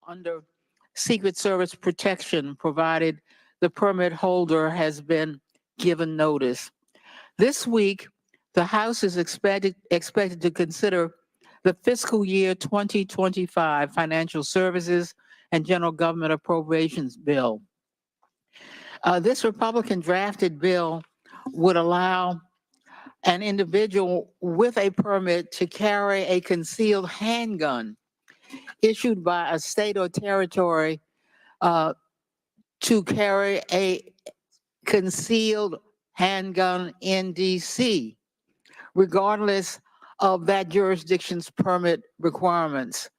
under Secret Service protection, provided the permit holder has been given notice. This week, the House is expected to consider the fiscal year 2025 Financial Services and General Government Appropriations Bill. This Republican drafted bill would allow an individual with a permit to carry a concealed handgun issued by a state or territory to carry a concealed handgun in DC, regardless of that jurisdiction's permit requirements.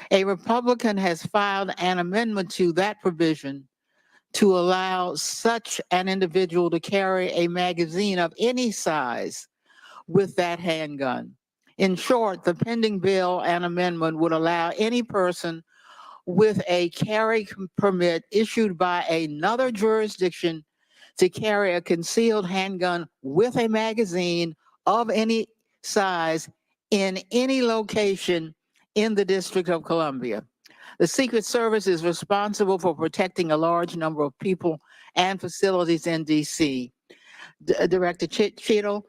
A Republican has filed an amendment to that provision to allow such an individual to carry a magazine of any size with that handgun. In short, the pending bill and amendment would allow any person with a carry permit issued by another jurisdiction to carry a concealed handgun with a magazine of any size in any location in the District of Columbia. The Secret Service is responsible for protecting a large number of people and facilities in DC. Director Cheadle,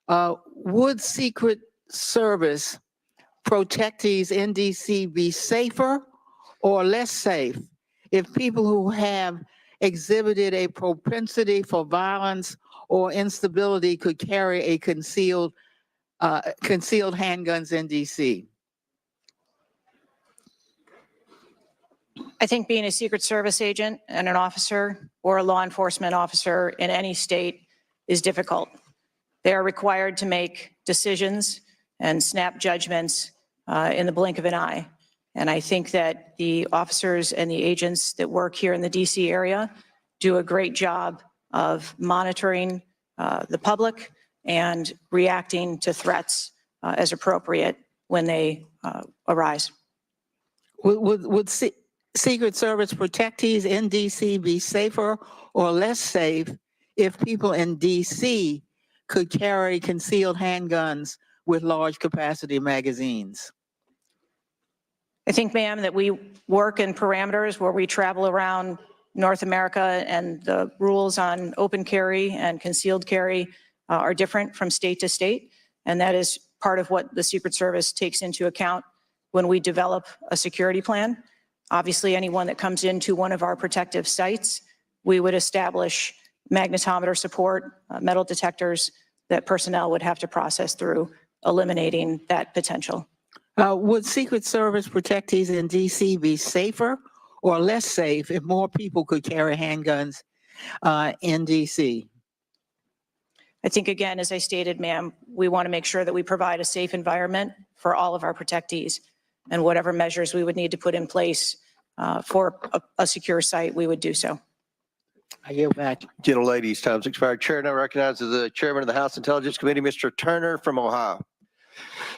would Secret Service protectees in DC be safer or less safe if people who have exhibited a propensity for violence or instability could carry a concealed handguns in DC? I think being a Secret Service agent and an officer or a law enforcement officer in any state is difficult. They are required to make decisions and snap judgments in the blink of an eye. And I think that the officers and the agents that work here in the DC area do a great job of monitoring the public and reacting to threats as appropriate when they arise. Would Secret Service protectees in DC be safer or less safe if people in DC could carry concealed handguns with large capacity magazines? I think, ma'am, that we work in parameters where we travel around North America, and the rules on open carry and concealed carry are different from state to state. And that is part of what the Secret Service takes into account when we develop a security plan. Obviously, anyone that comes into one of our protective sites, we would establish magnetometer support, metal detectors that personnel would have to process through, eliminating that potential. Would Secret Service protectees in DC be safer or less safe if more people could carry handguns in DC? I think, again, as I stated, ma'am, we want to make sure that we provide a safe environment for all of our protectees, and whatever measures we would need to put in place for a secure site, we would do so. I yield back. Gentlelady's time's expired. Chair now recognizes the chairman of the House Intelligence Committee, Mr. Turner from Ohio.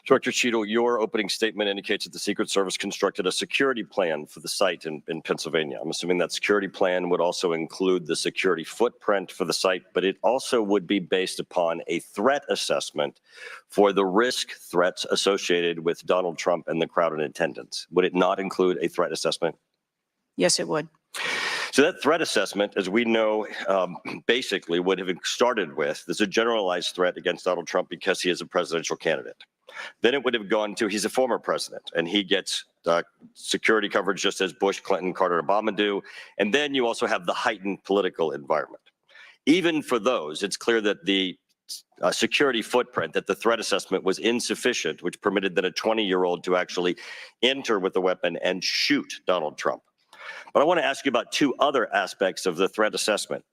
Director Cheadle, your opening statement indicates that the Secret Service constructed a security plan for the site in Pennsylvania. I'm assuming that security plan would also include the security footprint for the site, but it also would be based upon a threat assessment for the risk threats associated with Donald Trump and the crowd in attendance. Would it not include a threat assessment? Yes, it would. So that threat assessment, as we know, basically would have started with, there's a generalized threat against Donald Trump because he is a presidential candidate. Then it would have gone to, he's a former president and he gets security coverage just as Bush, Clinton, Carter, and Obama do. And then you also have the heightened political environment. Even for those, it's clear that the security footprint, that the threat assessment was insufficient, which permitted then a 20-year-old to actually enter with a weapon and shoot Donald Trump. But I want to ask you about two other aspects of the threat assessment.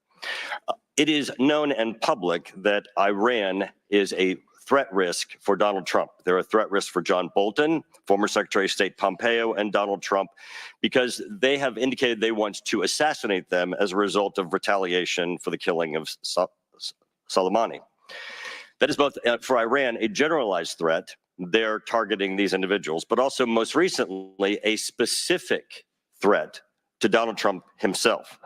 It is known and public that Iran is a threat risk for Donald Trump. They're a threat risk for John Bolton, former Secretary of State Pompeo, and Donald Trump, because they have indicated they want to assassinate them as a result of retaliation for the killing of Soleimani. That is both for Iran a generalized threat. They're targeting these individuals, but also most recently a specific threat to Donald Trump himself.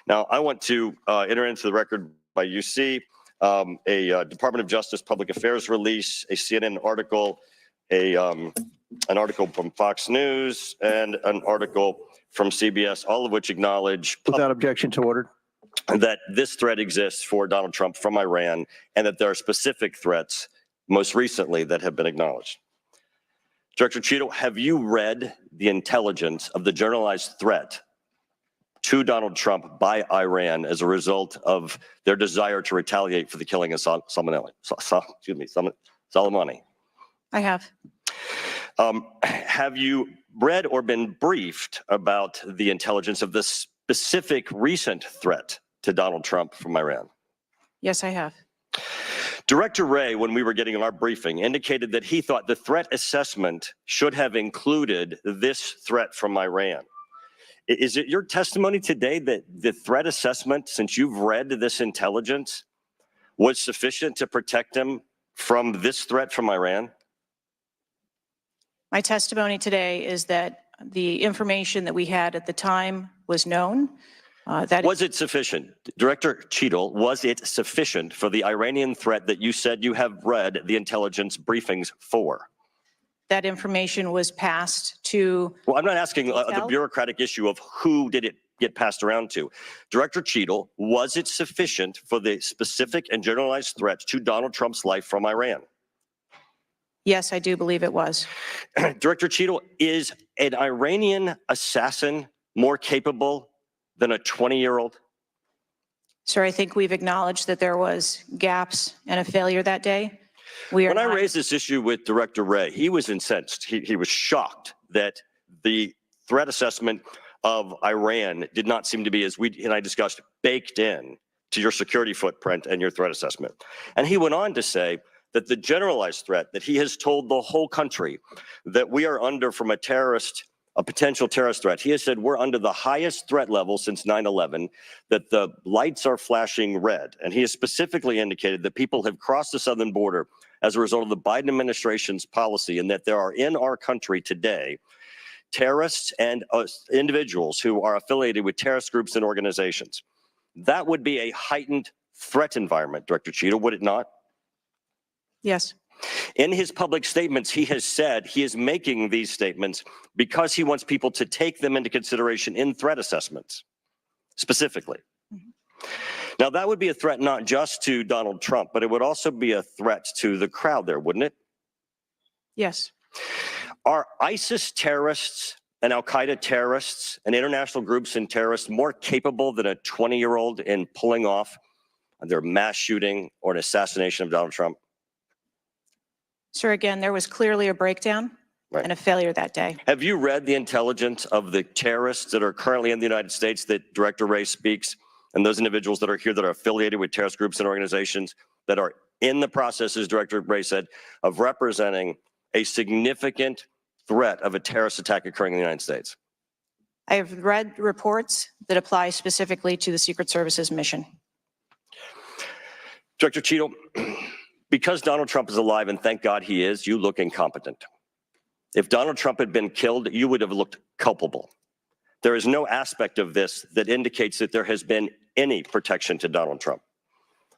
Now, I want to enter into the record by UC a Department of Justice Public Affairs release, a CNN article, an article from Fox News, and an article from CBS, all of which acknowledge Without objection to order. that this threat exists for Donald Trump from Iran and that there are specific threats most recently that have been acknowledged. Director Cheadle, have you read the intelligence of the generalized threat to Donald Trump by Iran as a result of their desire to retaliate for the killing of Soleimani? I have. Have you read or been briefed about the intelligence of the specific recent threat to Donald Trump from Iran? Yes, I have. Director Wray, when we were getting our briefing, indicated that he thought the threat assessment should have included this threat from Iran. Is it your testimony today that the threat assessment, since you've read this intelligence, was sufficient to protect him from this threat from Iran? My testimony today is that the information that we had at the time was known. Was it sufficient? Director Cheadle, was it sufficient for the Iranian threat that you said you have read the intelligence briefings for? That information was passed to. Well, I'm not asking the bureaucratic issue of who did it get passed around to. Director Cheadle, was it sufficient for the specific and generalized threats to Donald Trump's life from Iran? Yes, I do believe it was. Director Cheadle, is an Iranian assassin more capable than a 20-year-old? Sir, I think we've acknowledged that there was gaps and a failure that day. When I raised this issue with Director Wray, he was incensed. He was shocked that the threat assessment of Iran did not seem to be, as we and I discussed, baked in to your security footprint and your threat assessment. And he went on to say that the generalized threat that he has told the whole country that we are under from a potential terrorist threat. He has said we're under the highest threat level since 9/11, that the lights are flashing red. And he has specifically indicated that people have crossed the southern border as a result of the Biden administration's policy, and that there are in our country today terrorists and individuals who are affiliated with terrorist groups and organizations. That would be a heightened threat environment, Director Cheadle, would it not? Yes. In his public statements, he has said he is making these statements because he wants people to take them into consideration in threat assessments, specifically. Now, that would be a threat not just to Donald Trump, but it would also be a threat to the crowd there, wouldn't it? Yes. Are ISIS terrorists and al-Qaeda terrorists and international groups and terrorists more capable than a 20-year-old in pulling off their mass shooting or an assassination of Donald Trump? Sir, again, there was clearly a breakdown and a failure that day. Have you read the intelligence of the terrorists that are currently in the United States that Director Wray speaks, and those individuals that are here that are affiliated with terrorist groups and organizations that are in the process, as Director Wray said, of representing a significant threat of a terrorist attack occurring in the United States? I have read reports that apply specifically to the Secret Service's mission. Director Cheadle, because Donald Trump is alive, and thank God he is, you look incompetent. If Donald Trump had been killed, you would have looked culpable. There is no aspect of this that indicates that there has been any protection to Donald Trump.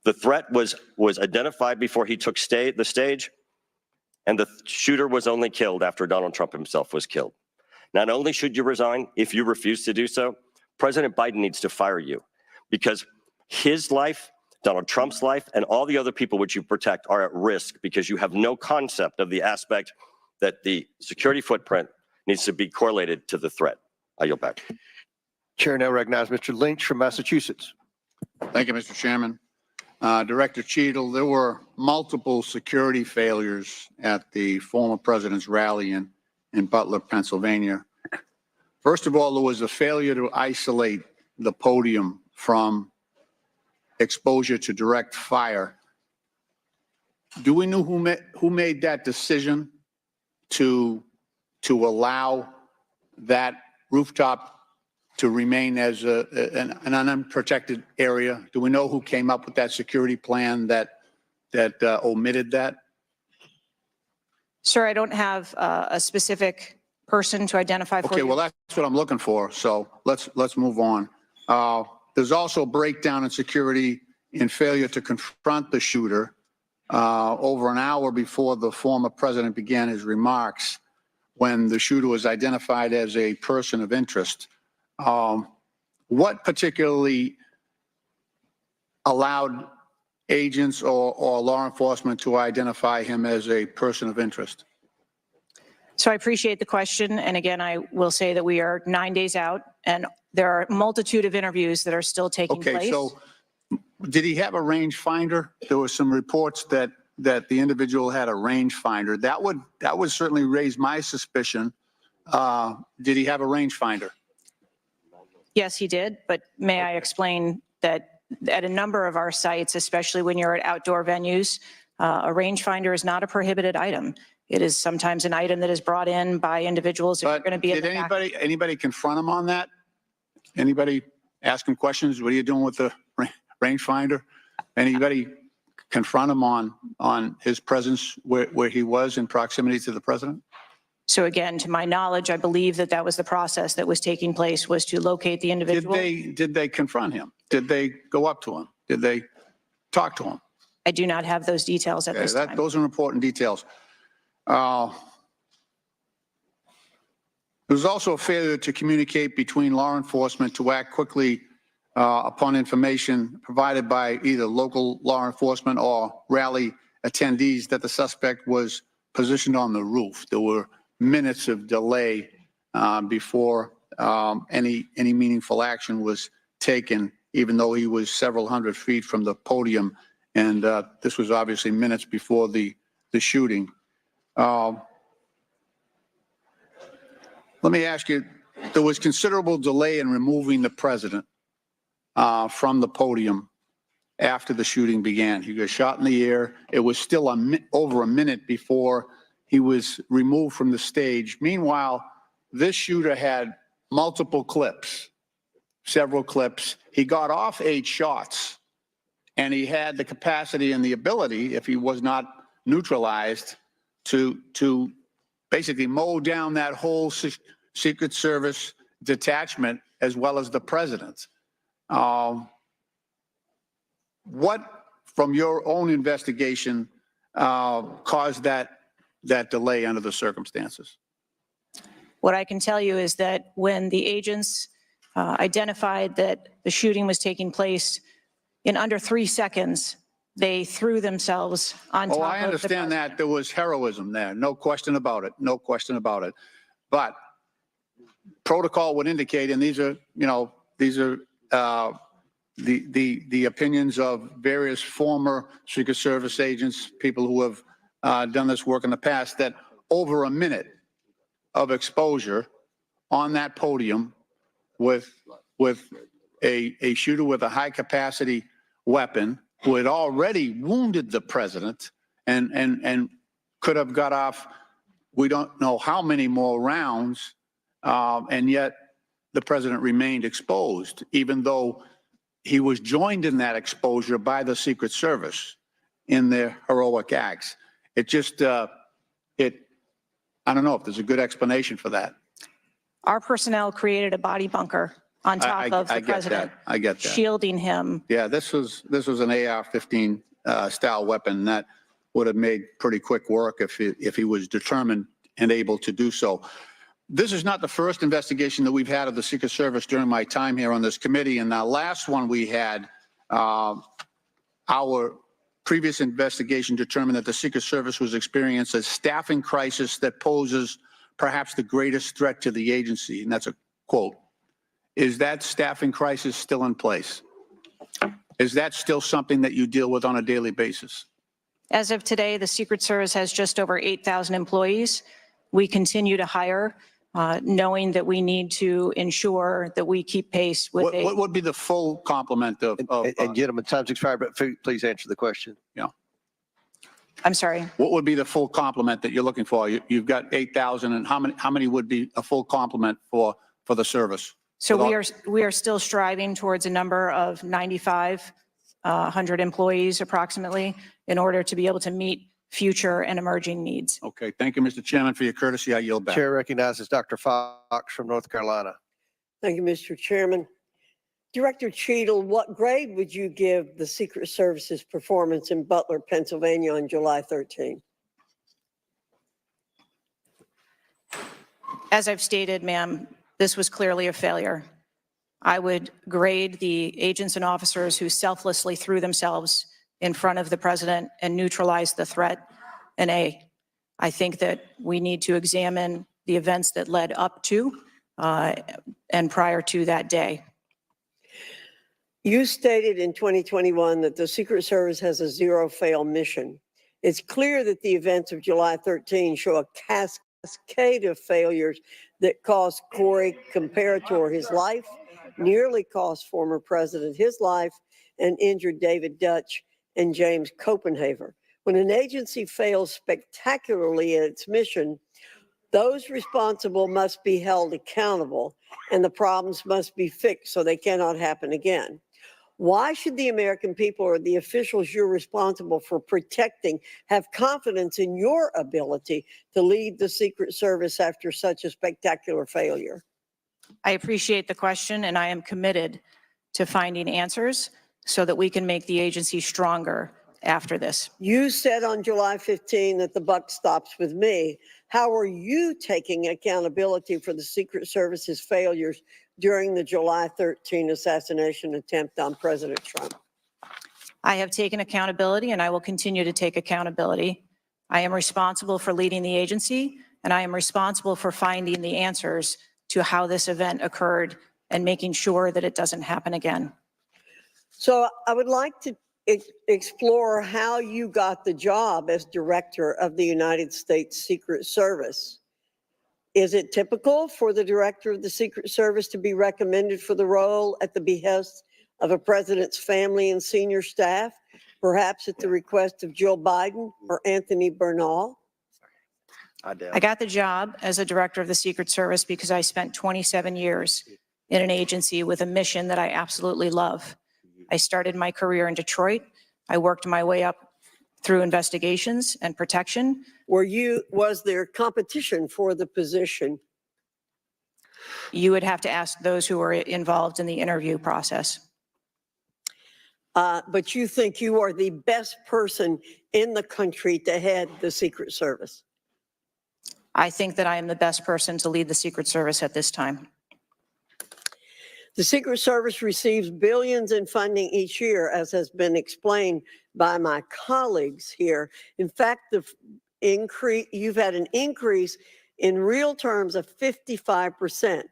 The threat was identified before he took the stage, and the shooter was only killed after Donald Trump himself was killed. Not only should you resign, if you refuse to do so, President Biden needs to fire you, because his life, Donald Trump's life, and all the other people which you protect are at risk because you have no concept of the aspect that the security footprint needs to be correlated to the threat. I yield back. Chair now recognizes Mr. Lynch from Massachusetts. Thank you, Mr. Chairman. Director Cheadle, there were multiple security failures at the former president's rally in Butler, Pennsylvania. First of all, there was a failure to isolate the podium from exposure to direct fire. Do we know who made that decision to allow that rooftop to remain as an unprotected area? Do we know who came up with that security plan that omitted that? Sir, I don't have a specific person to identify for you. Okay, well, that's what I'm looking for. So let's move on. There's also a breakdown in security in failure to confront the shooter over an hour before the former president began his remarks, when the shooter was identified as a person of interest. What particularly allowed agents or law enforcement to identify him as a person of interest? So I appreciate the question. And again, I will say that we are 9 days out and there are a multitude of interviews that are still taking Okay, place. so did he have a rangefinder? There were some reports that the individual had a rangefinder. That would certainly raise my suspicion. Did he have a rangefinder? Yes, he did. But may I explain that at a number of our sites, especially when you're at outdoor venues, a rangefinder is not a prohibited item. It is sometimes an item that is brought in by individuals if you're But going to be at did the back. anybody confront him on that? Anybody ask him questions? What are you doing with the rangefinder? Anybody confront him on his presence where he was in proximity to the president? So again, to my knowledge, I believe that that was the process that was taking place, was to locate the individual. Did they confront him? Did they go up to him? Did they talk to him? I do not have those details at Okay, this time. those are important details. There was also a failure to communicate between law enforcement to act quickly upon information provided by either local law enforcement or rally attendees that the suspect was positioned on the roof. There were minutes of delay before any meaningful action was taken, even though he was several hundred feet from the podium. And this was obviously minutes before the shooting. Let me ask you, there was considerable delay in removing the president from the podium after the shooting began. He got shot in the air. It was still over a minute before he was removed from the stage. Meanwhile, this shooter had multiple clips, several clips. He got off 8 shots, and he had the capacity and the ability, if he was not neutralized, to basically mow down that whole Secret Service detachment as well as the president. What, from your own investigation, caused that delay under the circumstances? What I can tell you is that when the agents identified that the shooting was taking place, in under 3 seconds, they threw themselves on top of the I understand that president. there was heroism there. No question about it. No question about it. But protocol would indicate, and these are the opinions of various former Secret Service agents, people who have done this work in the past, that over a minute of exposure on that podium with a shooter with a high capacity weapon who had already wounded the president and could have got off, we don't know how many more rounds, and yet the president remained exposed, even though he was joined in that exposure by the Secret Service in their heroic acts. It just, I don't know if there's a good explanation for that. Our personnel created a body bunker on top of the president, I get that. shielding him. Yeah, this was an AR-15 style weapon that would have made pretty quick work if he was determined and able to do so. This is not the first investigation that we've had of the Secret Service during my time here on this committee. And the last one we had, our previous investigation determined that the Secret Service was experiencing a staffing crisis that poses perhaps the greatest threat to the agency. And that's a quote. Is that staffing crisis still in place? Is that still something that you deal with on a daily basis? As of today, the Secret Service has just over 8,000 employees. We continue to hire, knowing that we need to ensure that we keep pace with What would be the full complement of And gentlemen, time's expired, but please answer the question. I'm sorry. what would be the full complement that you're looking for? You've got 8,000, and how many would be a full complement for the service? So we are still striving towards a number of 9,500 employees approximately in order to be able to meet future and emerging needs. Okay, thank you, Mr. Chairman, for your courtesy. I yield back. Chair recognizes Dr. Fox from North Carolina. Thank you, Mr. Chairman. Director Cheadle, what grade would you give the Secret Service's performance in Butler, Pennsylvania on July 13? As I've stated, ma'am, this was clearly a failure. I would grade the agents and officers who selflessly threw themselves in front of the president and neutralized the threat an A. I think that we need to examine the events that led up to and prior to that day. You stated in 2021 that the Secret Service has a zero-fail mission. It's clear that the events of July 13 show a cascade of failures that cost Corey Comparator his life, nearly cost former president his life, and injured David Dutch and James Copenhaver. When an agency fails spectacularly at its mission, those responsible must be held accountable, and the problems must be fixed so they cannot happen again. Why should the American people or the officials you're responsible for protecting have confidence in your ability to lead the Secret Service after such a spectacular failure? I appreciate the question, and I am committed to finding answers so that we can make the agency stronger after this. You said on July 15 that the buck stops with me. How are you taking accountability for the Secret Service's failures during the July 13 assassination attempt on President Trump? I have taken accountability, and I will continue to take accountability. I am responsible for leading the agency, and I am responsible for finding the answers to how this event occurred and making sure that it doesn't happen again. So I would like to explore how you got the job as director of the United States Secret Service. Is it typical for the director of the Secret Service to be recommended for the role at the behest of a president's family and senior staff, perhaps at the request of Joe Biden or Anthony Bernal? I got the job as a director of the Secret Service because I spent 27 years in an agency with a mission that I absolutely love. I started my career in Detroit. I worked my way up through investigations and protection. Was there competition for the position? You would have to ask those who were involved in the interview process. But you think you are the best person in the country to head the Secret Service? I think that I am the best person to lead the Secret Service at this time. The Secret Service receives billions in funding each year, as has been explained by my colleagues here. In fact, you've had an increase in real terms of 55%.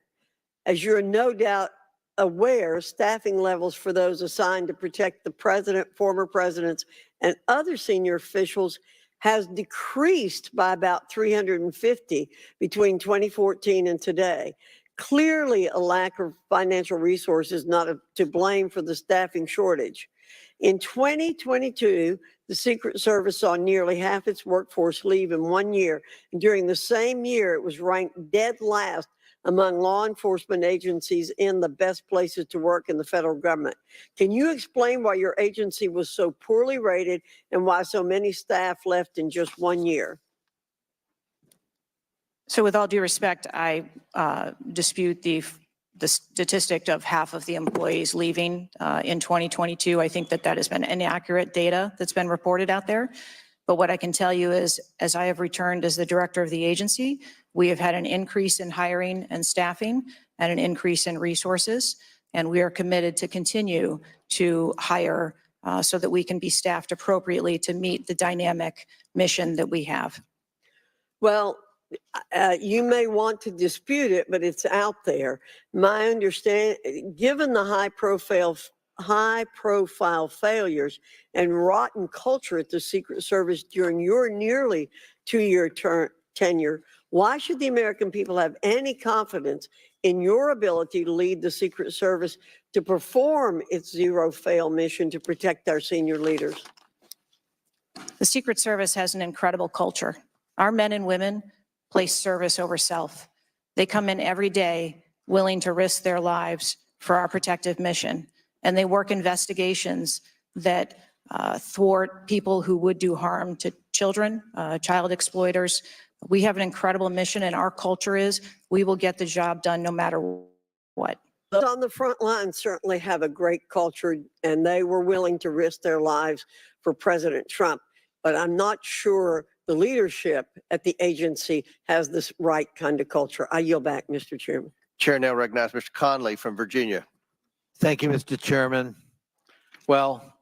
As you're no doubt aware, staffing levels for those assigned to protect the president, former presidents, and other senior officials has decreased by about 350 between 2014 and today. Clearly, a lack of financial resources not to blame for the staffing shortage. In 2022, the Secret Service saw nearly half its workforce leave in 1 year. And during the same year, it was ranked dead last among law enforcement agencies in the best places to work in the federal government. Can you explain why your agency was so poorly rated and why so many staff left in just 1 year? So with all due respect, I dispute the statistic of half of the employees leaving in 2022. I think that has been inaccurate data that's been reported out there. But what I can tell you is, as I have returned as the director of the agency, we have had an increase in hiring and staffing and an increase in resources. And we are committed to continue to hire so that we can be staffed appropriately to meet the dynamic mission that we have. Well, you may want to dispute it, but it's out there. My understanding, given the high profile failures and rotten culture at the Secret Service during your nearly 2-year tenure, why should the American people have any confidence in your ability to lead the Secret Service to perform its zero-fail mission to protect our senior leaders? The Secret Service has an incredible culture. Our men and women place service over self. They come in every day willing to risk their lives for our protective mission. And they work investigations that thwart people who would do harm to children, child exploiters. We have an incredible mission, and our culture is we will get the job done no matter what. Those on the front line certainly have a great culture, and they were willing to risk their lives for President Trump. But I'm not sure the leadership at the agency has this right kind of culture. I yield back, Mr. Chairman. Chair now recognizes Mr. Conley from Virginia. Thank you, Mr. Chairman. Well,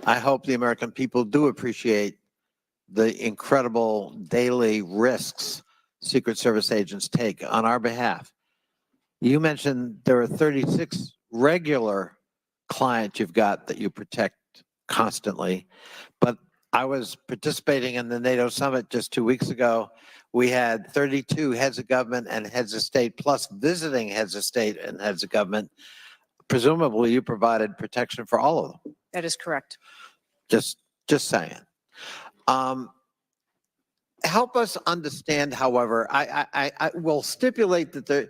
I hope the American people do appreciate the incredible daily risks Secret Service agents take on our behalf. You mentioned there are 36 regular clients you've got that you protect constantly, but I was participating in the NATO summit just 2 weeks ago. We had 32 heads of government and heads of state, plus visiting heads of state and heads of government. Presumably you provided protection for all of them. That is correct. Just saying. Help us understand, however, I will stipulate that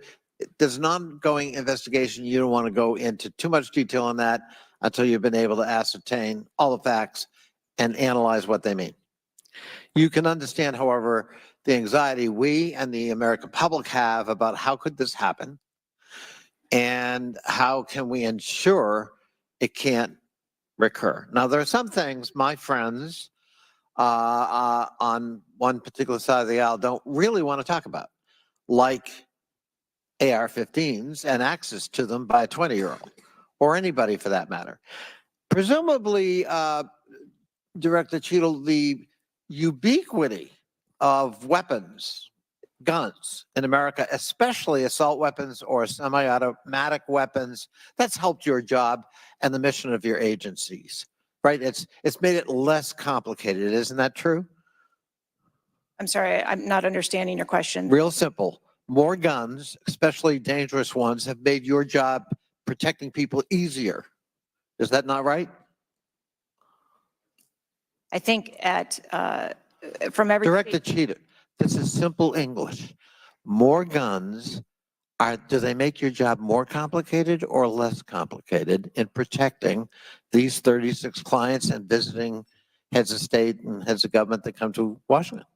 there's an ongoing investigation. You don't want to go into too much detail on that until you've been able to ascertain all the facts and analyze what they mean. You can understand, however, the anxiety we and the American public have about how could this happen and how can we ensure it can't recur. Now, there are some things my friends on one particular side of the aisle don't really want to talk about, like AR-15s and access to them by a 20-year-old or anybody for that matter. Presumably, Director Cheadle, the ubiquity of weapons, guns in America, especially assault weapons or semi-automatic weapons, that's helped your job and the mission of your agencies, right? It's made it less complicated. Isn't that true? I'm sorry, I'm not understanding your question. Real simple. More guns, especially dangerous ones, have made your job protecting people easier. Is that not right? I think from every Director Cheadle, this is simple English. More guns, do they make your job more complicated or less complicated in protecting these 36 clients and visiting heads of state and heads of government that come to Washington?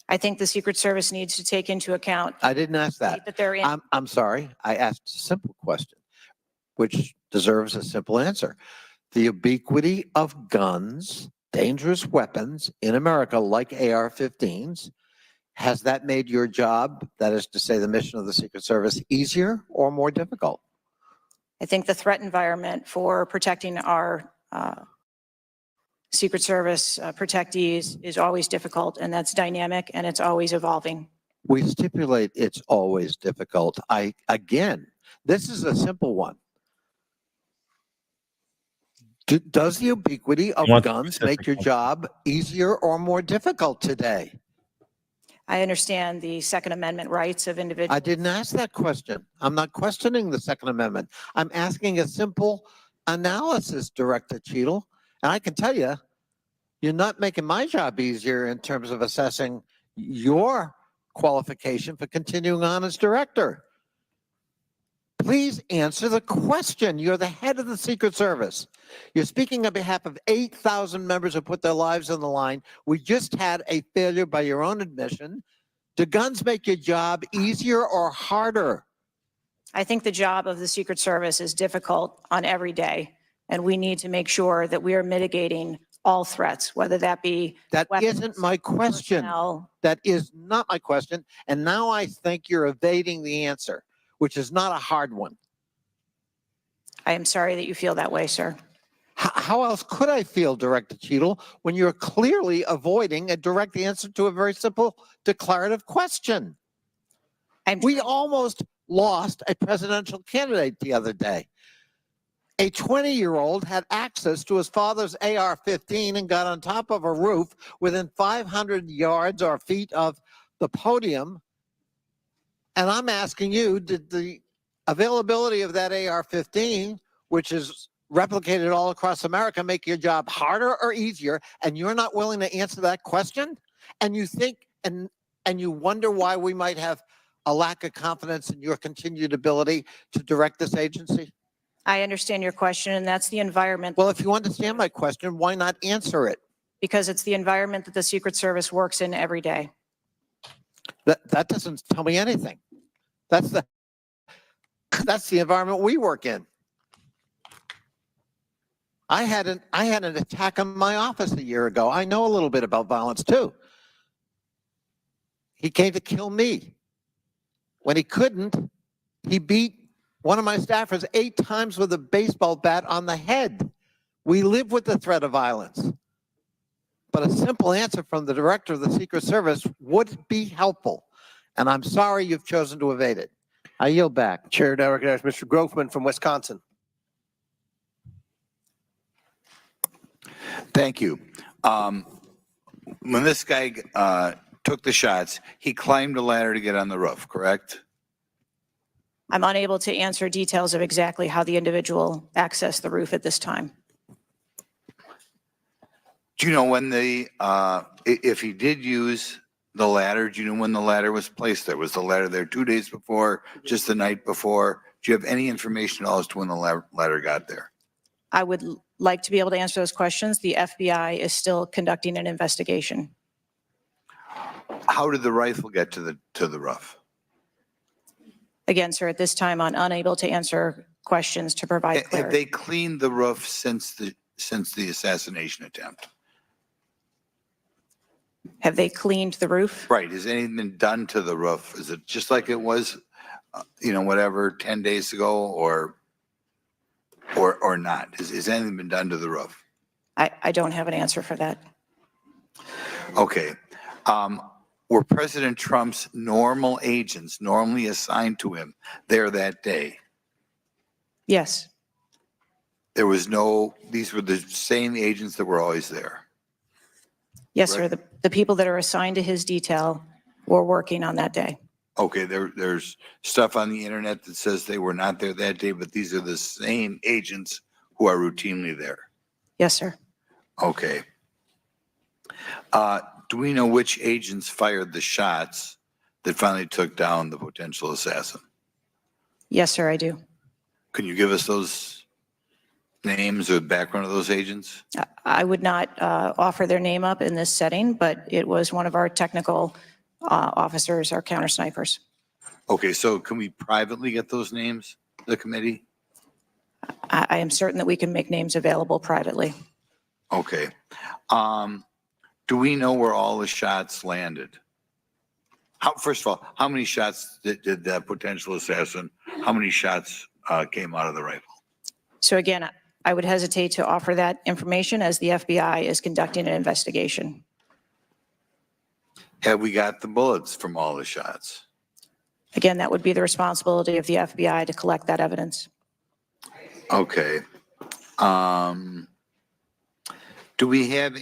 I think the Secret Service needs to take into account I didn't ask that. that they're in. I'm sorry. I asked a simple question, which deserves a simple answer. The ubiquity of guns, dangerous weapons in America, like AR-15s, has that made your job, that is to say the mission of the Secret Service, easier or more difficult? I think the threat environment for protecting our Secret Service protectees is always difficult, and that's dynamic and it's always evolving. We stipulate it's always difficult. Again, this is a simple one. Does the ubiquity of guns make your job easier or more difficult today? I understand the Second Amendment rights of individuals. I didn't ask that question. I'm not questioning the Second Amendment. I'm asking a simple analysis, Director Cheadle. And I can tell you, you're not making my job easier in terms of assessing your qualification for continuing on as director. Please answer the question. You're the head of the Secret Service. You're speaking on behalf of 8,000 members who put their lives on the line. We just had a failure by your own admission. Do guns make your job easier or harder? I think the job of the Secret Service is difficult on every day, and we need to make sure that we are mitigating all threats, whether that be That weapons, isn't my question. personnel. That is not my question. And now I think you're evading the answer, which is not a hard one. I am sorry that you feel that way, sir. How else could I feel, Director Cheadle, when you're clearly avoiding a direct answer to a very simple declarative question? We almost lost a presidential candidate the other day. A 20-year-old had access to his father's AR-15 and got on top of a roof within 500 yards or feet of the podium. And I'm asking you, did the availability of that AR-15, which is replicated all across America, make your job harder or easier? And you're not willing to answer that question? And you think and you wonder why we might have a lack of confidence in your continued ability to direct this agency? I understand your question, and that's the environment. Well, if you understand my question, why not answer it? Because it's the environment that the Secret Service works in every day. That doesn't tell me anything. That's the environment we work in. I had an attack on my office a year ago. I know a little bit about violence too. He came to kill me. When he couldn't, he beat one of my staffers 8 times with a baseball bat on the head. We live with the threat of violence. But a simple answer from the director of the Secret Service would be helpful. And I'm sorry you've chosen to evade it. I yield back. Chair now recognizes Mr. Grofman from Wisconsin. Thank you. When this guy took the shots, he climbed a ladder to get on the roof, correct? I'm unable to answer details of exactly how the individual accessed the roof at this time. Do you know when if he did use the ladder, do you know when the ladder was placed there? Was the ladder there 2 days before, just the night before? Do you have any information at all as to when the ladder got there? I would like to be able to answer those questions. The FBI is still conducting an investigation. How did the rifle get to the roof? Again, sir, at this time, I'm unable to answer questions to provide Have clarity. they cleaned the roof since the assassination attempt? Have they cleaned the roof? Right. Has anything been done to the roof? Is it just like it was, whatever, 10 days ago or not? Has anything been done to the roof? I don't have an answer for that. Okay. Were President Trump's normal agents normally assigned to him there that day? Yes, These were the same agents that were always there. yes, sir. Right. The people that are assigned to his detail were working on that day. Okay, there's stuff on the internet that says they were not there that day, but these are the same agents who are routinely there. Yes, sir. Okay. Do we know which agents fired the shots that finally took down the potential assassin? Yes, sir, I do. Can you give us those names or the background of those agents? I would not offer their name up in this setting, but it was one of our technical officers, our counter snipers. Okay, so can we privately get those names, the committee? I am certain that we can make names available privately. Okay. Do we know where all the shots landed? First of all, how many shots did that potential assassin, how many shots came out of the rifle? So again, I would hesitate to offer that information as the FBI is conducting an investigation. Have we got the bullets from all the shots? Again, that would be the responsibility of the FBI to collect that evidence. Okay. Do we have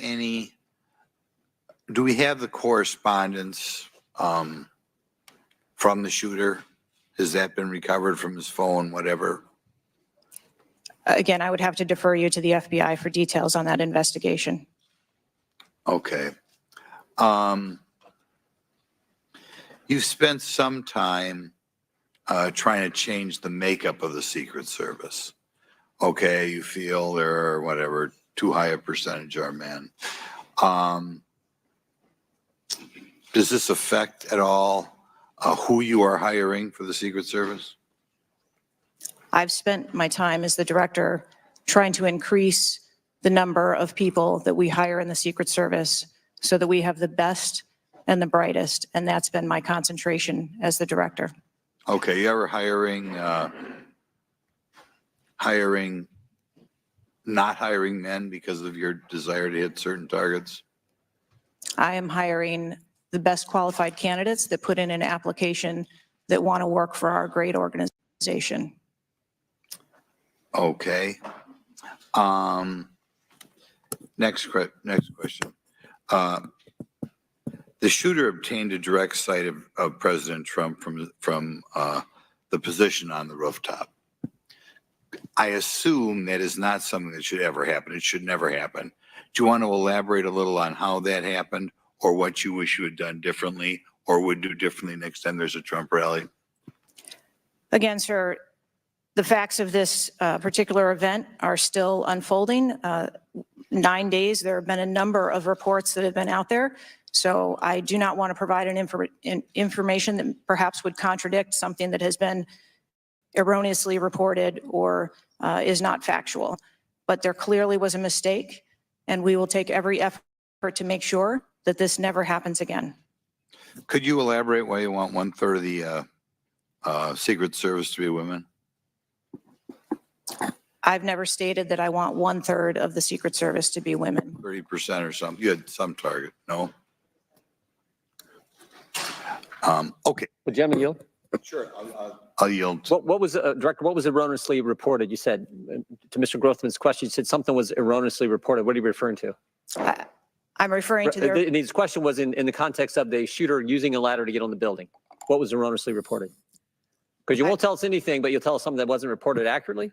the correspondence from the shooter? Has that been recovered from his phone, whatever? Again, I would have to defer you to the FBI for details on that investigation. Okay. You spent some time trying to change the makeup of the Secret Service. Okay, you feel there are whatever, too high a percentage are men. Does this affect at all who you are hiring for the Secret Service? I've spent my time as the director trying to increase the number of people that we hire in the Secret Service so that we have the best and the brightest, and that's been my concentration as the director. Okay, you ever not hiring men because of your desire to hit certain targets? I am hiring the best qualified candidates that put in an application that want to work for our great organization. Okay. Next question. The shooter obtained a direct sight of President Trump from the position on the rooftop. I assume that is not something that should ever happen. It should never happen. Do you want to elaborate a little on how that happened or what you wish you had done differently or would do differently next time there's a Trump rally? Again, sir, the facts of this particular event are still unfolding. 9 days, there have been a number of reports that have been out there. So I do not want to provide information that perhaps would contradict something that has been erroneously reported or is not factual. But there clearly was a mistake, and we will take every effort to make sure that this never happens again. Could you elaborate why you want 1/3 of the Secret Service to be women? I've never stated that I want 1/3 of the Secret Service to be women. 30% or something. You had some target, no? Okay, Would you yield? I'll yield. What was, Director, what was erroneously reported? You said, to Mr. Grothman's question, you said something was erroneously reported. What are you referring to? I'm referring to their, His question was in the context of the shooter using a ladder to get on the building. What was erroneously reported? Because you won't tell us anything, but you'll tell us something that wasn't reported accurately?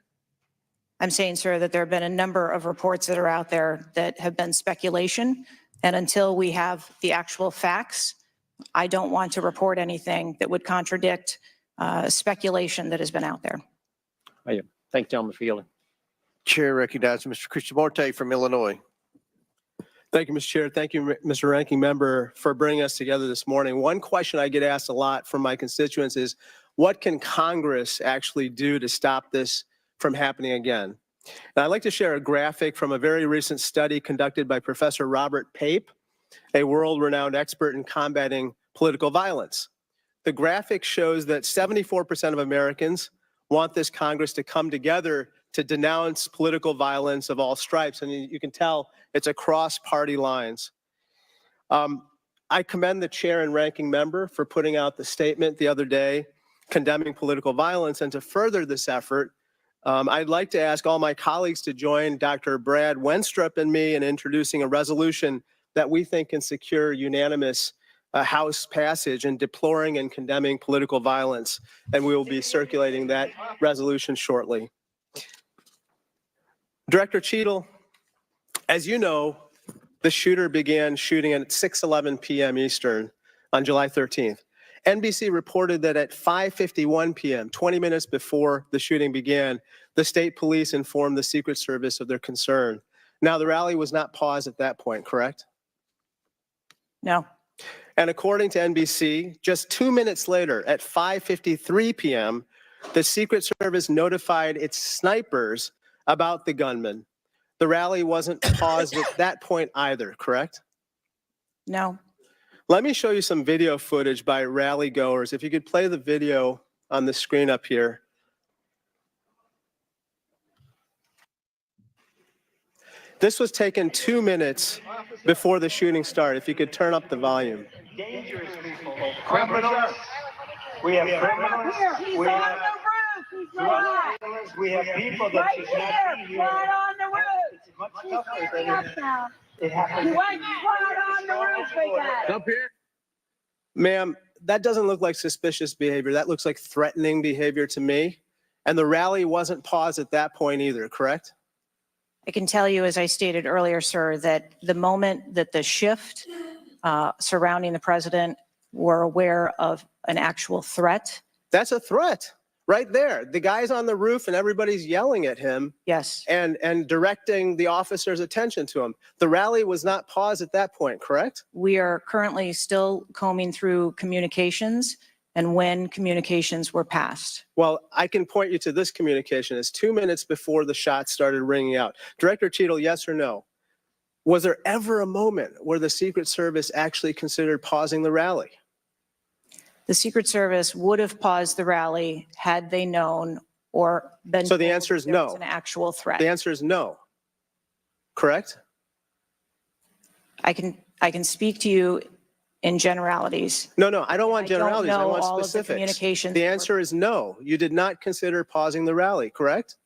I'm saying, sir, that there have been a number of reports that are out there that have been speculation. And until we have the actual facts, I don't want to report anything that would contradict speculation that has been out there. Thank you, gentlemen, for yielding. Chair recognizes Mr. Christian Morte from Illinois. Thank you, Mr. Chair. Thank you, Mr. Ranking Member, for bringing us together this morning. One question I get asked a lot from my constituents is, what can Congress actually do to stop this from happening again? And I'd like to share a graphic from a very recent study conducted by Professor Robert Pape, a world-renowned expert in combating political violence. The graphic shows that 74% of Americans want this Congress to come together to denounce political violence of all stripes. And you can tell it's across party lines. I commend the chair and ranking member for putting out the statement the other day condemning political violence. And to further this effort, I'd like to ask all my colleagues to join Dr. Brad Wenstrup and me in introducing a resolution that we think can secure unanimous House passage in deploring and condemning political violence. And we will be circulating that resolution shortly. Director Cheadle, as you know, the shooter began shooting at 6:11 p.m. Eastern on July 13th. NBC reported that at 5:51 p.m., 20 minutes before the shooting began, the state police informed the Secret Service of their concern. Now, the rally was not paused at that point, correct? No. And according to NBC, just 2 minutes later, at 5:53 p.m., the Secret Service notified its snipers about the gunman. The rally wasn't paused at that point either, correct? No. Let me show you some video footage by rally goers. If you could play the video on the screen up here. This was taken 2 minutes before the shooting started. If you could turn up the volume. Dangerous people, criminals. We have criminals. We have drug dealers. We have people that should not be here. On the roof. It's much tougher than it happened. On the roof again. Up here. Ma'am, that doesn't look like suspicious behavior. That looks like threatening behavior to me. And the rally wasn't paused at that point either, correct? I can tell you, as I stated earlier, sir, that the moment that the shift surrounding the president were aware of an actual threat. That's a threat right there. The guy's on the roof and everybody's yelling at him. Yes. And directing the officer's attention to him. The rally was not paused at that point, correct? We are currently still combing through communications and when communications were passed. Well, I can point you to this communication. It's 2 minutes before the shots started ringing out. Director Cheadle, yes or no? Was there ever a moment where the Secret Service actually considered pausing the rally? The Secret Service would have paused the rally had they known or been. So the told answer is there was no. an actual threat. The answer is no. Correct? I can speak to you in generalities. No, I don't want I don't generalities. I know want all of the specifics. communications The that were- answer is no. You did not consider pausing the rally, correct?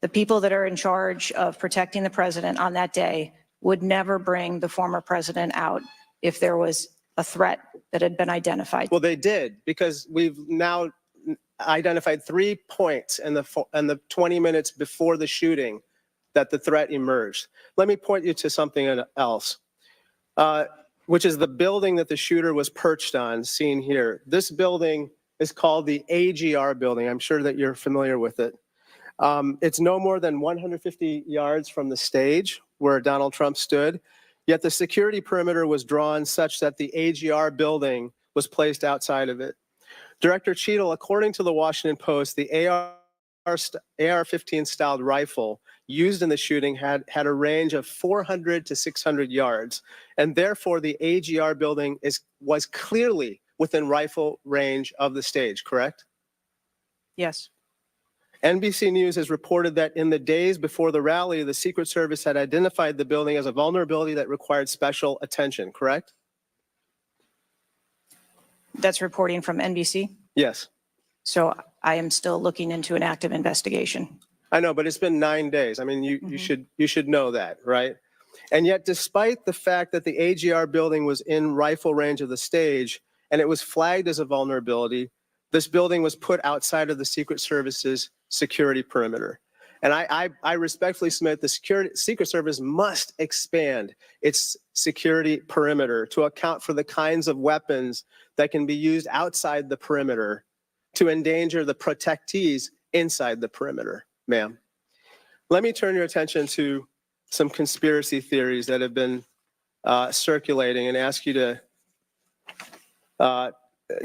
The people that are in charge of protecting the president on that day would never bring the former president out if there was a threat that had been identified. Well, they did, because we've now identified 3 points in the 20 minutes before the shooting that the threat emerged. Let me point you to something else, which is the building that the shooter was perched on, seen here. This building is called the AGR building. I'm sure that you're familiar with it. It's no more than 150 yards from the stage where Donald Trump stood, yet the security perimeter was drawn such that the AGR building was placed outside of it. Director Cheadle, according to the Washington Post, the AR-15 styled rifle used in the shooting had a range of 400 to 600 yards, and therefore the AGR building was clearly within rifle range of the stage, correct? Yes. NBC News has reported that in the days before the rally, the Secret Service had identified the building as a vulnerability that required special attention, correct? That's reporting from NBC. Yes. So I am still looking into an active investigation. I know, but it's been 9 days. I mean, you should know that, right? And yet, despite the fact that the AGR building was in rifle range of the stage and it was flagged as a vulnerability, this building was put outside of the Secret Service's security perimeter. And I respectfully submit the Secret Service must expand its security perimeter to account for the kinds of weapons that can be used outside the perimeter to endanger the protectees inside the perimeter, ma'am. Let me turn your attention to some conspiracy theories that have been circulating and ask you to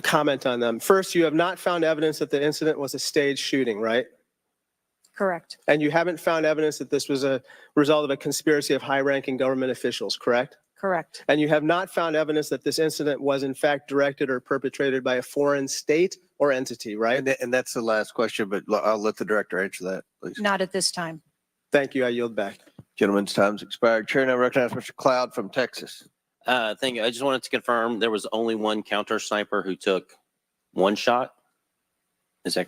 comment on them. First, you have not found evidence that the incident was a staged shooting, right? Correct. And you haven't found evidence that this was a result of a conspiracy of high-ranking government officials, correct? Correct. And you have not found evidence that this incident was in fact directed or perpetrated by a foreign state or entity, right? And that's the last question, but I'll let the director answer that, please. Not at this time. Thank you. I yield back. Gentleman's time's expired. Chair now recognizes Mr. Cloud from Texas. Thank you. I just wanted to confirm there was only one counter sniper who took one shot. Is that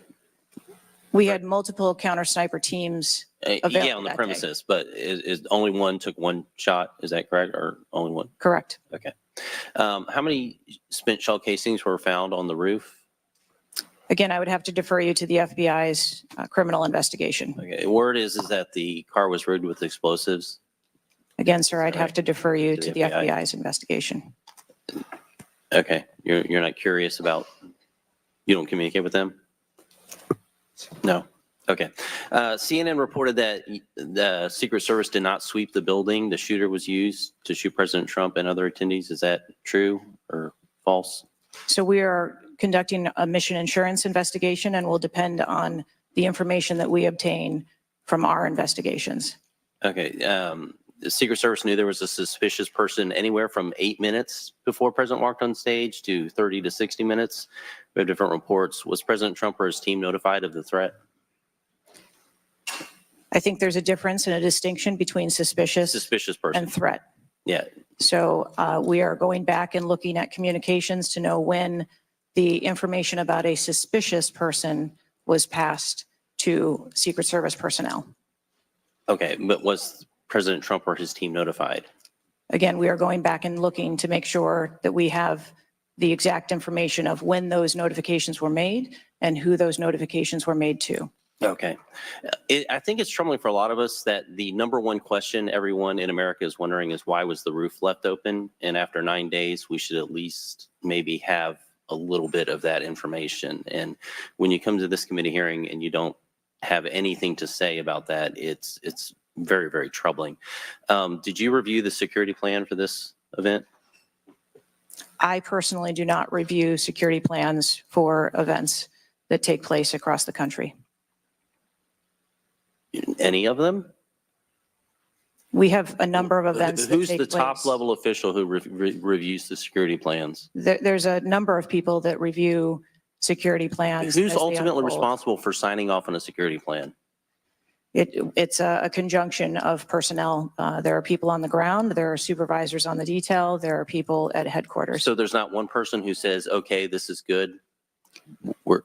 We had multiple counter sniper teams available yeah, on the that day. premises, but is only one took one shot? Is that correct, or only one? Correct. Okay. How many spent shell casings were found on the roof? Again, I would have to defer you to the FBI's criminal investigation. Okay. Word is that the car was rigged with explosives. Again, sir, I'd Sorry. have to defer you To to the the FBI. FBI's investigation. Okay. You're not curious about, you don't communicate with them? No. Okay. CNN reported that the Secret Service did not sweep the building the shooter was used to shoot President Trump and other attendees. Is that true or false? So we are conducting a mission insurance investigation and will depend on the information that we obtain from our investigations. Okay. The Secret Service knew there was a suspicious person anywhere from 8 minutes before President walked on stage to 30 to 60 minutes. We have different reports. Was President Trump or his team notified of the threat? I think there's a difference and a distinction between suspicious Person. and threat. Yeah. So we are going back and looking at communications to know when the information about a suspicious person was passed to Secret Service personnel. Okay. But was President Trump or his team notified? Again, we are going back and looking to make sure that we have the exact information of when those notifications were made and who those notifications were made to. Okay. I think it's troubling for a lot of us that the number one question everyone in America is wondering is why was the roof left open? And after 9 days, we should at least maybe have a little bit of that information. And when you come to this committee hearing and you don't have anything to say about that, it's very, very troubling. Did you review the security plan for this event? I personally do not review security plans for events that take place across the country. Any of them? We have a number of events that Who's take the top place. level official who reviews the security plans? There's a number of people that review security plans. Who's as they ultimately unfold. responsible for signing off on a security plan? It's a conjunction of personnel. There are people on the ground, there are supervisors on the detail, there are people at headquarters. So there's not one person who says, okay, this is good.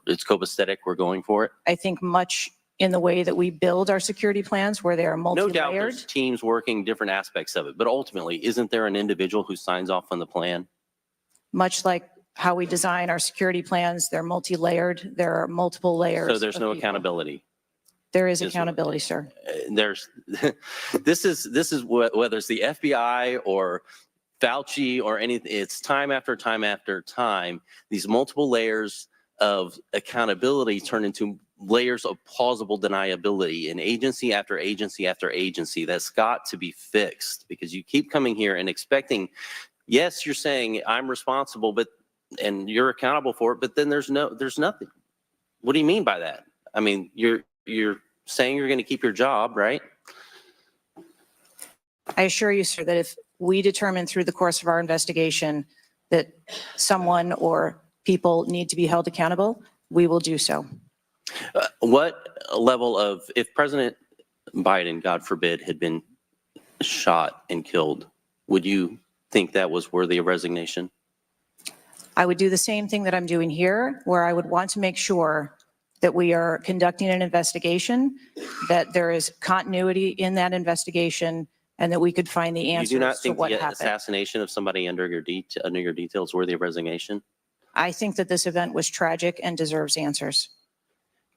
It's copacetic. We're going for it. I think much in the way that we build our security plans where they are No doubt multi-layered. there's teams working different aspects of it, but ultimately, isn't there an individual who signs off on the plan? Much like how we design our security plans, they're multi-layered. There are multiple layers. So there's of no people. accountability. There is Is- accountability, sir. There's, this is whether it's the FBI or Fauci or anything, it's time after time after time, these multiple layers of accountability turn into layers of plausible deniability, and agency after agency after agency. That's got to be fixed, because you keep coming here and expecting, yes, you're saying I'm responsible, but, and you're accountable for it, but then there's nothing. What do you mean by that? I mean, you're saying you're going to keep your job, right? I assure you, sir, that if we determine through the course of our investigation that someone or people need to be held accountable, we will do so. What level of, if President Biden, God forbid, had been shot and killed, would you think that was worthy of resignation? I would do the same thing that I'm doing here, where I would want to make sure that we are conducting an investigation, that there is continuity in that investigation, and that we could find the You do answers not to think what the happened. assassination of somebody under your details worthy of resignation? I think that this event was tragic and deserves answers.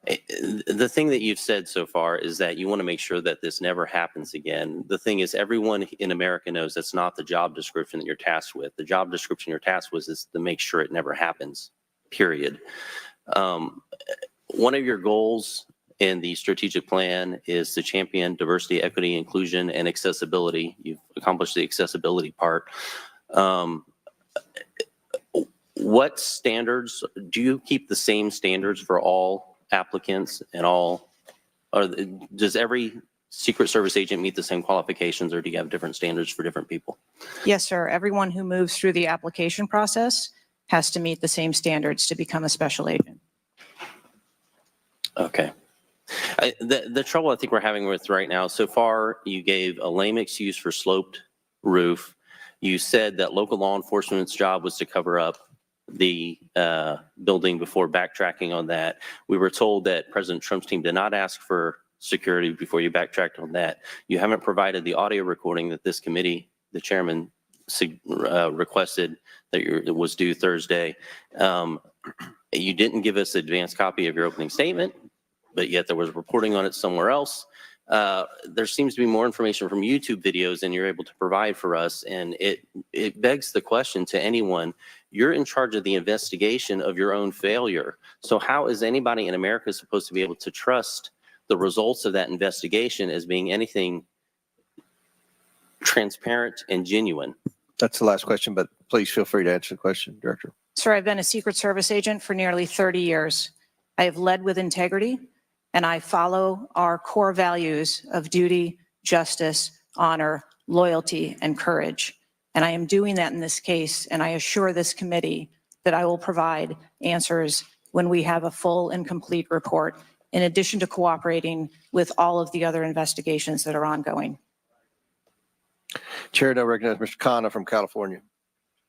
The thing that you've said so far is that you want to make sure that this never happens again. The thing is, everyone in America knows that's not the job description that you're tasked with. The job description you're tasked with is to make sure it never happens, period. One of your goals in the strategic plan is to champion diversity, equity, inclusion, and accessibility. You've accomplished the accessibility part. What standards, do you keep the same standards for all applicants and all, or does every Secret Service agent meet the same qualifications, or do you have different standards for different people? Yes, sir. Everyone who moves through the application process has to meet the same standards to become a special agent. Okay. The trouble I think we're having with right now, so far, you gave a lame excuse for sloped roof. You said that local law enforcement's job was to cover up the building before backtracking on that. We were told that President Trump's team did not ask for security before you backtracked on that. You haven't provided the audio recording that this committee, the chairman, requested that was due Thursday. You didn't give us an advanced copy of your opening statement, but yet there was reporting on it somewhere else. There seems to be more information from YouTube videos than you're able to provide for us. And it begs the question to anyone, you're in charge of the investigation of your own failure. So how is anybody in America supposed to be able to trust the results of that investigation as being anything transparent and genuine? That's the last question, but please feel free to answer the question, Director. Sir, I've been a Secret Service agent for nearly 30 years. I have led with integrity, and I follow our core values of duty, justice, honor, loyalty, and courage. And I am doing that in this case, and I assure this committee that I will provide answers when we have a full and complete report, in addition to cooperating with all of the other investigations that are ongoing. Chair now recognizes Mr. Khanna from California.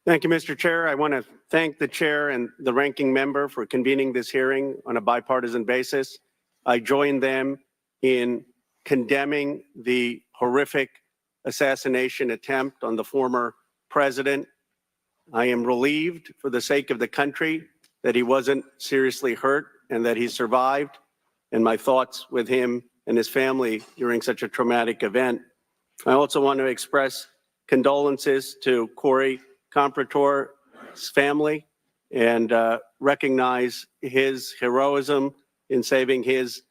Thank you, Mr. Chair. I want to thank the chair and the ranking member for convening this hearing on a bipartisan basis. I join them in condemning the horrific assassination attempt on the former president. I am relieved for the sake of the country that he wasn't seriously hurt and that he survived, and my thoughts with him and his family during such a traumatic event. I also want to express condolences to Corey Comprator's family and recognize his heroism in saving his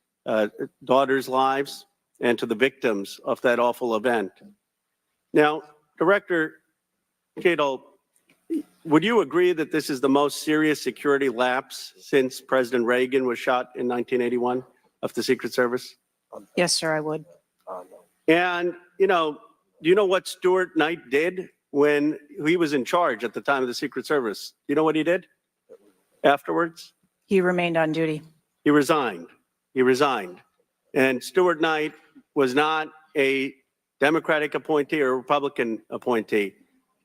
daughter's lives, and to the victims of that awful event. Now, Director Cheadle, would you agree that this is the most serious security lapse since President Reagan was shot in 1981 of the Secret Service? Yes, sir, I would. And, do you know what Stuart Knight did when he was in charge at the time of the Secret Service? You know what he did afterwards? He remained on duty. He resigned. He resigned. And Stuart Knight was not a Democratic appointee or a Republican appointee.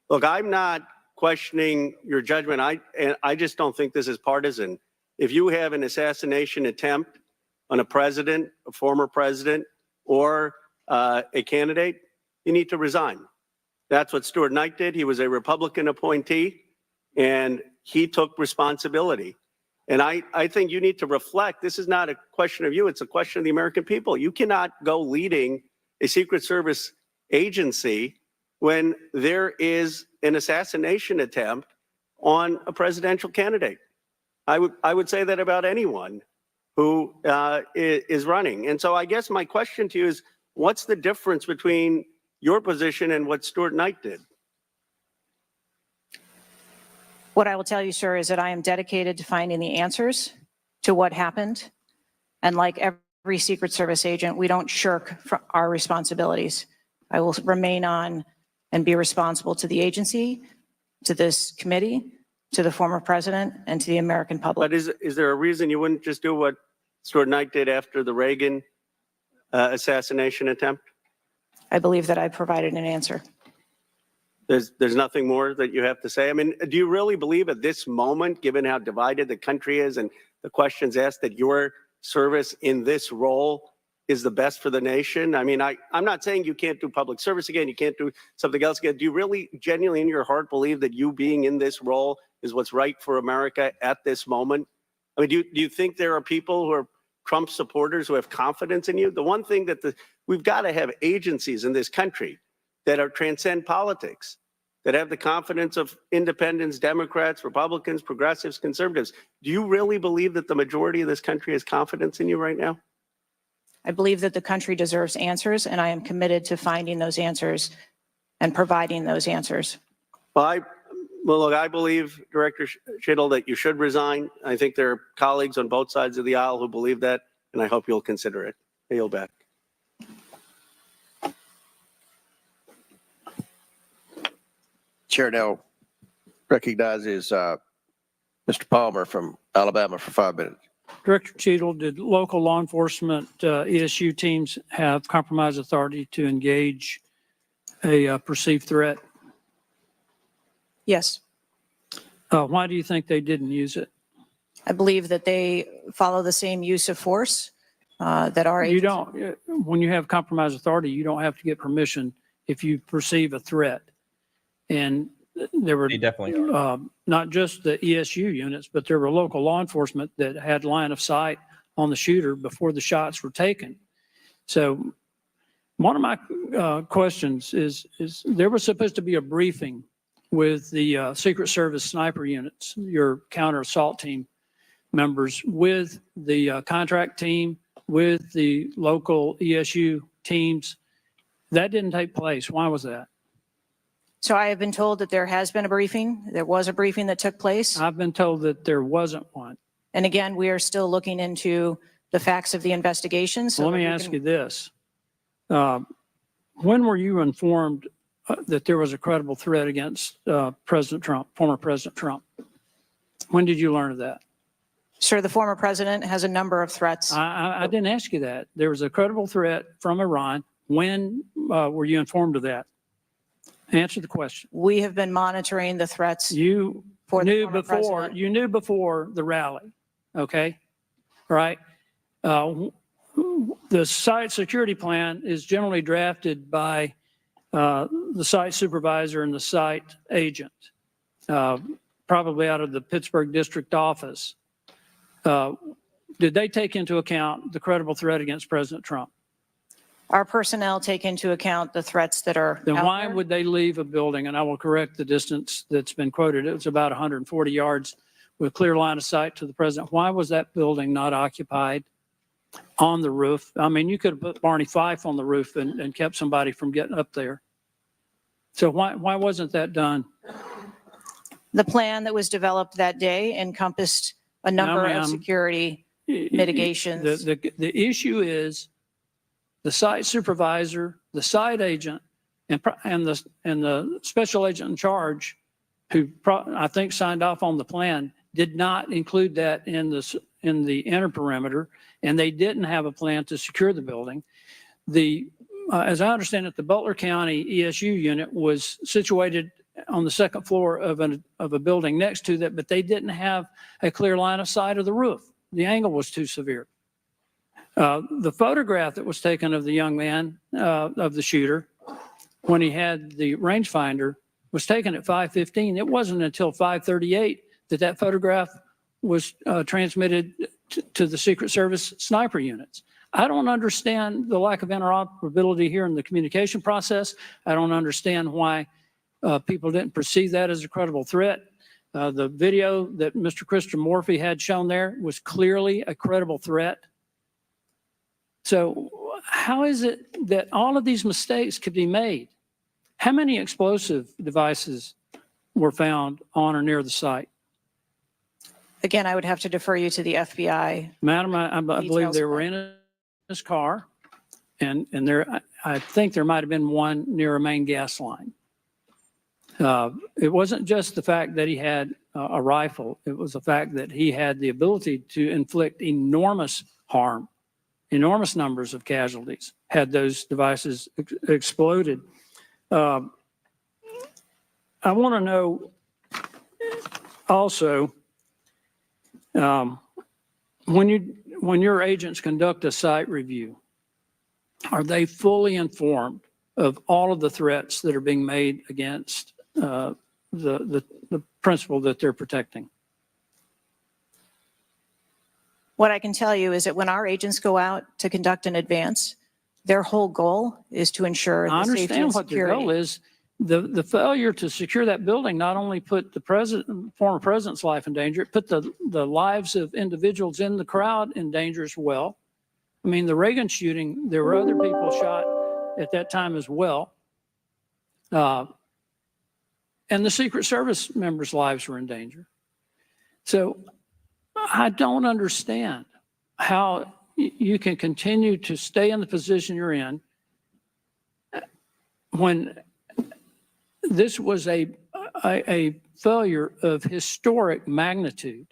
Look, I'm not questioning your judgment. I just don't think this is partisan. If you have an assassination attempt on a president, a former president, or a candidate, you need to resign. That's what Stuart Knight did. He was a Republican appointee, and he took responsibility. And I think you need to reflect. This is not a question of you. It's a question of the American people. You cannot go leading a Secret Service agency when there is an assassination attempt on a presidential candidate. I would say that about anyone who is running. And so I guess my question to you is, what's the difference between your position and what Stuart Knight did? What I will tell you, sir, is that I am dedicated to finding the answers to what happened. And like every Secret Service agent, we don't shirk from our responsibilities. I will remain on and be responsible to the agency, to this committee, to the former president, and to the American public. But is there a reason you wouldn't just do what Stuart Knight did after the Reagan assassination attempt? I believe that I provided an answer. There's nothing more that you have to say? I mean, do you really believe at this moment, given how divided the country is and the questions asked, that your service in this role is the best for the nation? I mean, I'm not saying you can't do public service again, you can't do something else again. Do you really genuinely in your heart believe that you being in this role is what's right for America at this moment? I mean, do you think there are people who are Trump supporters who have confidence in you? The one thing that we've got to have agencies in this country that are transcend politics, that have the confidence of independents, Democrats, Republicans, progressives, conservatives. Do you really believe that the majority of this country has confidence in you right now? I believe that the country deserves answers, and I am committed to finding those answers and providing those answers. Well, look, I believe, Director Schittle, that you should resign. I think there are colleagues on both sides of the aisle who believe that, and I hope you'll consider it. I yield back. Chair now recognizes Mr. Palmer from Alabama for 5 minutes. Director Cheadle, did local law enforcement ESU teams have compromise authority to engage a perceived threat? Yes, Why do you think they didn't use it? I believe that they follow the same use of force that our You agency. don't, when you have compromise authority, you don't have to get permission if you perceive a threat. And there were not just the ESU units, but there were local law enforcement that had line of sight on the shooter before the shots were taken. So one of my questions is there was supposed to be a briefing with the Secret Service sniper units, your counter assault team members, with the contract team, with the local ESU teams. That didn't take place. Why was that? So I have been told that there has been a briefing. There was a briefing that took place. I've been told that there wasn't one. And again, we are still looking into the facts of the investigation. So Let me ask you this. When were you informed that there was a credible threat against President Trump, former President Trump? When did you learn of that? Sir, the former president has a number of threats. I didn't ask you that. There was a credible threat from Iran. When were you informed of that? Answer the question. We have been monitoring the threats. You for the knew former before. president. You knew before the rally. Okay, right. The site security plan is generally drafted by the site supervisor and the site agent, probably out of the Pittsburgh district office. Did they take into account the credible threat against President Trump? Our personnel take into account the threats that are Then out why there. would they leave a building? And I will correct the distance that's been quoted. It was about 140 yards with clear line of sight to the president. Why was that building not occupied on the roof? I mean, you could have put Barney Fife on the roof and kept somebody from getting up there. So why wasn't that done? The plan that was developed that day encompassed a number ma'am. of security mitigations. The issue is the site supervisor, the site agent, and the special agent in charge, who I think signed off on the plan, did not include that in the inner perimeter, and they didn't have a plan to secure the building. As I understand it, the Butler County ESU unit was situated on the second floor of a building next to that, but they didn't have a clear line of sight of the roof. The angle was too severe. The photograph that was taken of the young man, of the shooter, when he had the rangefinder, was taken at 5:15. It wasn't until 5:38 that photograph was transmitted to the Secret Service sniper units. I don't understand the lack of interoperability here in the communication process. I don't understand why people didn't perceive that as a credible threat. The video that Mr. Christopher Morphy had shown there was clearly a credible threat. So how is it that all of these mistakes could be made? How many explosive devices were found on or near the site? Again, I would have to defer you to the FBI. Madam, I believe Details they of were that. in his car, and I think there might have been one near a main gas line. It wasn't just the fact that he had a rifle. It was the fact that he had the ability to inflict enormous harm, enormous numbers of casualties had those devices exploded. I want to know also, when your agents conduct a site review, are they fully informed of all of the threats that are being made against the principle that they're protecting? What I can tell you is that when our agents go out to conduct an advance, their whole goal is to ensure I the safety understand and what their goal security. is. The failure to secure that building not only put the former president's life in danger, it put the lives of individuals in the crowd in danger as well. I mean, the Reagan shooting, there were other people shot at that time as well. And the Secret Service members' lives were in danger. So I don't understand how you can continue to stay in the position you're in when this was a failure of historic magnitude.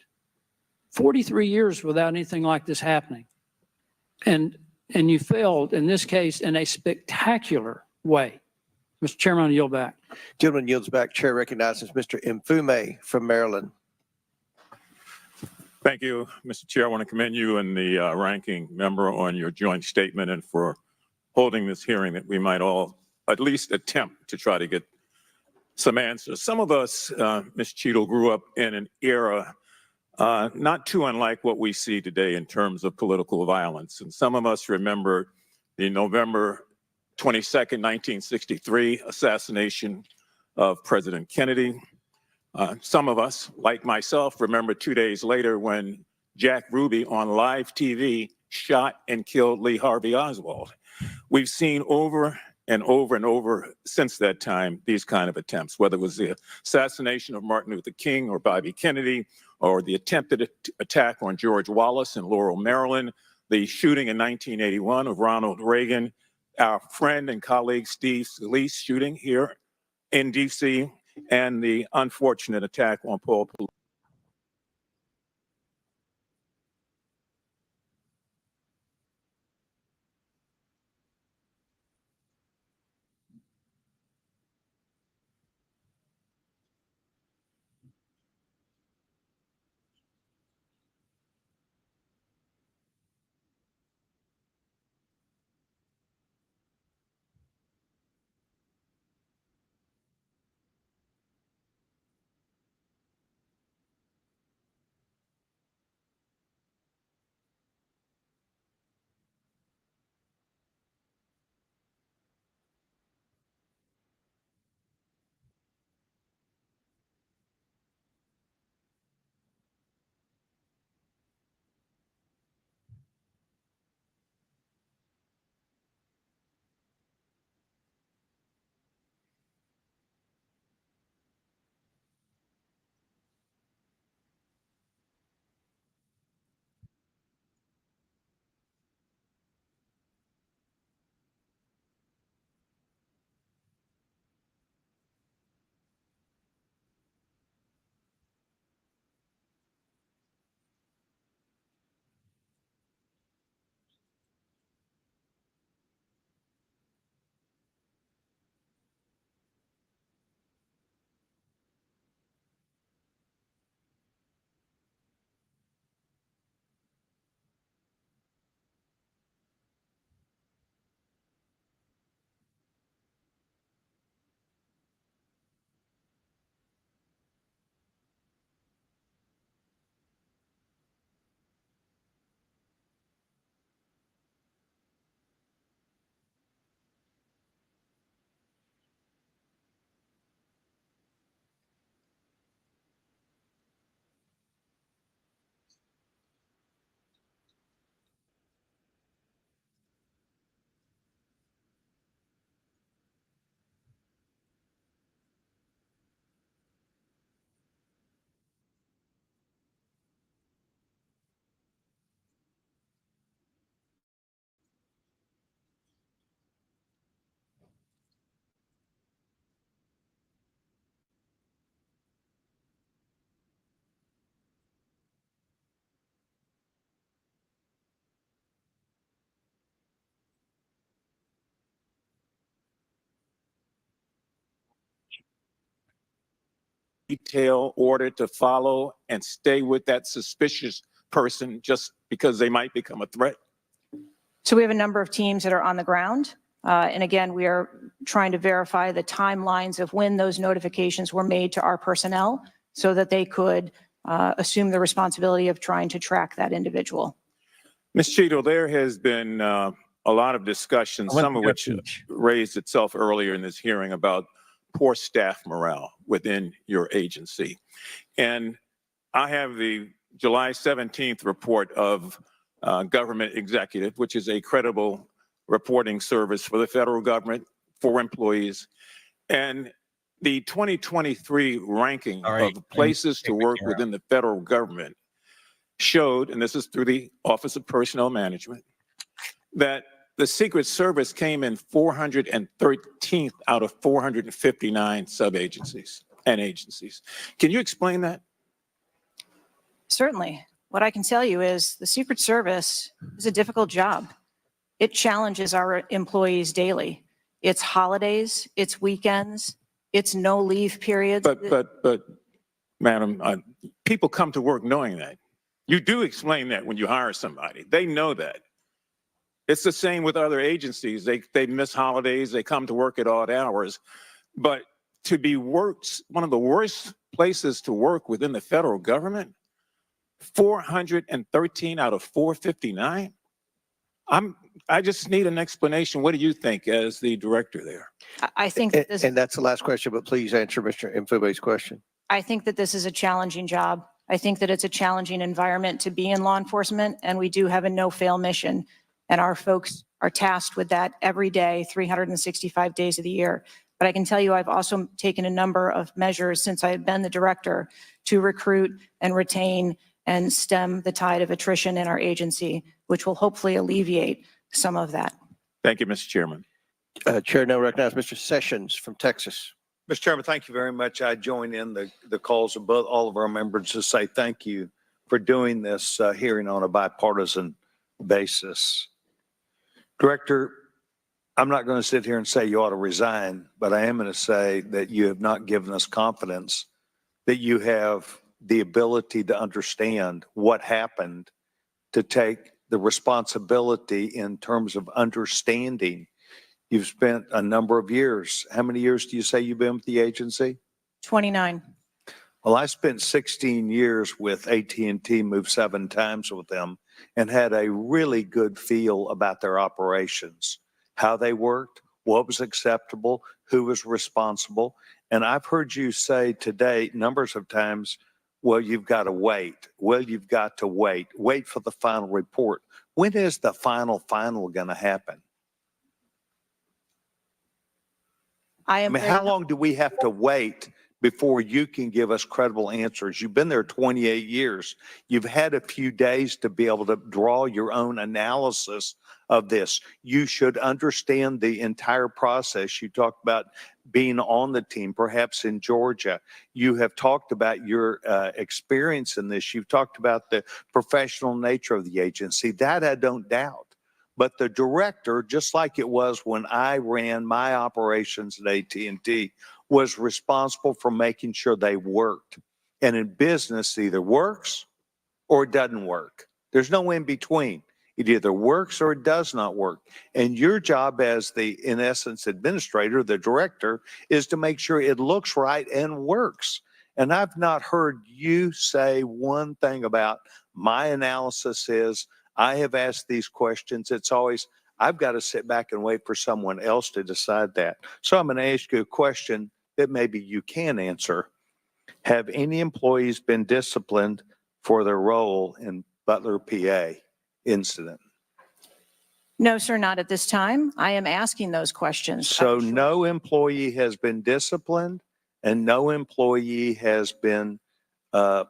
43 years without anything like this happening. And you failed in this case in a spectacular way. Mr. Chairman, I yield back. Gentleman yields back. Chair recognizes Mr. Mfume from Maryland. Thank you, Mr. Chair. I want to commend you and the ranking member on your joint statement and for holding this hearing that we might all at least attempt to try to get some answers. Some of us, Ms. Cheadle, grew up in an era not too unlike what we see today in terms of political violence. And some of us remember the November 22nd, 1963 assassination of President Kennedy. Some of us, like myself, remember 2 days later when Jack Ruby on live TV shot and killed Lee Harvey Oswald. We've seen over and over and over since that time these kind of attempts, whether it was the assassination of Martin Luther King or Bobby Kennedy, or the attempted attack on George Wallace in Laurel, Maryland, the shooting in 1981 of Ronald Reagan, our friend and colleague Steve Scalise shooting here in DC, and the unfortunate attack on Paul Pelosi. detail order to follow and stay with that suspicious person just because they might become a threat? So we have a number of teams that are on the ground. And again, we are trying to verify the timelines of when those notifications were made to our personnel so that they could assume the responsibility of trying to track that individual. Ms. Cheadle, there has been a lot of discussion, some of which raised itself earlier in this hearing about poor staff morale within your agency. And I have the July 17th report of Government Executive, which is a credible reporting service for the federal government for employees. And the 2023 ranking of places to work within the federal government showed, and this is through the Office of Personnel Management, that the Secret Service came in 413th out of 459 sub-agencies and agencies. Can you explain that? Certainly. What I can tell you is the Secret Service is a difficult job. It challenges our employees daily. It's holidays, it's weekends, it's no leave periods. But, Madam, people come to work knowing that. You do explain that when you hire somebody. They know that. It's the same with other agencies. They miss holidays, they come to work at odd hours. But to be worked, one of the worst places to work within the federal government, 413 out of 459? I just need an explanation. What do you think as the director there? I think that this, And that's the last question, but please answer Mr. Mfube's question. I think that this is a challenging job. I think that it's a challenging environment to be in law enforcement, and we do have a no-fail mission. And our folks are tasked with that every day, 365 days of the year. But I can tell you, I've also taken a number of measures since I've been the director to recruit and retain and stem the tide of attrition in our agency, which will hopefully alleviate some of that. Thank you, Mr. Chairman. Chair now recognizes Mr. Sessions from Texas. Mr. Chairman, thank you very much. I join in the calls of all of our members to say thank you for doing this hearing on a bipartisan basis. Director, I'm not going to sit here and say you ought to resign, but I am going to say that you have not given us confidence that you have the ability to understand what happened, to take the responsibility in terms of understanding. You've spent a number of years. How many years do you say you've been with the agency? 29. Well, I spent 16 years with AT&T, moved 7 times with them, and had a really good feel about their operations, how they worked, what was acceptable, who was responsible. And I've heard you say today numbers of times, well, you've got to wait. Well, you've got to wait. Wait for the final report. When is the final going to happen? I mean, how long do we have to wait before you can give us credible answers? You've been there 28 years. You've had a few days to be able to draw your own analysis of this. You should understand the entire process. You talked about being on the team, perhaps in Georgia. You have talked about your experience in this. You've talked about the professional nature of the agency. That I don't doubt. But the director, just like it was when I ran my operations at AT&T, was responsible for making sure they worked. And in business, it either works or it doesn't work. There's no in between. It either works or it does not work. And your job as the, in essence, administrator, the director, is to make sure it looks right and works. And I've not heard you say one thing about my analysis is, I have asked these questions. It's always, I've got to sit back and wait for someone else to decide that. So I'm going to ask you a question that maybe you can answer. Have any employees been disciplined for their role in Butler, PA incident? No, sir, not at this time. I am asking those questions. So no employee has been disciplined and no employee has been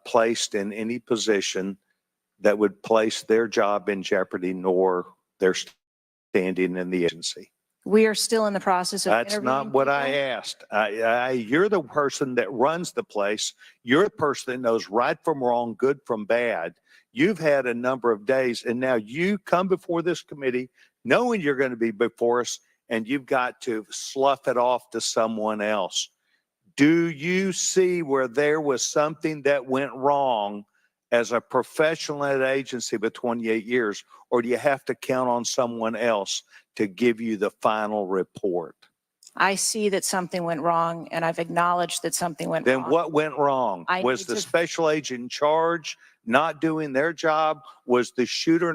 placed in any position that would place their job in jeopardy nor their standing in the agency. We are still in the process of That's not what I asked. You're the person that runs the place. You're the person that knows right from wrong, good from bad. You've had a number of days and now you come before this committee knowing you're going to be before us and you've got to slough it off to someone else. Do you see where there was something that went wrong as a professional at an agency with 28 years, or do you have to count on someone else to give you the final report? I see that something went wrong, and I've acknowledged that something went Then wrong. what went wrong? I Was need the to- special agent in charge not doing their job? Was the shooter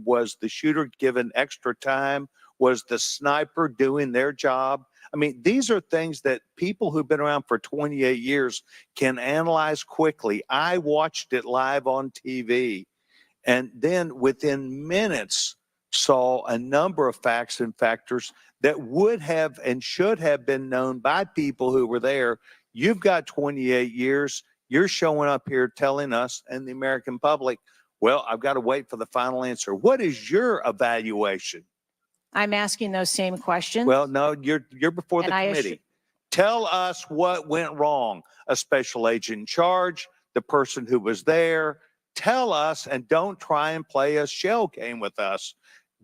was the shooter given extra time? Was the sniper doing their job? I mean, these are things that people who've been around for 28 years can analyze quickly. I watched it live on TV, and then within minutes saw a number of facts and factors that would have and should have been known by people who were there. You've got 28 years. You're showing up here telling us and the American public, well, I've got to wait for the final answer. What is your evaluation? I'm asking those same questions. Well, no, you're before the And I committee. Tell us what went wrong. A special agent in charge, the person who was there. Tell us, and don't try and play a shell game with us.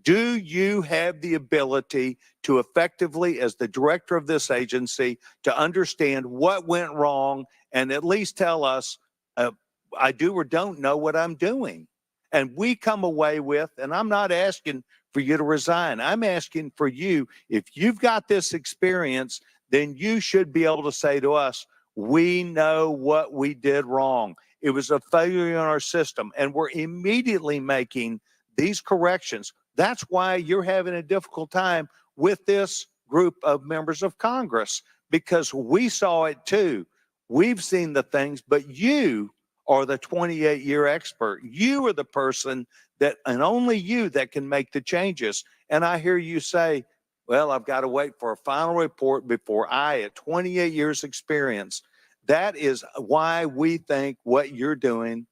Do you have the ability to effectively, as the director of this agency, to understand what went wrong and at least tell us, I do or don't know what I'm doing? And we come away with, and I'm not asking for you to resign. I'm asking for you, if you've got this experience, then you should be able to say to us, we know what we did wrong. It was a failure in our system, and we're immediately making these corrections. That's why you're having a difficult time with this group of members of Congress, because we saw it too. We've seen the things, but you are the 28-year expert. You are the person that, and only you, that can make the changes. And I hear you say, well, I've got to wait for a final report before I, at 28 years experience. That is why we think what you're doing,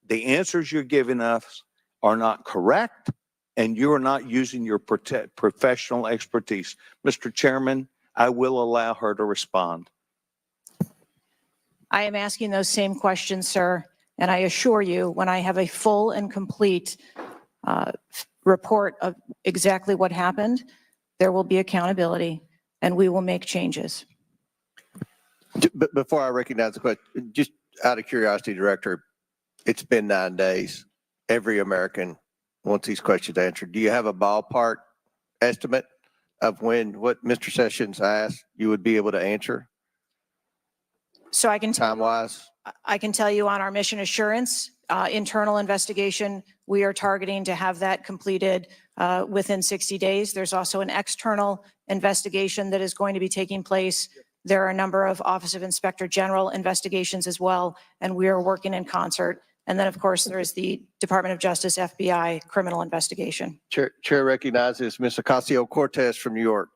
the answers you're giving us are not correct, and you are not using your professional expertise. Mr. Chairman, I will allow her to respond. I am asking those same questions, sir. And I assure you, when I have a full and complete report of exactly what happened, there will be accountability and we will make changes. Before I recognize the question, just out of curiosity, Director, it's been 9 days. Every American wants these questions answered. Do you have a ballpark estimate of what Mr. Sessions asked you would be able to answer So I can time-wise? I can tell you on our mission assurance internal investigation, we are targeting to have that completed within 60 days. There's also an external investigation that is going to be taking place. There are a number of Office of Inspector General investigations as well, and we are working in concert. And then, of course, there is the Department of Justice, FBI criminal investigation. Chair recognizes Ms. Ocasio-Cortez from New York.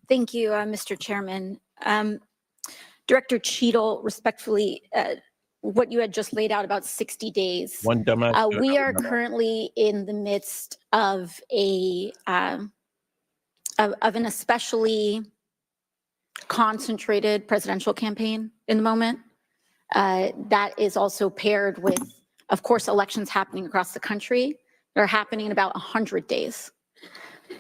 Thank you, Mr. Chairman. Director Cheadle, respectfully, what you had just laid out about 60 days. We are currently in the midst of an especially concentrated presidential campaign in the moment. That is also paired with, of course, elections happening across the country. They're happening in about 100 days.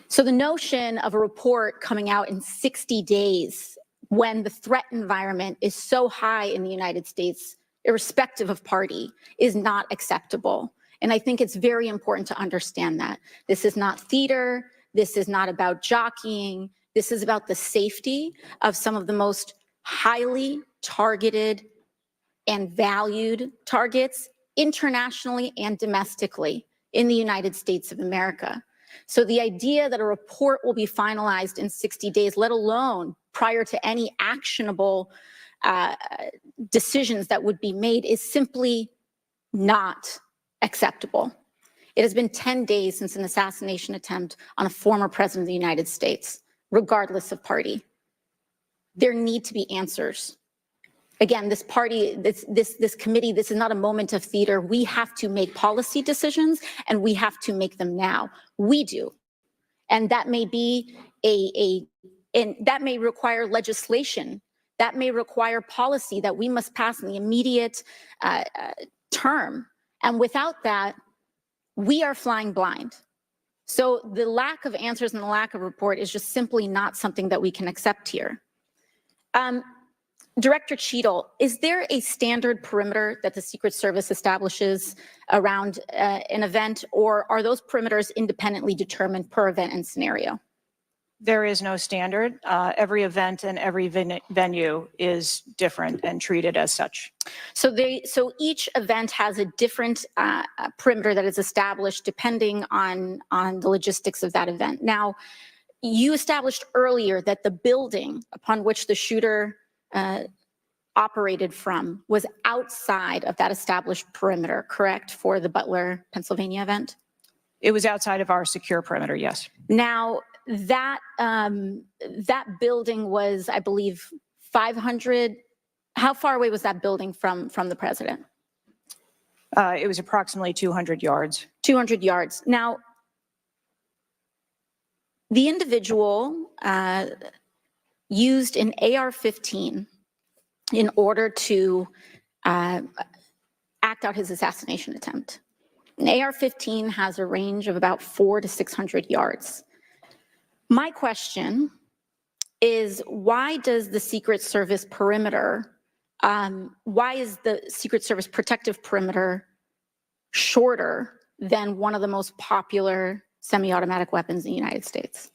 So the notion of a report coming out in 60 days when the threat environment is so high in the United States, irrespective of party, is not acceptable. And I think it's very important to understand that. This is not theater. This is not about jockeying. This is about the safety of some of the most highly targeted and valued targets internationally and domestically in the United States of America. So the idea that a report will be finalized in 60 days, let alone prior to any actionable decisions that would be made, is simply not acceptable. It has been 10 days since an assassination attempt on a former president of the United States, regardless of party. There need to be answers. Again, this party, this committee, this is not a moment of theater. We have to make policy decisions, and we have to make them now. We do. And that may be and that may require legislation. That may require policy that we must pass in the immediate term. And without that, we are flying blind. So the lack of answers and the lack of report is just simply not something that we can accept here. Director Cheadle, is there a standard perimeter that the Secret Service establishes around an event, or are those perimeters independently determined per event and scenario? There is no standard. Every event and every venue is different and treated as such. So each event has a different perimeter that is established depending on the logistics of that event. Now, you established earlier that the building upon which the shooter operated from was outside of that established perimeter, correct, for the Butler, Pennsylvania event? It was outside of our secure perimeter, yes. Now, that building was, I believe, 500. How far away was that building from the president? It was approximately 200 yards. 200 yards. Now, the individual used an AR-15 in order to act out his assassination attempt. An AR-15 has a range of about 400 to 600 yards. My question is, why does the Secret Service perimeter, why is the Secret Service protective perimeter shorter than one of the most popular semi-automatic weapons in the United States?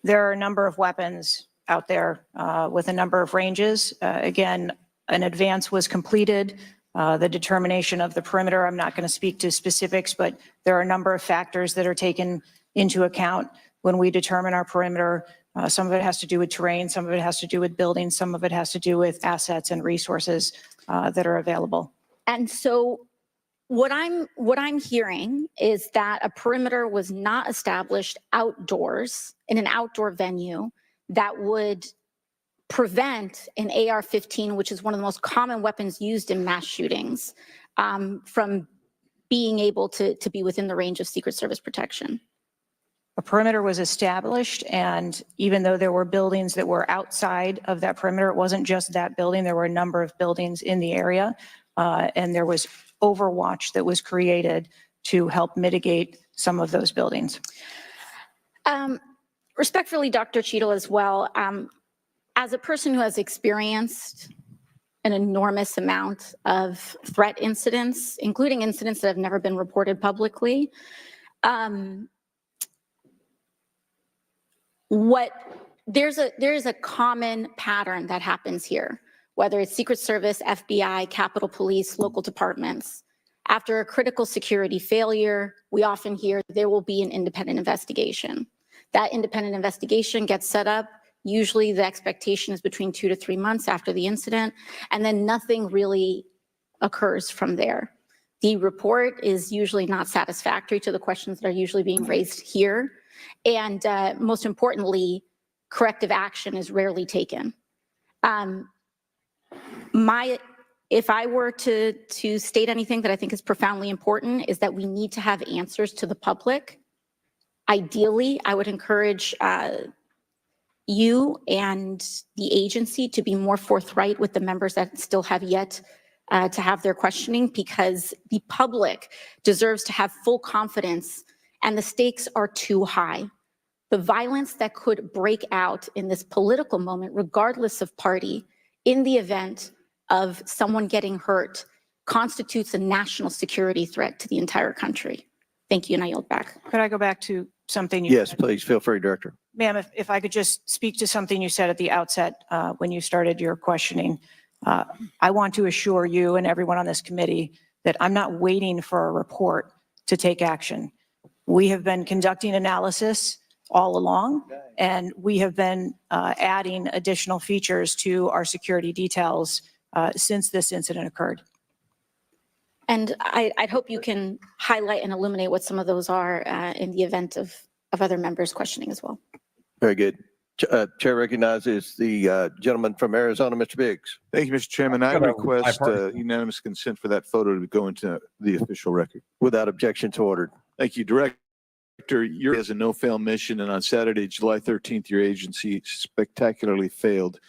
There are a number of weapons out there with a number of ranges. Again, an advance was completed. The determination of the perimeter, I'm not going to speak to specifics, but there are a number of factors that are taken into account when we determine our perimeter. Some of it has to do with terrain, some of it has to do with buildings, some of it has to do with assets and resources that are available. And so what I'm hearing is that a perimeter was not established outdoors in an outdoor venue that would prevent an AR-15, which is one of the most common weapons used in mass shootings, from being able to be within the range of Secret Service protection. A perimeter was established, and even though there were buildings that were outside of that perimeter, it wasn't just that building. There were a number of buildings in the area, and there was overwatch that was created to help mitigate some of those buildings. Respectfully, Dr. Cheadle, as well, as a person who has experienced an enormous amount of threat incidents, including incidents that have never been reported publicly, there's a common pattern that happens here, whether it's Secret Service, FBI, Capitol Police, local departments. After a critical security failure, we often hear there will be an independent investigation. That independent investigation gets set up. Usually the expectation is between 2 to 3 months after the incident, and then nothing really occurs from there. The report is usually not satisfactory to the questions that are usually being raised here. And most importantly, corrective action is rarely taken. If I were to state anything that I think is profoundly important, is that we need to have answers to the public. Ideally, I would encourage you and the agency to be more forthright with the members that still have yet to have their questioning, because the public deserves to have full confidence, and the stakes are too high. The violence that could break out in this political moment, regardless of party, in the event of someone getting hurt, constitutes a national security threat to the entire country. Thank you, and I yield back. Could I go back to something you Yes, said? please, feel free, Director. Ma'am, if I could just speak to something you said at the outset when you started your questioning. I want to assure you and everyone on this committee that I'm not waiting for a report to take action. We have been conducting analysis all along, and we have been adding additional features to our security details since this incident occurred. And I'd hope you can highlight and illuminate what some of those are in the event of other members questioning as well. Very good. Chair recognizes the gentleman from Arizona, Mr. Biggs. Thank you, Mr. Chairman. I request unanimous consent for that photo to go into the official record. Without objection to ordered. Thank you, Director. You're as a no-fail mission, and on Saturday, July 13th, your agency spectacularly failed.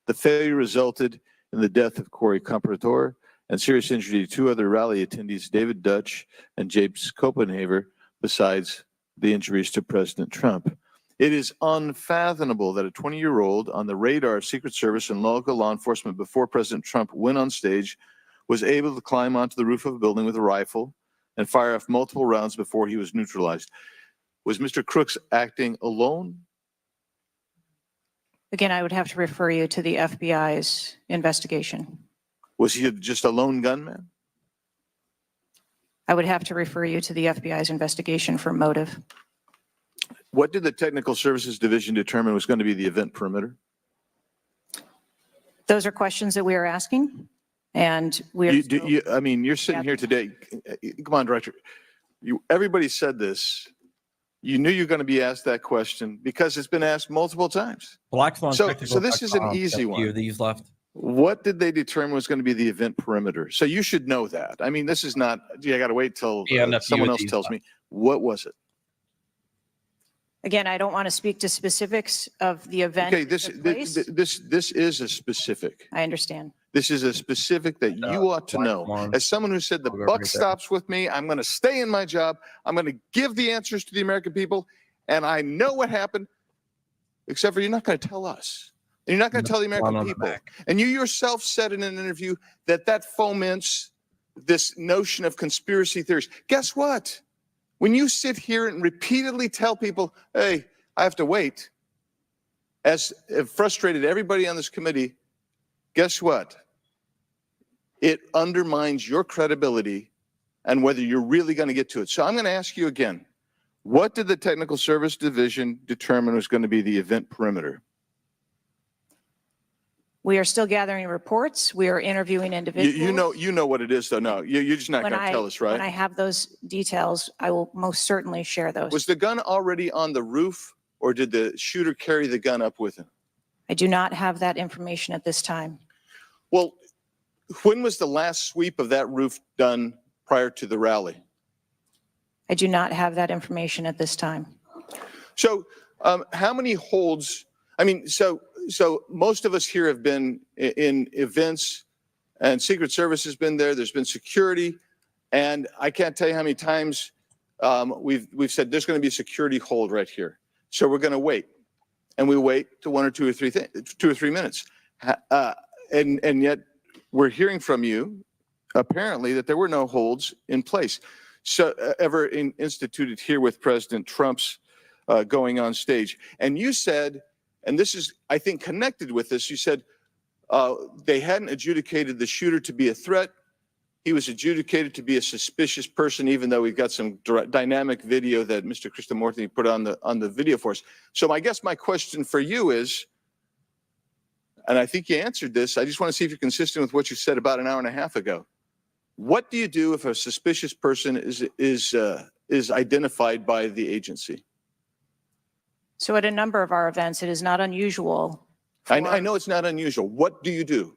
The failure resulted in the death of Corey Comprador and serious injury to 2 other rally attendees, David Dutch and James Copenhaver, besides the injuries to President Trump. It is unfathomable that a 20-year-old on the radar of Secret Service and local law enforcement before President Trump went on stage was able to climb onto the roof of a building with a rifle and fire off multiple rounds before he was neutralized. Was Mr. Crooks acting alone? Again, I would have to refer you to the FBI's investigation. Was he just a lone gunman? I would have to refer you to the FBI's investigation for motive. What did the Technical Services Division determine was going to be the event perimeter? Those are questions that we are asking, and we're. I mean, you're sitting here today. Come on, Director. Everybody said this. You knew you were going to be asked that question because it's been asked multiple times. So this is an easy one. These left. What did they determine was going to be the event perimeter? So you should know that. I mean, this is not, gee, I got to wait till someone else tells me. What was it? Again, I don't want to speak to specifics of the event. Okay, this is a specific. I understand. This is a specific that you ought to know. As someone who said the buck stops with me, I'm going to stay in my job. I'm going to give the answers to the American people. And I know what happened, except for you're not going to tell us. And you're not going to tell the American people. And you yourself said in an interview that foments this notion of conspiracy theories. Guess what? When you sit here and repeatedly tell people, hey, I have to wait, as it frustrated everybody on this committee, guess what? It undermines your credibility and whether you're really going to get to it. So I'm going to ask you again, what did the Technical Service Division determine was going to be the event perimeter? We are still gathering reports. We are interviewing individuals. You know what it is, though. No, you're just not going to tell us, right? When I have those details, I will most certainly share those. Was the gun already on the roof, or did the shooter carry the gun up with him? I do not have that information at this time. Well, when was the last sweep of that roof done prior to the rally? I do not have that information at this time. So how many holds? I mean, so most of us here have been in events, and Secret Service has been there. There's been security, and I can't tell you how many times we've said there's going to be a security hold right here. So we're going to wait, and we wait to 1 or 2 or 3 minutes, and yet we're hearing from you apparently that there were no holds in place. So ever instituted here with President Trump's going on stage, and you said. And this is, I think, connected with this. You said they hadn't adjudicated the shooter to be a threat. He was adjudicated to be a suspicious person, even though we've got some dynamic video that Mr. Krishnamurthy put on the video for us. So I guess my question for you is, and I think you answered this, I just want to see if you're consistent with what you said about an hour and a half ago. What do you do if a suspicious person is identified by the agency? So at a number of our events, it is not unusual. I know it's not unusual. What do you do?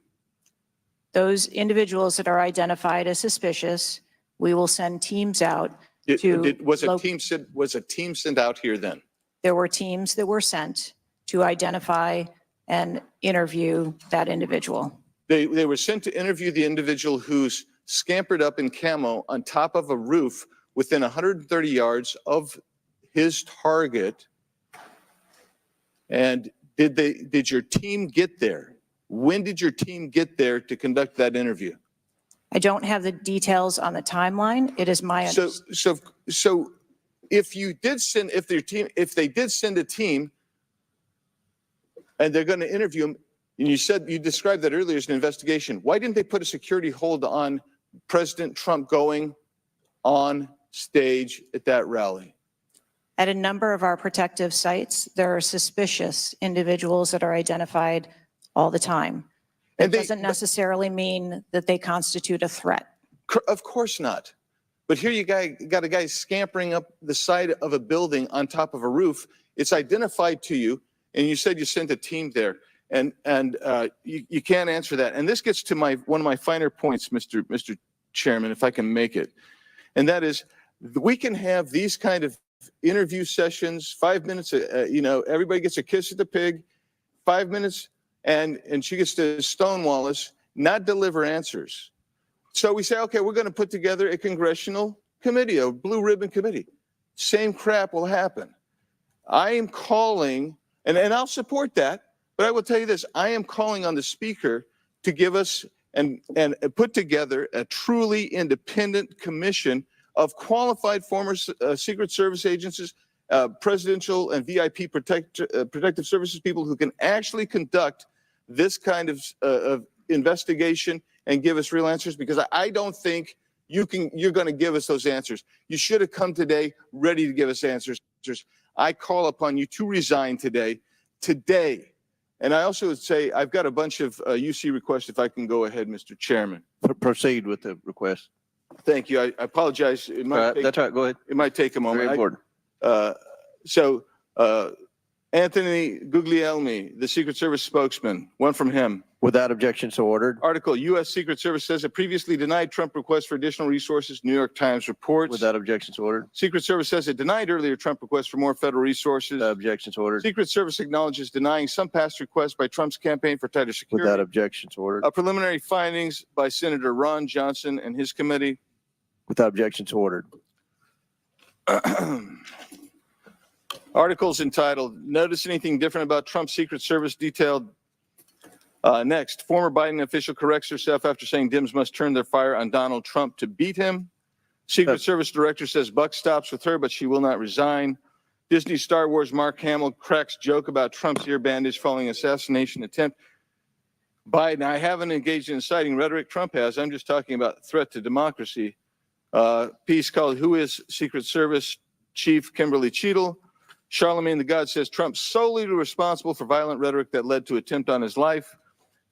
Those individuals that are identified as suspicious, we will send teams out Was a team sent out here then? There were teams that were sent to identify and interview that individual. They were sent to interview the individual who's scampered up in camo on top of a roof within 130 yards of his target. And did your team get there? When did your team get there to conduct that interview? I don't have the details on the timeline. It is my So if they did send a team and they're going to interview him, and you described that earlier as an investigation, why didn't they put a security hold on President Trump going on stage at that rally? At a number of our protective sites, there are suspicious individuals that are identified all the time. That doesn't necessarily mean that they constitute a threat. Of course not. But here you got a guy scampering up the side of a building on top of a roof. It's identified to you, and you said you sent a team there, and you can't answer that. And this gets to one of my finer points, Mr. Chairman, if I can make it, and that is we can have these kind of interview sessions, 5 minutes, everybody gets a kiss at the pig, 5 minutes, and she gets to stonewall us, not deliver answers. So we say, okay, we're going to put together a congressional committee, a blue ribbon committee. Same crap will happen. I am calling, and I'll support that, but I will tell you this, I am calling on the speaker to give us and put together a truly independent commission of qualified former Secret Service agents, presidential and VIP protective services people who can actually conduct this kind of investigation and give us real answers, because I don't think you're going to give us those answers. You should have come today ready to give us answers. I call upon you to resign today. And I also would say I've got a bunch of UC requests, if I can go ahead, Mr. Chairman. Proceed with the request. Thank you. I apologize. It might That's all right. Go ahead. It might take a moment. Very important. Anthony Guglielmi, the Secret Service spokesman, one from him. Without objection, so ordered. Article, U.S. Secret Service says it previously denied Trump requests for additional resources, New York Times reports. Without objection, so ordered. Secret Service says it denied earlier Trump requests for more federal resources. Without objection, so ordered. Secret Service acknowledges denying some past requests by Trump's campaign for tighter security. Without objection, so ordered. Preliminary findings by Senator Ron Johnson and his committee. Without objection, so ordered. Articles entitled, Notice Anything Different About Trump's Secret Service detailed. Next, former Biden official corrects herself after saying Dems must turn their fire on Donald Trump to beat him. Secret Service director says buck stops with her, but she will not resign. Disney Star Wars Mark Hamill cracks joke about Trump's ear bandage following assassination attempt. Biden, I haven't engaged in inciting rhetoric. Trump has. I'm just talking about threat to democracy. Piece called Who is Secret Service Chief Kimberly Cheadle? Charlemagne the God says Trump solely responsible for violent rhetoric that led to attempt on his life.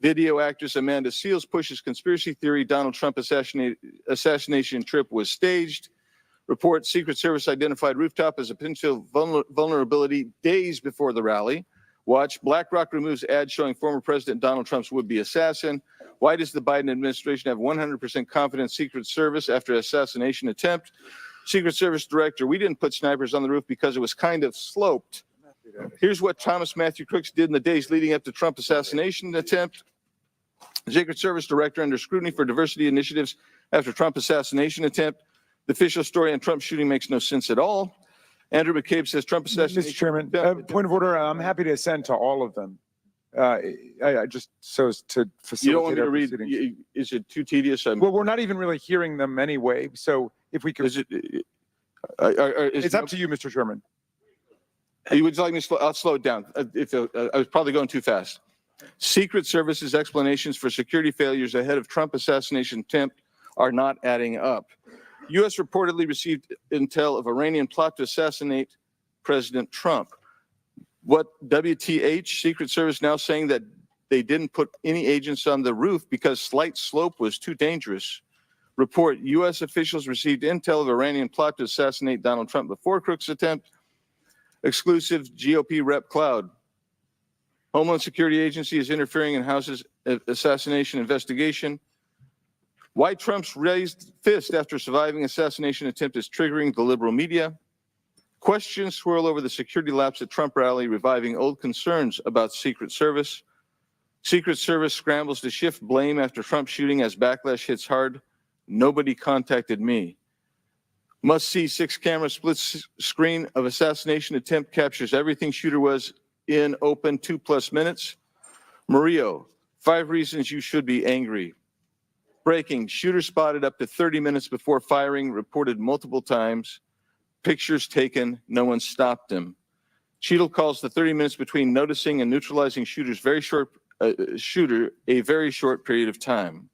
Video actress Amanda Seals pushes conspiracy theory Donald Trump assassination trip was staged. Report Secret Service identified Rooftop as a potential vulnerability days before the rally. Watch BlackRock removes ad showing former President Donald Trump's would-be assassin. Why does the Biden administration have 100% confidence Secret Service after assassination attempt? Secret Service director, we didn't put snipers on the roof because it was kind of sloped. Here's what Thomas Matthew Crooks did in the days leading up to Trump assassination attempt. Secret Service director under scrutiny for diversity initiatives after Trump assassination attempt. The official story on Trump shooting makes no sense at all. Andrew McCabe says Trump assassination. Mr. Chairman, point of order. I'm happy to assent to all of them. I just so as to facilitate. You don't want me to read? Proceedings. Is it too tedious? Well, we're not even really hearing them anyway. So if we could, it's up to you, Mr. Chairman. You would like me to slow? I'll slow it down. I was probably going too fast. Secret Service's explanations for security failures ahead of Trump assassination attempt are not adding up. U.S. reportedly received intel of Iranian plot to assassinate President Trump. What WTH? Secret Service now saying that they didn't put any agents on the roof because slight slope was too dangerous. Report, U.S. officials received intel of Iranian plot to assassinate Donald Trump before Crooks' attempt. Exclusive GOP rep cloud. Homeland Security Agency is interfering in House's assassination investigation. Why Trump's raised fist after surviving assassination attempt is triggering the liberal media. Questions swirl over the security lapse at Trump rally, reviving old concerns about Secret Service. Secret Service scrambles to shift blame after Trump shooting as backlash hits hard. Nobody contacted me. Must see 6-camera split screen of assassination attempt captures everything shooter was in open 2+ minutes. Murillo, 5 reasons you should be angry. Breaking, shooter spotted up to 30 minutes before firing, reported multiple times. Pictures taken, no one stopped him. Cheadle calls the 30 minutes between noticing and neutralizing shooter a very short period of time.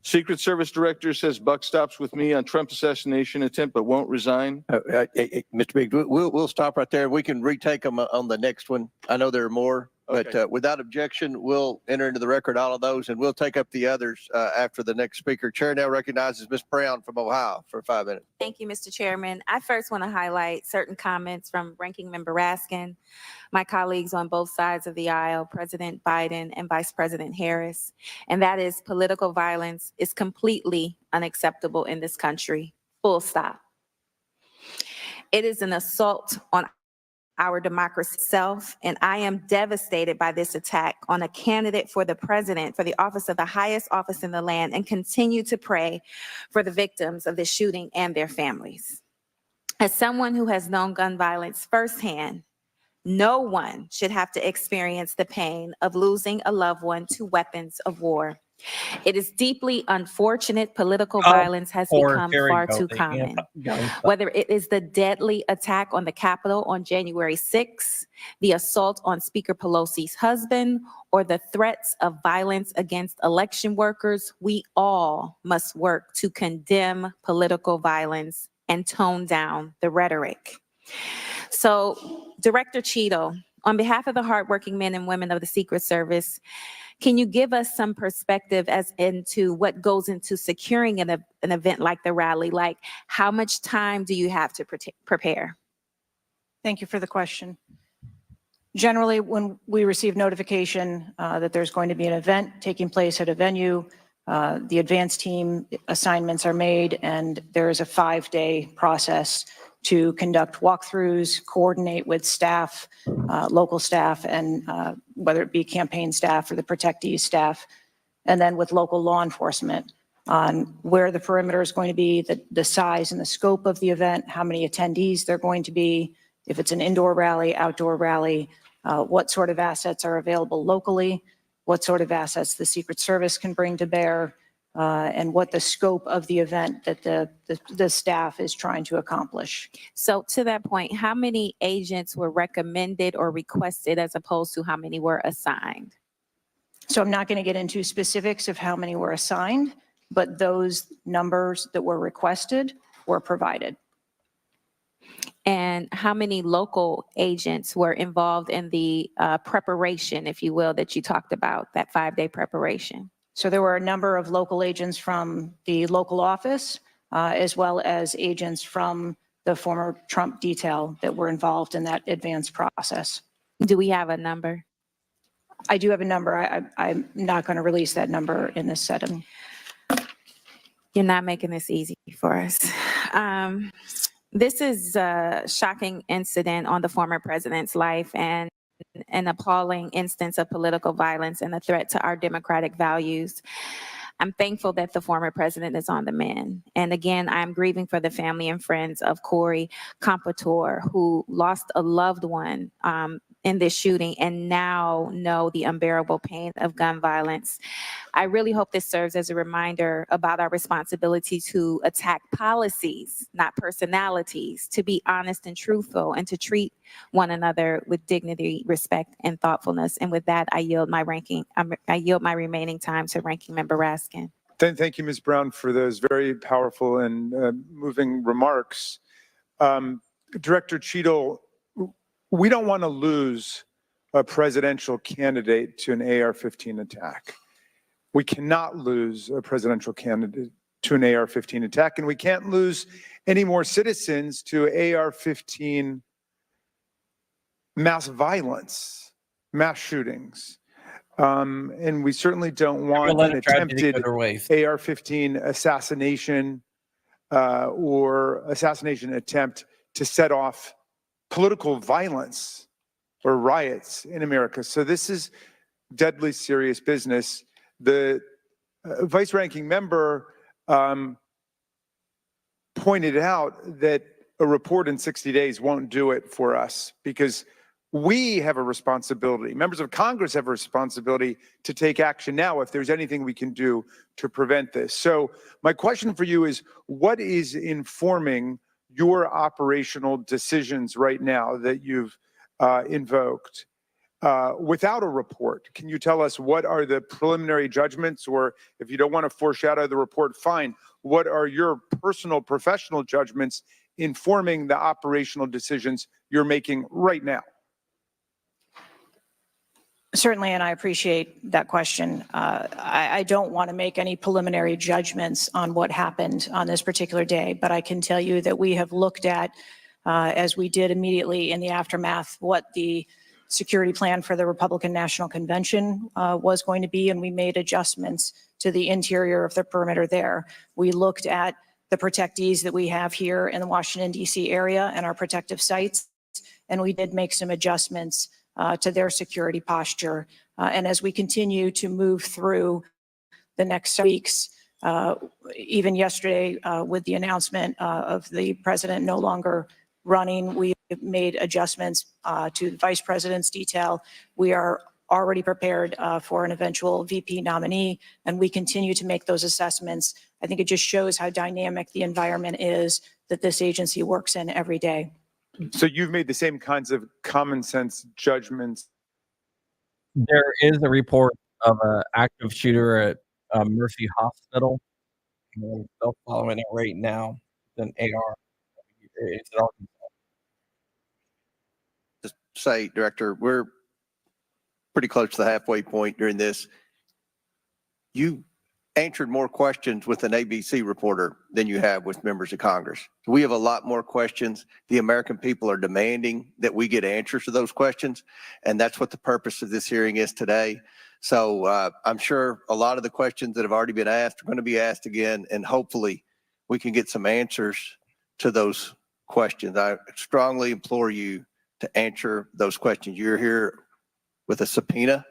Secret Service director says buck stops with me on Trump assassination attempt, but won't resign. Mr. Biggs, we'll stop right there. We can retake them on the next one. I know there are more, Okay. but without objection, we'll enter into the record all of those, and we'll take up the others after the next speaker. Chair now recognizes Ms. Brown from Ohio for 5 minutes. Thank you, Mr. Chairman. I first want to highlight certain comments from Ranking Member Raskin, my colleagues on both sides of the aisle, President Biden and Vice President Harris, and that is political violence is completely unacceptable in this country, full stop. It is an assault on our democracy itself, and I am devastated by this attack on a candidate for the president, for the office of the highest office in the land, and continue to pray for the victims of this shooting and their families. As someone who has known gun violence firsthand, No one should have to experience the pain of losing a loved one to weapons of war. It is deeply unfortunate political violence has become far too common. Whether it is the deadly attack on the Capitol on January 6th, the assault on Speaker Pelosi's husband, or the threats of violence against election workers, we all must work to condemn political violence and tone down the rhetoric. So, Director Cheadle, on behalf of the hardworking men and women of the Secret Service, can you give us some perspective as into what goes into securing an event like the rally? Like, how much time do you have to prepare? Thank you for the question. Generally, when we receive notification that there's going to be an event taking place at a venue, the advance team assignments are made, and there is a 5-day process to conduct walkthroughs, coordinate with staff, local staff, and whether it be campaign staff or the protectees staff, and then with local law enforcement on where the perimeter is going to be, the size and the scope of the event, how many attendees there are going to be, if it's an indoor rally, outdoor rally, what sort of assets are available locally, what sort of assets the Secret Service can bring to bear, and what the scope of the event that the staff is trying to accomplish. So to that point, how many agents were recommended or requested as opposed to how many were assigned? So I'm not going to get into specifics of how many were assigned, but those numbers that were requested were provided. And how many local agents were involved in the preparation, if you will, that you talked about, that 5-day preparation? So there were a number of local agents from the local office, as well as agents from the former Trump detail that were involved in that advance process. Do we have a number? I do have a number. I'm not going to release that number in this setting. You're not making this easy for us. This is a shocking incident on the former president's life and an appalling instance of political violence and a threat to our democratic values. I'm thankful that the former president is on the mend. And again, I'm grieving for the family and friends of Corey Compatore, who lost a loved one in this shooting and now know the unbearable pain of gun violence. I really hope this serves as a reminder about our responsibility to attack policies, not personalities, to be honest and truthful, and to treat one another with dignity, respect, and thoughtfulness. And with that, I yield my remaining time to Ranking Member Raskin. Thank you, Ms. Brown, for those very powerful and moving remarks. Director Cheadle, we don't want to lose a presidential candidate to an AR-15 attack. We cannot lose a presidential candidate to an AR-15 attack, and we can't lose any more citizens to AR-15 mass violence, mass shootings. And we certainly don't want an attempted AR-15 assassination or assassination attempt to set off political violence or riots in America. So this is deadly serious business. The vice ranking member pointed out that a report in 60 days won't do it for us because we have a responsibility. Members of Congress have a responsibility to take action now if there's anything we can do to prevent this. So my question for you is, what is informing your operational decisions right now that you've invoked without a report? Can you tell us what are the preliminary judgments, or if you don't want to foreshadow the report, fine. What are your personal professional judgments informing the operational decisions you're making right now? Certainly, and I appreciate that question. I don't want to make any preliminary judgments on what happened on this particular day, but I can tell you that we have looked at, as we did immediately in the aftermath, what the security plan for the Republican National Convention was going to be, and we made adjustments to the interior of the perimeter there. We looked at the protectees that we have here in the Washington, D.C. area and our protective sites, and we did make some adjustments to their security posture. And as we continue to move through the next weeks, even yesterday with the announcement of the president no longer running, we made adjustments to the vice president's detail. We are already prepared for an eventual VP nominee, and we continue to make those assessments. I think it just shows how dynamic the environment is that this agency works in every day. So you've made the same kinds of common sense judgments. There is a report of an active shooter at Mercy Hospital. And they're following it right now. An AR. It's all Just say, Director, we're pretty close to the halfway point during this. You answered more questions with an ABC reporter than you have with members of Congress. We have a lot more questions. The American people are demanding that we get answers to those questions, and that's what the purpose of this hearing is today. So I'm sure a lot of the questions that have already been asked are going to be asked again, and hopefully we can get some answers to those questions. I strongly implore you to answer those questions. You're here with a subpoena,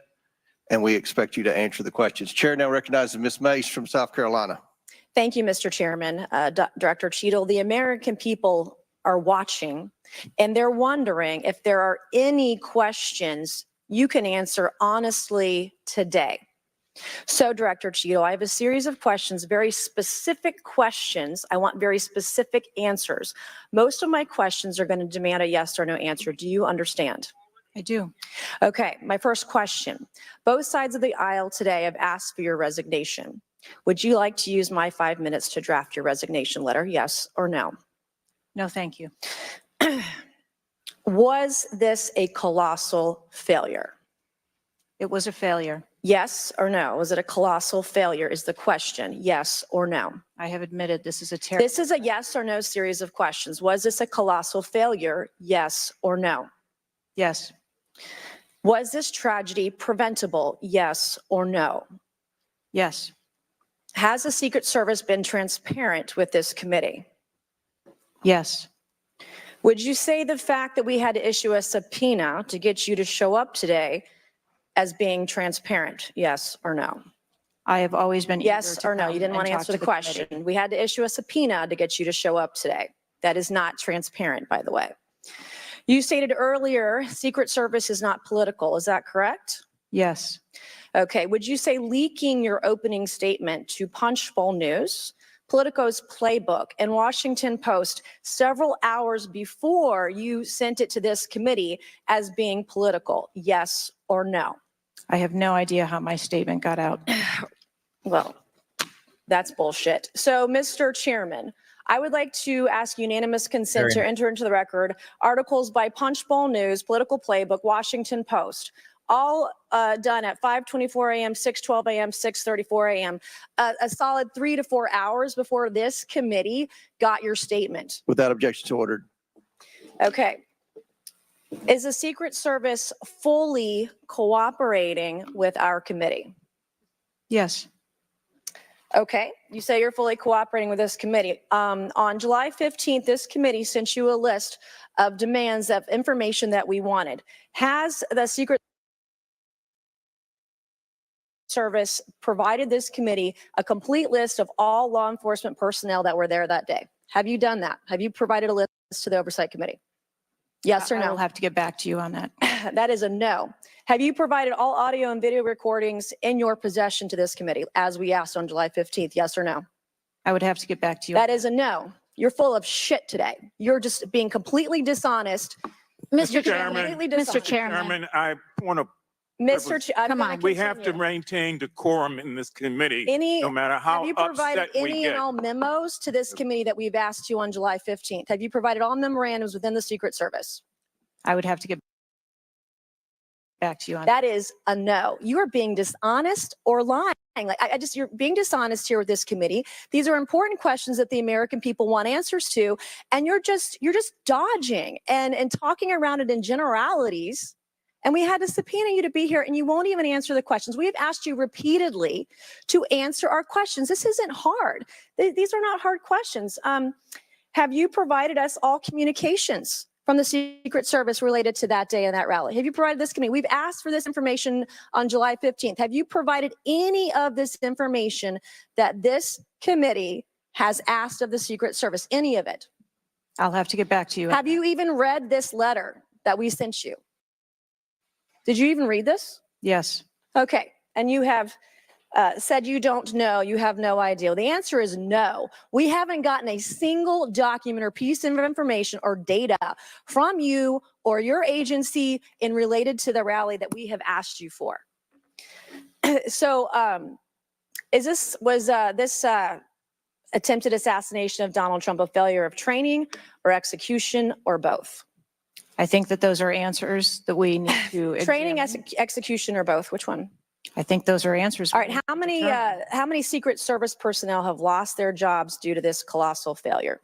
and we expect you to answer the questions. Chair now recognizes Ms. Mace from South Carolina. Thank you, Mr. Chairman. Director Cheadle, the American people are watching, and they're wondering if there are any questions you can answer honestly today. So, Director Cheadle, I have a series of questions, very specific questions. I want very specific answers. Most of my questions are going to demand a yes or no answer. Do you understand? I do. Okay, my first question. Both sides of the aisle today have asked for your resignation. Would you like to use my 5 minutes to draft your resignation letter, yes or no? No, thank you. Was this a colossal failure? It was a failure. Yes or no? Was it a colossal failure is the question, yes or no? I have admitted this is a terrible. This is a yes or no series of questions. Was this a colossal failure, yes or no? Yes. Was this tragedy preventable, yes or no? Yes. Has the Secret Service been transparent with this committee? Yes. Would you say the fact that we had to issue a subpoena to get you to show up today as being transparent, yes or no? I have always been. Yes or no? You didn't want to answer the question. We had to issue a subpoena to get you to show up today. That is not transparent, by the way. You stated earlier, Secret Service is not political. Is that correct? Yes. Okay. Would you say leaking your opening statement to Punchbowl News, Politico's Playbook, and Washington Post several hours before you sent it to this committee as being political? Yes or no? I have no idea how my statement got out. Well, that's bullshit. So, Mr. Chairman, I would like to ask unanimous consent to enter into the record articles by Punchbowl News, Political Playbook, Washington Post, all done at 5:24 a.m., 6:12 a.m., 6:34 a.m., a solid 3 to 4 hours before this committee got your statement. Without objection to ordered. Okay. Is the Secret Service fully cooperating with our committee? Yes. Okay, you say you're fully cooperating with this committee. On July 15th, this committee sent you a list of demands of information that we wanted. Has the Secret Service provided this committee a complete list of all law enforcement personnel that were there that day? Have you done that? Have you provided a list to the Oversight Committee? Yes or no? I will have to get back to you on that. That is a no. Have you provided all audio and video recordings in your possession to this committee, as we asked on July 15th? Yes or no? I would have to get back to you. That is a no. You're full of shit today. You're just being completely dishonest. Mr. Chairman, Mr. Chairman. I want to. Come on. We have to maintain decorum in this committee, no matter how have you provided upset we any get. and all memos to this committee that we've asked you on July 15th? Have you provided all memorandums within the Secret Service? I would have to get back to you on that. That is a no. You are being dishonest or lying. Like you're being dishonest here with this committee. These are important questions that the American people want answers to, and you're just dodging and talking around it in generalities. And we had to subpoena you to be here, and you won't even answer the questions. We have asked you repeatedly to answer our questions. This isn't hard. These are not hard questions. Have you provided us all communications from the Secret Service related to that day and that rally? Have you provided this committee? We've asked for this information on July 15th. Have you provided any of this information that this committee has asked of the Secret Service? Any of it? I'll have to get back to you. Have you even read this letter that we sent you? Did you even read this? Yes. Okay. And you have said you don't know, you have no idea. The answer is no. We haven't gotten a single document or piece of information or data from you or your agency in related to the rally that we have asked you for. So was this attempted assassination of Donald Trump a failure of training or execution or both? I think that those are answers that we need to Training, examine. execution, or both? Which one? I think those are answers. All right. How many Secret Service personnel have lost their jobs due to this colossal failure?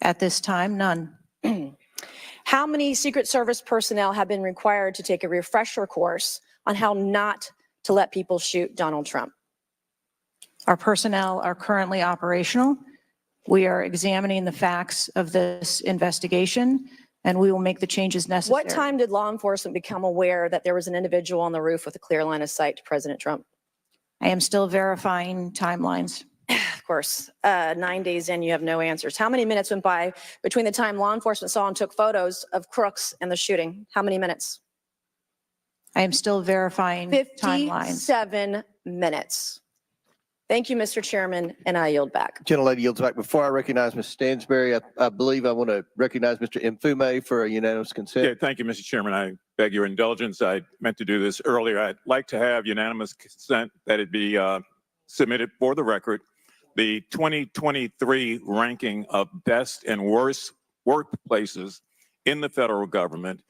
At this time, none. How many Secret Service personnel have been required to take a refresher course on how not to let people shoot Donald Trump? Our personnel are currently operational. We are examining the facts of this investigation, and we will make the changes necessary. What time did law enforcement become aware that there was an individual on the roof with a clear line of sight to President Trump? I am still verifying timelines. Of course, 9 days in, you have no answers. How many minutes went by between the time law enforcement saw and took photos of crooks and the shooting? How many minutes? I am still verifying timelines. 57 minutes. Thank you, Mr. Chairman, and I yield back. Gentlelady yields back. Before I recognize Ms. Stansberry, I believe I want to recognize Mr. Mfume for a unanimous consent. Yeah, thank you, Mr. Chairman. I beg your indulgence. I meant to do this earlier. I'd like to have unanimous consent that it be submitted for the record. The 2023 ranking of best and worst workplaces in the federal government,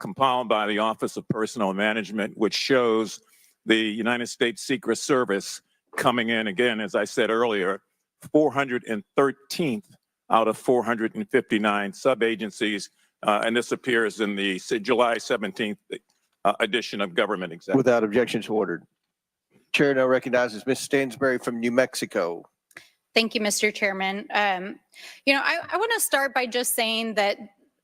compiled by the Office of Personnel Management, which shows the United States Secret Service coming in, again, as I said earlier, 413th out of 459 sub-agencies. And this appears in the July 17th edition of Government Executive. Without objections ordered. Chair now recognizes Ms. Stansberry from New Mexico. Thank you, Mr. Chairman. I want to start by just saying that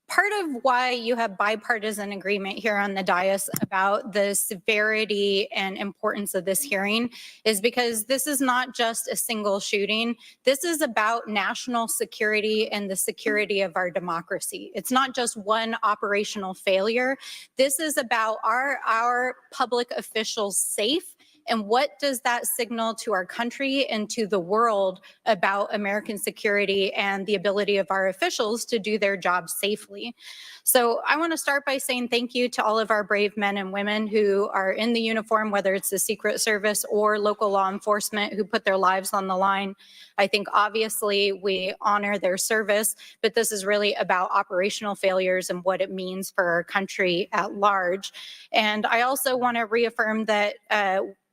part of why you have bipartisan agreement here on the dais about the severity and importance of this hearing is because this is not just a single shooting. This is about national security and the security of our democracy. It's not just one operational failure. This is about our public officials safe. And what does that signal to our country and to the world about American security and the ability of our officials to do their job safely? So I want to start by saying thank you to all of our brave men and women who are in the uniform, whether it's the Secret Service or local law enforcement, who put their lives on the line. I think obviously we honor their service, but this is really about operational failures and what it means for our country at large. And I also want to reaffirm that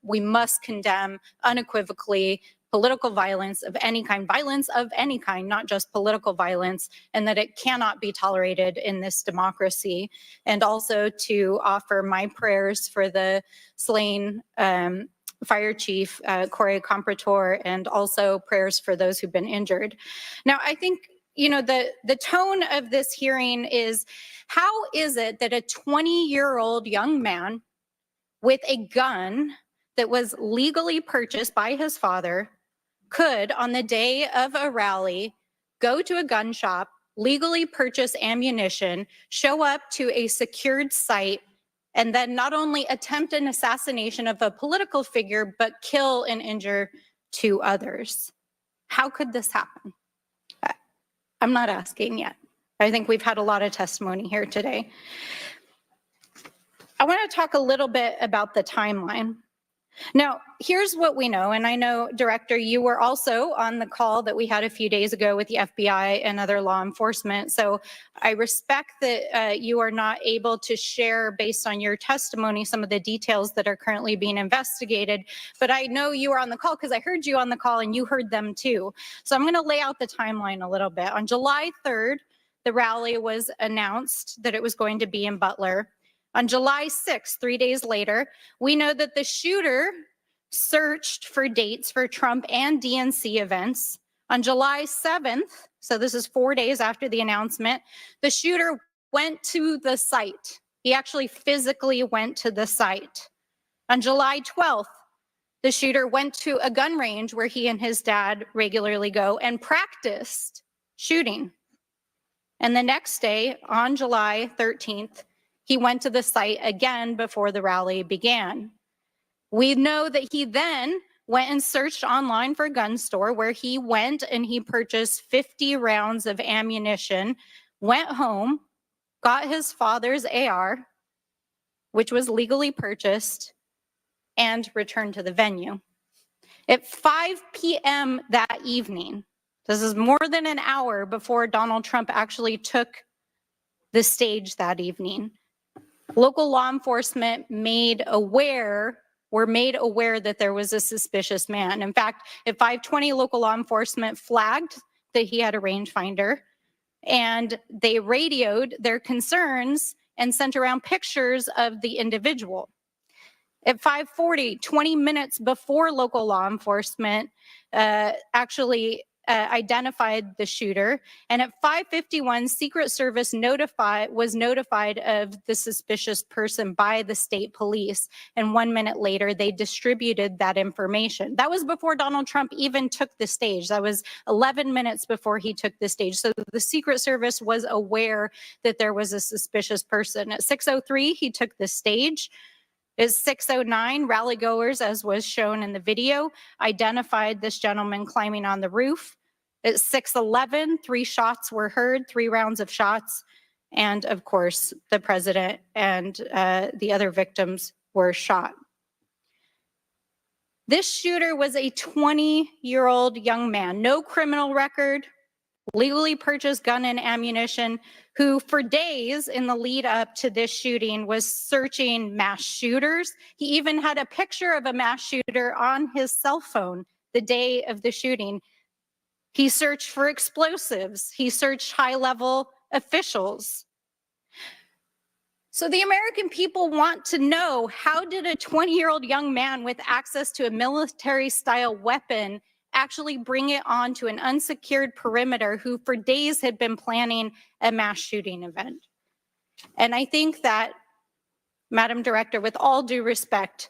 we must condemn unequivocally political violence of any kind, not just political violence, and that it cannot be tolerated in this democracy. And also to offer my prayers for the slain Fire Chief Corey Comprator, and also prayers for those who've been injured. Now, I think the tone of this hearing is, how is it that a 20-year-old young man with a gun that was legally purchased by his father could, on the day of a rally, go to a gun shop, legally purchase ammunition, show up to a secured site, and then not only attempt an assassination of a political figure, but kill and injure 2 others? How could this happen? I'm not asking yet. I think we've had a lot of testimony here today. I want to talk a little bit about the timeline. Now, here's what we know, and I know, Director, you were also on the call that we had a few days ago with the FBI and other law enforcement, so I respect that you are not able to share, based on your testimony, some of the details that are currently being investigated, but I know you were on the call because I heard you on the call and you heard them too. So I'm going to lay out the timeline a little bit. On July 3rd, the rally was announced that it was going to be in Butler. On July 6th, 3 days later, we know that the shooter searched for dates for Trump and DNC events. On July 7th, so this is 4 days after the announcement, the shooter went to the site. He actually physically went to the site. On July 12th, the shooter went to a gun range where he and his dad regularly go and practiced shooting. And the next day, on July 13th, he went to the site again before the rally began. We know that he then went and searched online for a gun store, where he went and he purchased 50 rounds of ammunition, went home, got his father's AR, which was legally purchased, and returned to the venue. At 5 p.m. that evening, this is more than an hour before Donald Trump actually took the stage that evening, local law enforcement were made aware that there was a suspicious man. In fact, at 5:20, local law enforcement flagged that he had a rangefinder, and they radioed their concerns and sent around pictures of the individual. At 5:40, 20 minutes before local law enforcement actually identified the shooter, and at 5:51, Secret Service was notified of the suspicious person by the state police, and 1 minute later, they distributed that information. That was before Donald Trump even took the stage. That was 11 minutes before he took the stage. So the Secret Service was aware that there was a suspicious person. At 6:03, he took the stage. At 6:09, rally goers, as was shown in the video, identified this gentleman climbing on the roof. At 6:11, 3 shots were heard, 3 rounds of shots. And of course, the president and the other victims were shot. This shooter was a 20-year-old young man, no criminal record, legally purchased gun and ammunition, who for days in the lead up to this shooting was searching mass shooters. He even had a picture of a mass shooter on his cell phone the day of the shooting. He searched for explosives. He searched high-level officials. So the American people want to know, how did a 20-year-old young man with access to a military-style weapon actually bring it onto an unsecured perimeter, who for days had been planning a mass shooting event? And I think that, Madam Director, with all due respect,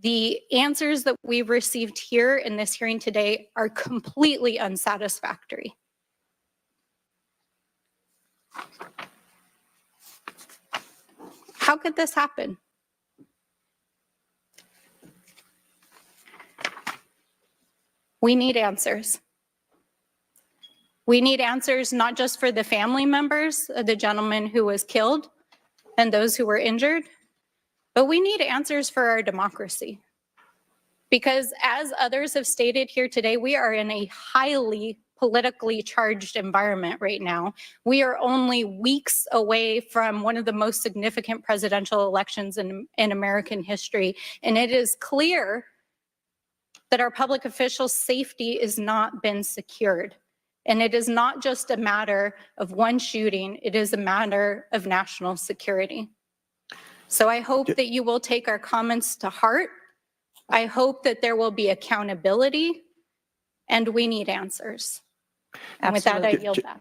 the answers that we've received here in this hearing today are completely unsatisfactory. How could this happen? We need answers. We need answers not just for the family members of the gentleman who was killed and those who were injured, but we need answers for our democracy. Because as others have stated here today, we are in a highly politically charged environment right now. We are only weeks away from one of the most significant presidential elections in American history, and it is clear that our public officials' safety has not been secured. And it is not just a matter of one shooting, it is a matter of national security. So I hope that you will take our comments to heart. I hope that there will be accountability, and we need answers. And with that, I yield back.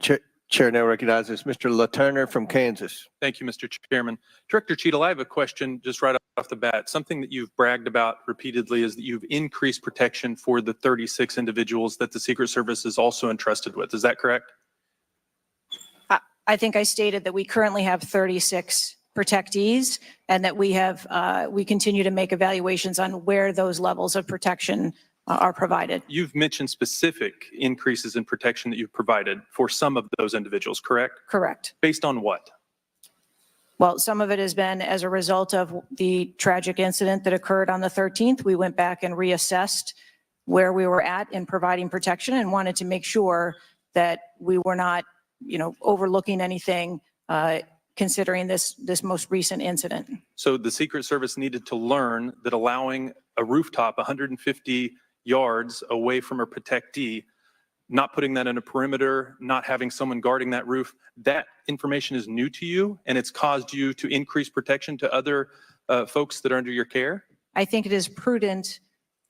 Chair now recognizes Mr. LaTurner from Kansas. Thank you, Mr. Chairman. Director Cheadle, I have a question just right off the bat. Something that you've bragged about repeatedly is that you've increased protection for the 36 individuals that the Secret Service is also entrusted with. Is that correct? I think I stated that we currently have 36 protectees, and that we continue to make evaluations on where those levels of protection are provided. You've mentioned specific increases in protection that you've provided for some of those individuals, correct? Correct. Based on what? Well, some of it has been as a result of the tragic incident that occurred on the 13th. We went back and reassessed where we were at in providing protection and wanted to make sure that we were not, overlooking anything, considering this most recent incident. So the Secret Service needed to learn that allowing a rooftop 150 yards away from a protectee, not putting that in a perimeter, not having someone guarding that roof, that information is new to you, and it's caused you to increase protection to other folks that are under your care? I think it is prudent,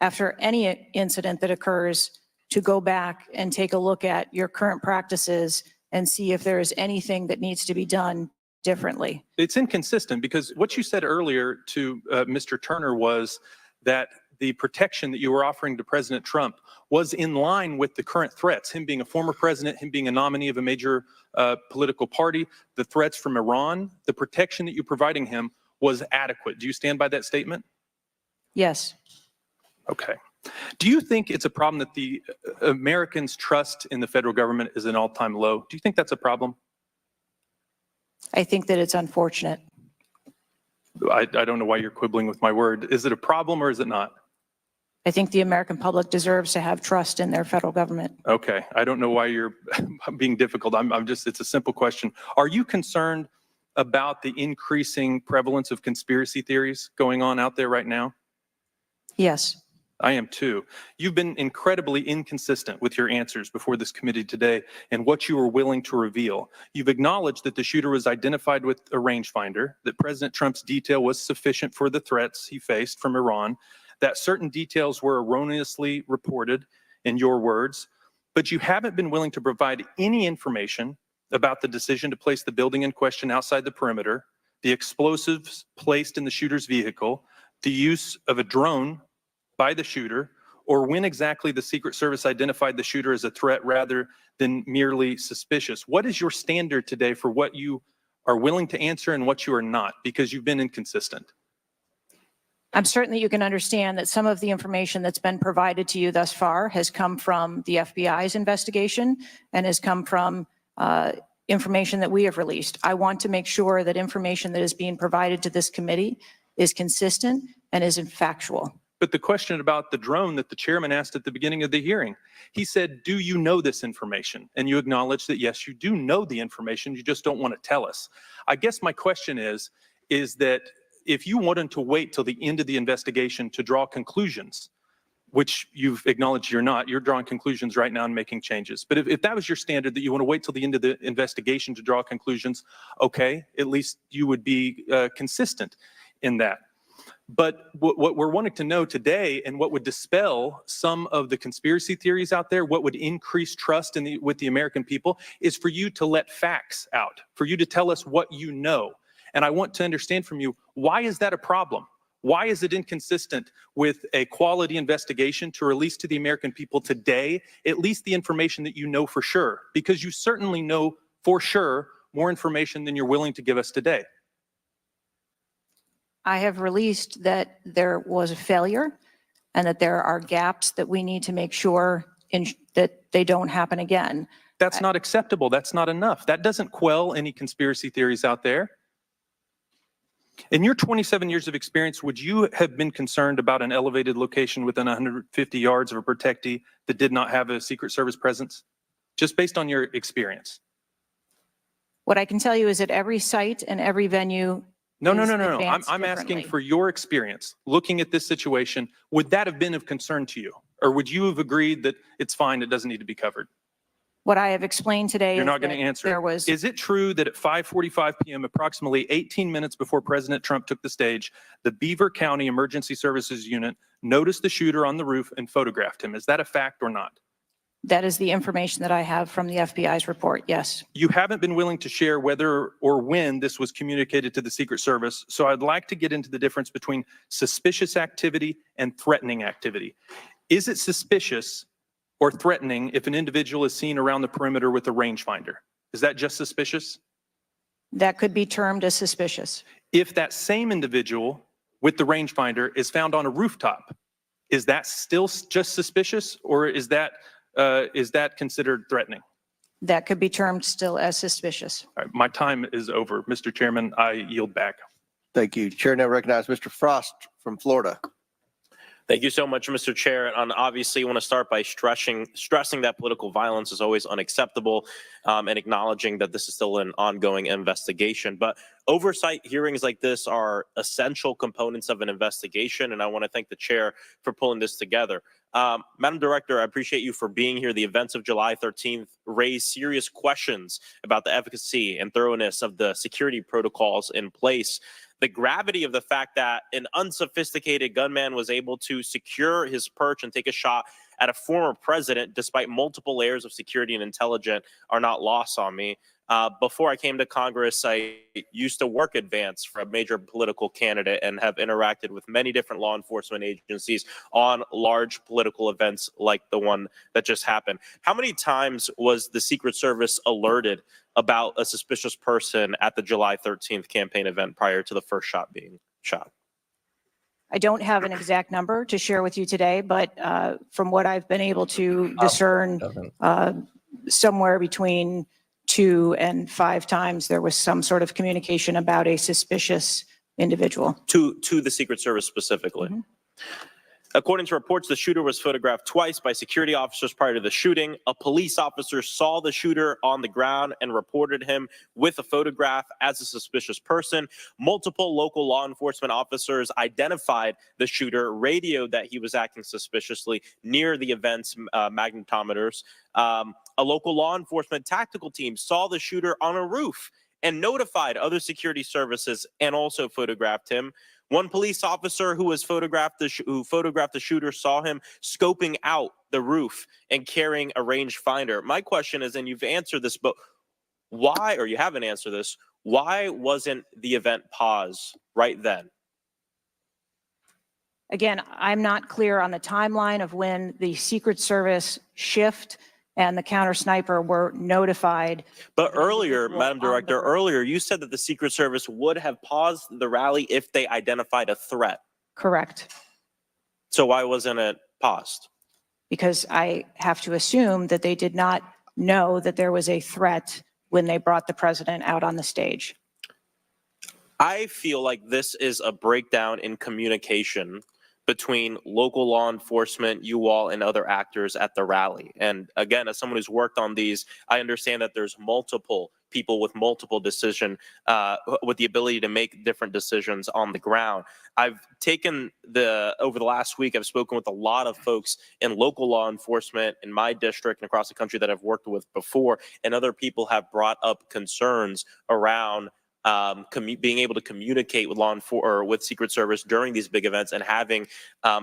after any incident that occurs, to go back and take a look at your current practices and see if there is anything that needs to be done differently. It's inconsistent, because what you said earlier to Mr. Turner was that the protection that you were offering to President Trump was in line with the current threats, him being a former president, him being a nominee of a major political party, the threats from Iran, the protection that you're providing him was adequate. Do you stand by that statement? Yes. Okay. Do you think it's a problem that the Americans' trust in the federal government is an all-time low? Do you think that's a problem? I think that it's unfortunate. I don't know why you're quibbling with my word. Is it a problem or is it not? I think the American public deserves to have trust in their federal government. Okay. I don't know why you're being difficult. I'm just, it's a simple question. Are you concerned about the increasing prevalence of conspiracy theories going on out there right now? Yes. I am too. You've been incredibly inconsistent with your answers before this committee today and what you were willing to reveal. You've acknowledged that the shooter was identified with a rangefinder, that President Trump's detail was sufficient for the threats he faced from Iran, that certain details were erroneously reported, in your words, but you haven't been willing to provide any information about the decision to place the building in question outside the perimeter, the explosives placed in the shooter's vehicle, the use of a drone by the shooter, or when exactly the Secret Service identified the shooter as a threat rather than merely suspicious. What is your standard today for what you are willing to answer and what you are not? Because you've been inconsistent. I'm certain that you can understand that some of the information that's been provided to you thus far has come from the FBI's investigation and has come from information that we have released. I want to make sure that information that is being provided to this committee is consistent and is factual. But the question about the drone that the chairman asked at the beginning of the hearing, he said, do you know this information? And you acknowledge that, yes, you do know the information, you just don't want to tell us. I guess my question is that if you wanted to wait till the end of the investigation to draw conclusions, which you've acknowledged you're not, you're drawing conclusions right now and making changes. But if that was your standard, that you want to wait till the end of the investigation to draw conclusions, okay, at least you would be consistent in that. But what we're wanting to know today, and what would dispel some of the conspiracy theories out there, what would increase trust with the American people, is for you to let facts out, for you to tell us what you know. And I want to understand from you, why is that a problem? Why is it inconsistent with a quality investigation to release to the American people today at least the information that you know for sure? Because you certainly know for sure more information than you're willing to give us today. I have released that there was a failure and that there are gaps that we need to make sure that they don't happen again. That's not acceptable. That's not enough. That doesn't quell any conspiracy theories out there. In your 27 years of experience, would you have been concerned about an elevated location within 150 yards of a protectee that did not have a Secret Service presence? Just based on your experience. What I can tell you is that every site and every venue. No. I'm asking for your experience. Looking at this situation, would that have been of concern to you? Or would you have agreed that it's fine, it doesn't need to be covered? What I have explained today You're is not going to that answer. there was. Is it true that at 5:45 p.m., approximately 18 minutes before President Trump took the stage, the Beaver County Emergency Services Unit noticed the shooter on the roof and photographed him? Is that a fact or not? That is the information that I have from the FBI's report, yes. You haven't been willing to share whether or when this was communicated to the Secret Service, so I'd like to get into the difference between suspicious activity and threatening activity. Is it suspicious or threatening if an individual is seen around the perimeter with a rangefinder? Is that just suspicious? That could be termed as suspicious. If that same individual with the rangefinder is found on a rooftop, is that still just suspicious, or is that considered threatening? That could be termed still as suspicious. All right, my time is over. Mr. Chairman, I yield back. Thank you. Chair now recognizes Mr. Frost from Florida. Thank you so much, Mr. Chair. And obviously, I want to start by stressing that political violence is always unacceptable, and acknowledging that this is still an ongoing investigation. But oversight hearings like this are essential components of an investigation, and I want to thank the chair for pulling this together. Madam Director, I appreciate you for being here. The events of July 13th raised serious questions about the efficacy and thoroughness of the security protocols in place. The gravity of the fact that an unsophisticated gunman was able to secure his perch and take a shot at a former president despite multiple layers of security and intelligence are not lost on me. Before I came to Congress, I used to work advance for a major political candidate and have interacted with many different law enforcement agencies on large political events like the one that just happened. How many times was the Secret Service alerted about a suspicious person at the July 13th campaign event prior to the first shot being shot? I don't have an exact number to share with you today, but from what I've been able to discern, somewhere between 2 and 5 times there was some sort of communication about a suspicious individual. To the Secret Service specifically. According to reports, the shooter was photographed twice by security officers prior to the shooting. A police officer saw the shooter on the ground and reported him with a photograph as a suspicious person. Multiple local law enforcement officers identified the shooter, radioed that he was acting suspiciously near the event's magnetometers. A local law enforcement tactical team saw the shooter on a roof and notified other security services and also photographed him. One police officer who photographed the shooter saw him scoping out the roof and carrying a rangefinder. My question is, and you've answered this, but why, or you haven't answered this, why wasn't the event paused right then? Again, I'm not clear on the timeline of when the Secret Service shift and the counter sniper were notified. But earlier, Madam Director, earlier you said that the Secret Service would have paused the rally if they identified a threat. Correct. So why wasn't it paused? Because I have to assume that they did not know that there was a threat when they brought the president out on the stage. I feel like this is a breakdown in communication between local law enforcement, you all, and other actors at the rally. And again, as someone who's worked on these, I understand that there's multiple people with multiple decision, with the ability to make different decisions on the ground. I've taken over the last week, I've spoken with a lot of folks in local law enforcement in my district and across the country that I've worked with before, and other people have brought up concerns around being able to communicate with with Secret Service during these big events and having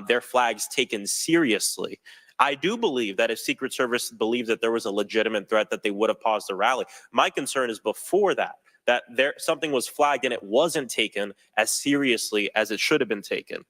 their flags taken seriously. I do believe that if Secret Service believed that there was a legitimate threat, that they would have paused the rally. My concern is before that something was flagged and it wasn't taken as seriously as it should have been taken.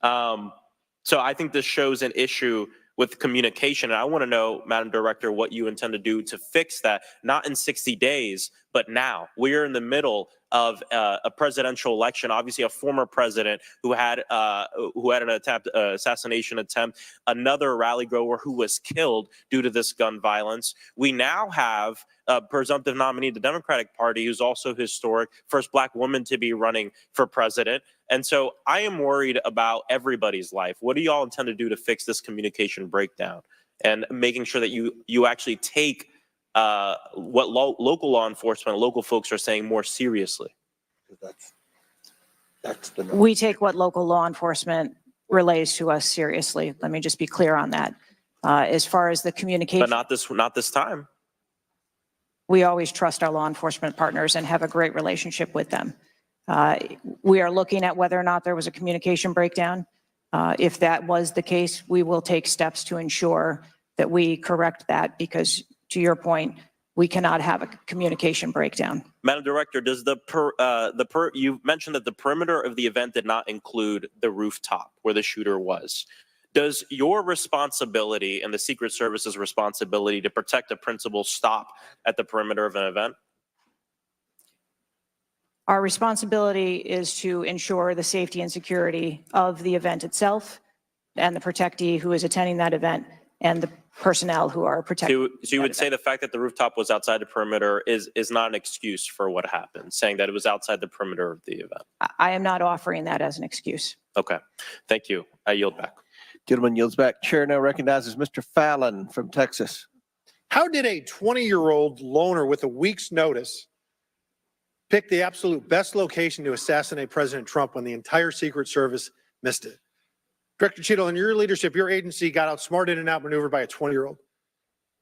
So I think this shows an issue with communication. And I want to know, Madam Director, what you intend to do to fix that, not in 60 days, but now. We're in the middle of a presidential election, obviously a former president who had an assassination attempt, another rally goer who was killed due to this gun violence. We now have a presumptive nominee of the Democratic Party who's also historic, first Black woman to be running for president. And so I am worried about everybody's life. What do y'all intend to do to fix this communication breakdown and making sure that you actually take what local law enforcement, local folks are saying more seriously? We take what local law enforcement relays to us seriously. Let me just be clear on that. As far as the communication. But not this time. We always trust our law enforcement partners and have a great relationship with them. We are looking at whether or not there was a communication breakdown. If that was the case, we will take steps to ensure that we correct that, because to your point, we cannot have a communication breakdown. Madam Director, does you mentioned that the perimeter of the event did not include the rooftop where the shooter was. Does your responsibility and the Secret Service's responsibility to protect a principal stop at the perimeter of an event? Our responsibility is to ensure the safety and security of the event itself and the protectee who is attending that event and the personnel who are protecting. So you would say the fact that the rooftop was outside the perimeter is not an excuse for what happened, saying that it was outside the perimeter of the event? I am not offering that as an excuse. Okay, thank you. I yield back. Gentleman yields back. Chair now recognizes Mr. Fallon from Texas. How did a 20-year-old loner with a week's notice pick the absolute best location to assassinate President Trump when the entire Secret Service missed it? Director Cheadle, in your leadership, your agency got outsmarted and outmaneuvered by a 20-year-old.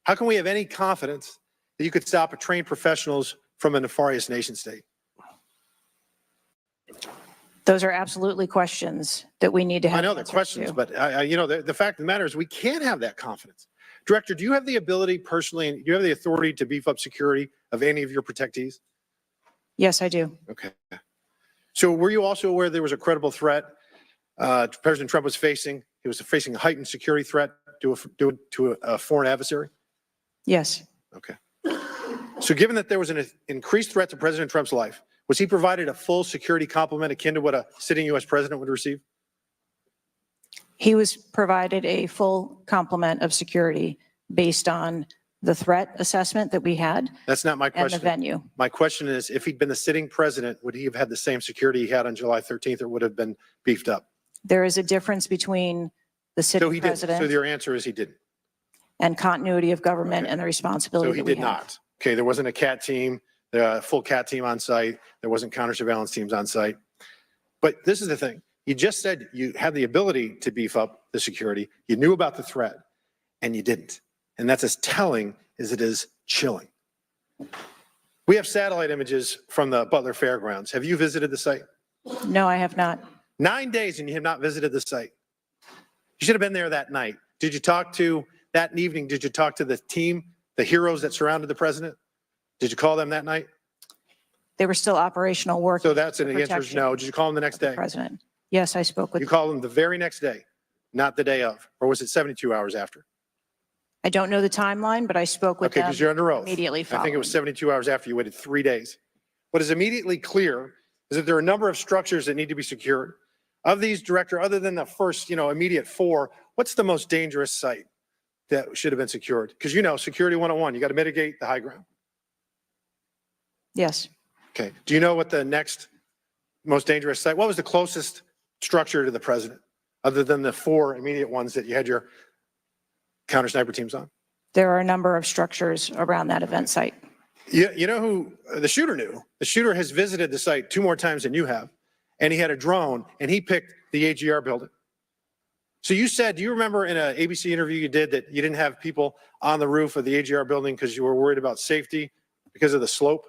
How can we have any confidence that you could stop a trained professionals from a nefarious nation state? Those are absolutely questions that we need to have. I know they're questions, but the fact of the matter is we can't have that confidence. Director, do you have the ability personally, and do you have the authority to beef up security of any of your protectees? Yes, I do. Okay. So were you also aware there was a credible threat President Trump was facing? He was facing a heightened security threat to a foreign adversary? Yes. Okay. So given that there was an increased threat to President Trump's life, was he provided a full security complement akin to what a sitting U.S. president would receive? He was provided a full complement of security based on the threat assessment that we had That's not my and the question. venue. My question is, if he'd been the sitting president, would he have had the same security he had on July 13th, or would have been beefed up? There is a difference between the So sitting he did. So president your answer is he didn't. and continuity of government Okay. and the So responsibility he that we did have. not. Okay, there wasn't a CAT team, a full CAT team on site. There wasn't counter surveillance teams on site. But this is the thing. You just said you had the ability to beef up the security. You knew about the threat, and you didn't. And that's as telling as it is chilling. We have satellite images from the Butler Fairgrounds. Have you visited the site? No, I have not. 9 days and you have not visited the site. You should have been there that night. Did you talk to, that evening, did you talk to the team, the heroes that surrounded the president? Did you call them that night? They were still operational work. So that's an for answer is protection no. Did you call them the next of the day? President. Yes, I spoke with. You called them the very next day, not the day of, or was it 72 hours after? I don't know the timeline, but I spoke with Okay, them because you're under oath. immediately I following. think it was 72 hours after you waited 3 days. What is immediately clear is that there are a number of structures that need to be secured. Of these, Director, other than the first, immediate 4, what's the most dangerous site that should have been secured? Because security 101, you got to mitigate the high ground. Yes. Okay. Do you know what the next most dangerous site, what was the closest structure to the president, other than the 4 immediate ones that you had your counter sniper teams on? There are a number of structures around that event site. You know who the shooter knew? The shooter has visited the site 2 more times than you have, and he had a drone, and he picked the AGR building. So you said, do you remember in an ABC interview you did that you didn't have people on the roof of the AGR building because you were worried about safety because of the slope?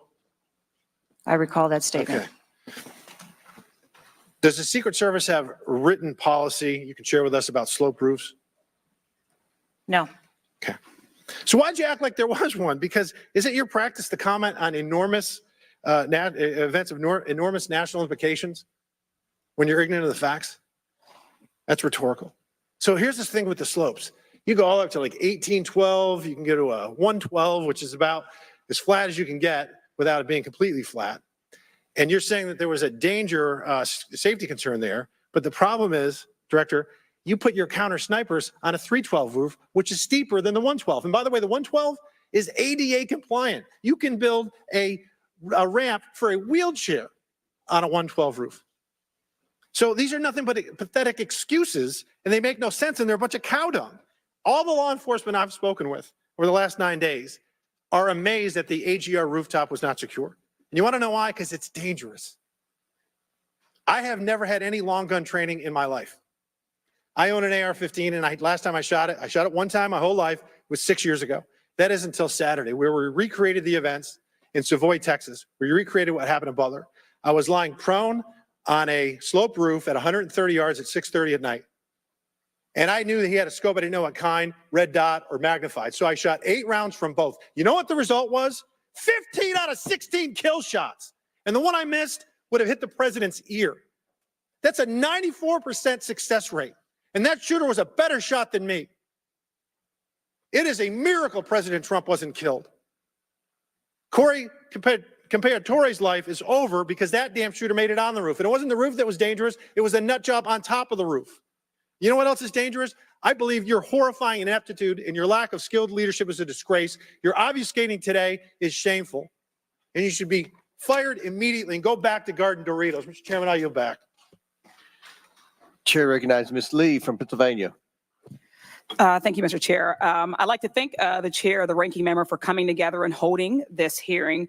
I recall that statement. Okay. Does the Secret Service have written policy you can share with us about slope roofs? No. Okay. So why'd you act like there was one? Because is it your practice to comment on enormous events of enormous national implications when you're ignorant of the facts? That's rhetorical. So here's this thing with the slopes. You go all up to like 1812. You can go to a 112, which is about as flat as you can get without it being completely flat. And you're saying that there was a danger, safety concern there. But the problem is, Director, you put your counter snipers on a 312 roof, which is steeper than the 112. And by the way, the 112 is ADA compliant. You can build a ramp for a wheelchair on a 112 roof. So these are nothing but pathetic excuses, and they make no sense, and they're a bunch of cow dung. All the law enforcement I've spoken with over the last 9 days are amazed that the AGR rooftop was not secure. And you want to know why? Because it's dangerous. I have never had any long gun training in my life. I own an AR-15, and last time I shot it one time my whole life, was 6 years ago. That is until Saturday, where we recreated the events in Savoy, Texas. We recreated what happened in Butler. I was lying prone on a sloped roof at 130 yards at 6:30 at night. And I knew that he had a scope. I didn't know what kind, red dot or magnified. So I shot 8 rounds from both. You know what the result was? 15 out of 16 kill shots. And the one I missed would have hit the president's ear. That's a 94% success rate. And that shooter was a better shot than me. It is a miracle President Trump wasn't killed. Corey Comparatore's life is over because that damn shooter made it on the roof. And it wasn't the roof that was dangerous. It was a nut job on top of the roof. You know what else is dangerous? I believe your horrifying ineptitude and your lack of skilled leadership is a disgrace. Your obfuscating today is shameful. And you should be fired immediately and go back to Garden Doritos. Mr. Chairman, I yield back. Chair recognizes Ms. Lee from Pennsylvania. Thank you, Mr. Chair. I'd like to thank the chair, the ranking member, for coming together and holding this hearing.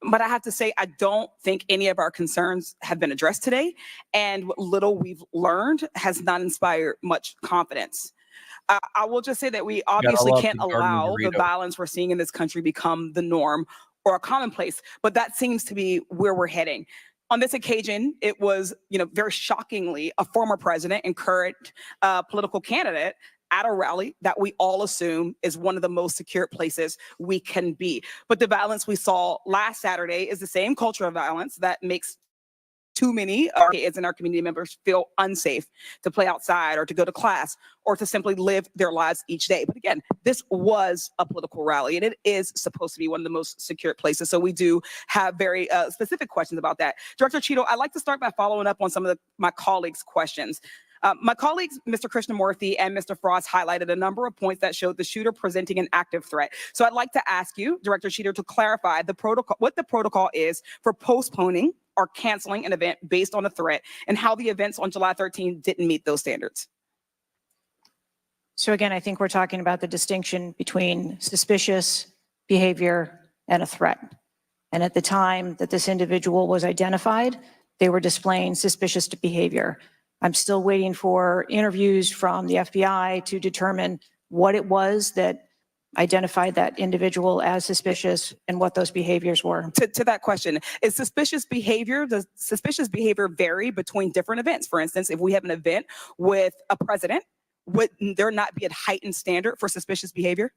But I have to say, I don't think any of our concerns have been addressed today. And what little we've learned has not inspired much confidence. I will just say that we obviously can't allow the violence we're seeing in this country become the norm or a commonplace. But that seems to be where we're heading. On this occasion, it was, very shockingly, a former president and current political candidate at a rally that we all assume is one of the most secure places we can be. But the violence we saw last Saturday is the same culture of violence that makes too many of our kids and our community members feel unsafe to play outside or to go to class or to simply live their lives each day. But again, this was a political rally and it is supposed to be one of the most secure places. So we do have very specific questions about that. Director Cheeto, I'd like to start by following up on some of my colleagues' questions. My colleagues, Mr. Krishnamurthy and Mr. Frost, highlighted a number of points that showed the shooter presenting an active threat. So I'd like to ask you, Director Cheeto, to clarify the protocol, what the protocol is for postponing or canceling an event based on a threat and how the events on July 13 didn't meet those standards. So again, I think we're talking about the distinction between suspicious behavior and a threat. And at the time that this individual was identified, they were displaying suspicious behavior. I'm still waiting for interviews from the FBI to determine what it was that identified that individual as suspicious and what those behaviors were. To that question, does suspicious behavior vary between different events? For instance, if we have an event with a president, would there not be a heightened standard for suspicious behavior?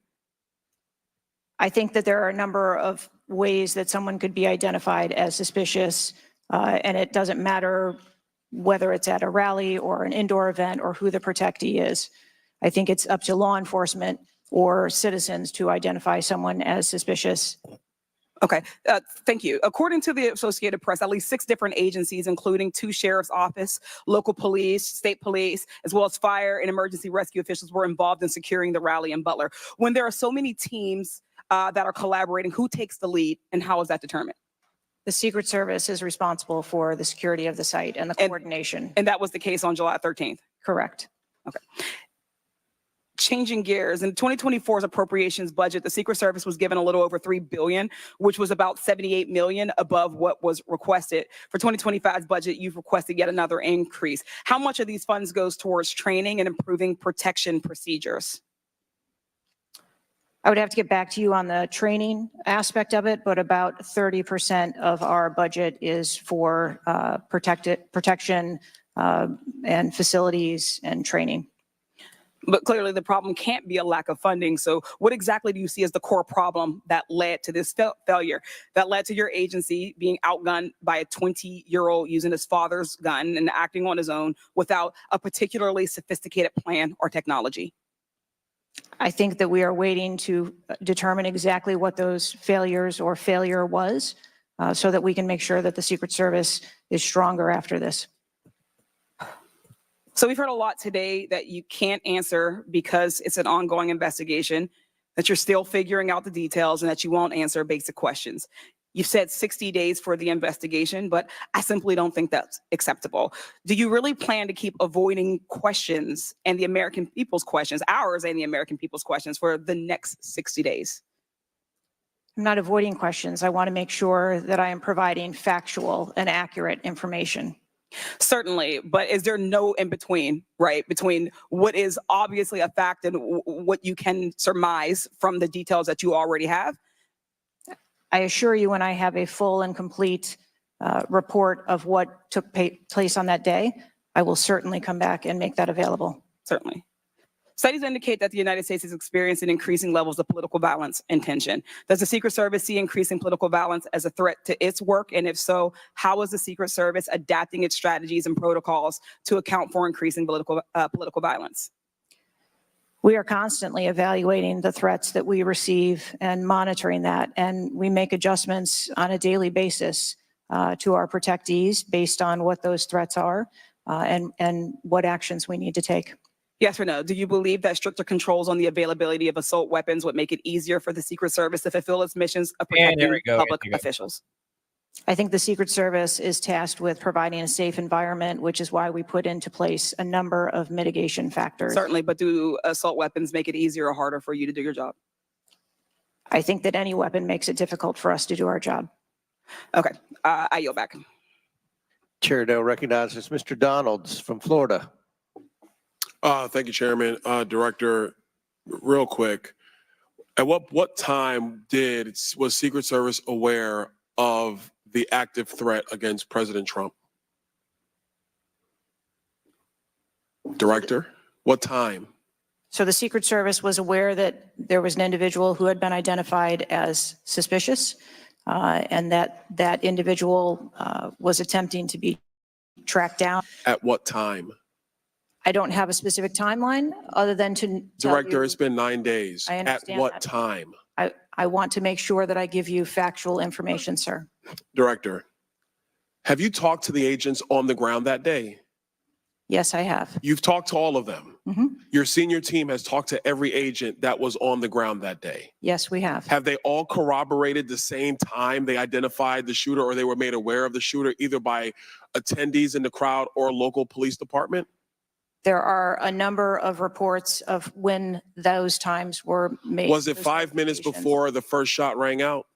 I think that there are a number of ways that someone could be identified as suspicious, and it doesn't matter whether it's at a rally or an indoor event or who the protectee is. I think it's up to law enforcement or citizens to identify someone as suspicious. Okay, thank you. According to the Associated Press, at least 6 different agencies, including 2 sheriff's office, local police, state police, as well as fire and emergency rescue officials were involved in securing the rally in Butler. When there are so many teams that are collaborating, who takes the lead and how is that determined? The Secret Service is responsible for the security of the site and the coordination. And that was the case on July 13th? Correct. Okay. Changing gears, in 2024's appropriations budget, the Secret Service was given a little over $3 billion, which was about $78 million above what was requested. For 2025's budget, you've requested yet another increase. How much of these funds goes towards training and improving protection procedures? I would have to get back to you on the training aspect of it, but about 30% of our budget is for protection and facilities and training. But clearly the problem can't be a lack of funding. So what exactly do you see as the core problem that led to this failure, that led to your agency being outgunned by a 20-year-old using his father's gun and acting on his own without a particularly sophisticated plan or technology? I think that we are waiting to determine exactly what those failures or failure was so that we can make sure that the Secret Service is stronger after this. So we've heard a lot today that you can't answer because it's an ongoing investigation, that you're still figuring out the details and that you won't answer basic questions. You've said 60 days for the investigation, but I simply don't think that's acceptable. Do you really plan to keep avoiding questions and the American people's questions, ours and the American people's questions, for the next 60 days? I'm not avoiding questions. I want to make sure that I am providing factual and accurate information. Certainly, but is there no in between, right, between what is obviously a fact and what you can surmise from the details that you already have? I assure you, when I have a full and complete report of what took place on that day, I will certainly come back and make that available. Certainly. Studies indicate that the United States is experiencing increasing levels of political violence and tension. Does the Secret Service see increasing political violence as a threat to its work? And if so, how is the Secret Service adapting its strategies and protocols to account for increasing political violence? We are constantly evaluating the threats that we receive and monitoring that, and we make adjustments on a daily basis to our protectees based on what those threats are and what actions we need to take. Yes or no? Do you believe that stricter controls on the availability of assault weapons would make it easier for the Secret Service to fulfill its missions of protecting public officials? I think the Secret Service is tasked with providing a safe environment, which is why we put into place a number of mitigation factors. Certainly, but do assault weapons make it easier or harder for you to do your job? I think that any weapon makes it difficult for us to do our job. Okay, I yield back. Chair now recognizes Mr. Donalds from Florida. Thank you, Chairman. Director, real quick, at what time was Secret Service aware of the active threat against President Trump? Director, what time? So the Secret Service was aware that there was an individual who had been identified as suspicious, and that individual was attempting to be tracked down. At what time? I don't have a specific timeline other than to tell Director, you, it's been 9 days. I At understand what that. time? I want to make sure that I give you factual information, sir. Director, have you talked to the agents on the ground that day? Yes, I have. You've talked to all of them. Mhm. Your senior team has talked to every agent that was on the ground that day. Yes, we have. Have they all corroborated the same time they identified the shooter or they were made aware of the shooter, either by attendees in the crowd or local police department? There are a number of reports of when those times were made. Was it those 5 minutes notifications. before the first shot rang out?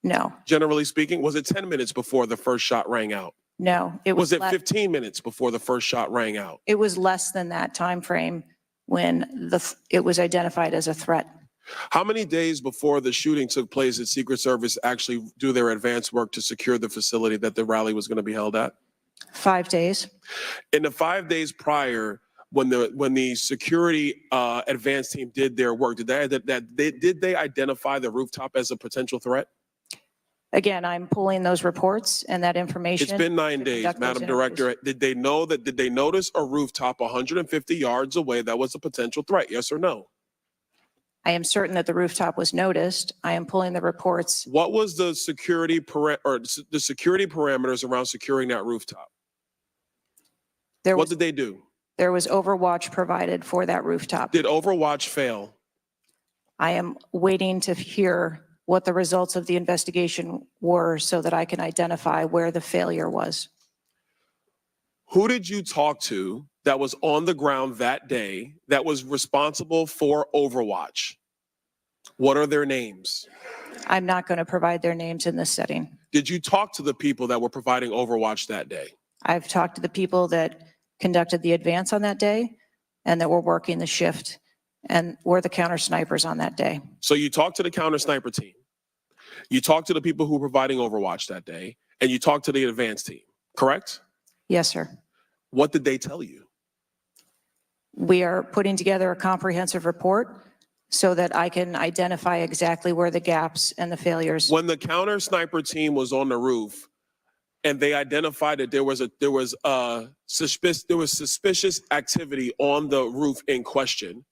No, Generally speaking, was it 10 minutes before the first shot rang out? no. It Was was, it 15 minutes before the first shot rang out? it was less than that time frame when it was identified as a threat. How many days before the shooting took place did Secret Service actually do their advance work to secure the facility that the rally was going to be held at? 5 days. In the 5 days prior, when the security advance team did their work, did they identify the rooftop as a potential threat? Again, I'm pulling those reports and that information. It's been 9 to days, conduct those Madam interviews. Director. Did they notice a rooftop 150 yards away that was a potential threat? Yes or no? I am certain that the rooftop was noticed. I am pulling the reports. What was the security parameters around securing that rooftop? What did they do? There was overwatch provided for that rooftop. Did Overwatch fail? I am waiting to hear what the results of the investigation were so that I can identify where the failure was. Who did you talk to that was on the ground that day that was responsible for Overwatch? What are their names? I'm not going to provide their names in this setting. Did you talk to the people that were providing Overwatch that day? I've talked to the people that conducted the advance on that day and that were working the shift and were the counter snipers on that day. So you talked to the counter sniper team. You talked to the people who were providing Overwatch that day, and you talked to the advance team, correct? Yes, sir. What did they tell you? We are putting together a comprehensive report so that I can identify exactly where the gaps and the failures. When the counter sniper team was on the roof and they identified that there was suspicious activity on the roof in question,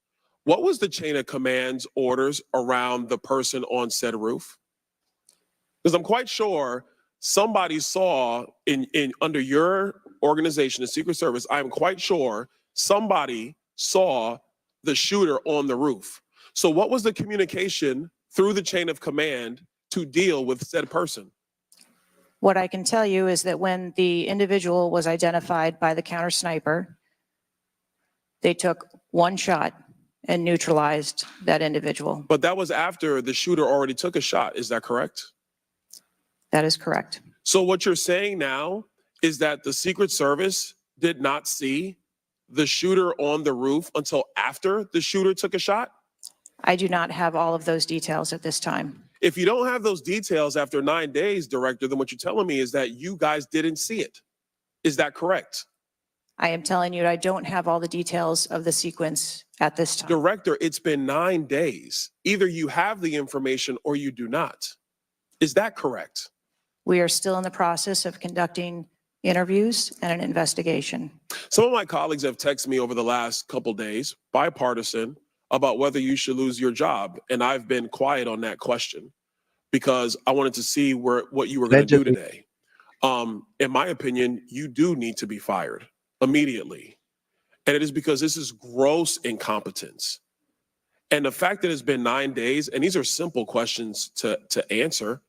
what was the chain of command's orders around the person on said roof? Because I'm quite sure somebody saw under your organization, the Secret Service, I'm quite sure somebody saw the shooter on the roof. So what was the communication through the chain of command to deal with said person? What I can tell you is that when the individual was identified by the counter sniper, they took one shot and neutralized that individual. But that was after the shooter already took a shot. Is that correct? That is correct. So what you're saying now is that the Secret Service did not see the shooter on the roof until after the shooter took a shot? I do not have all of those details at this time. If you don't have those details after 9 days, Director, then what you're telling me is that you guys didn't see it. Is that correct? I am telling you, I don't have all the details of the sequence at this time. Director, it's been 9 days. Either you have the information or you do not. Is that correct? We are still in the process of conducting interviews and an investigation. Some of my colleagues have texted me over the last couple days, bipartisan, about whether you should lose your job. And I've been quiet on that question because I wanted to see what you were going to do today. In my opinion, you do need to be fired immediately. And it is because this is gross incompetence. And the fact that it's been 9 days, and these are simple questions to answer.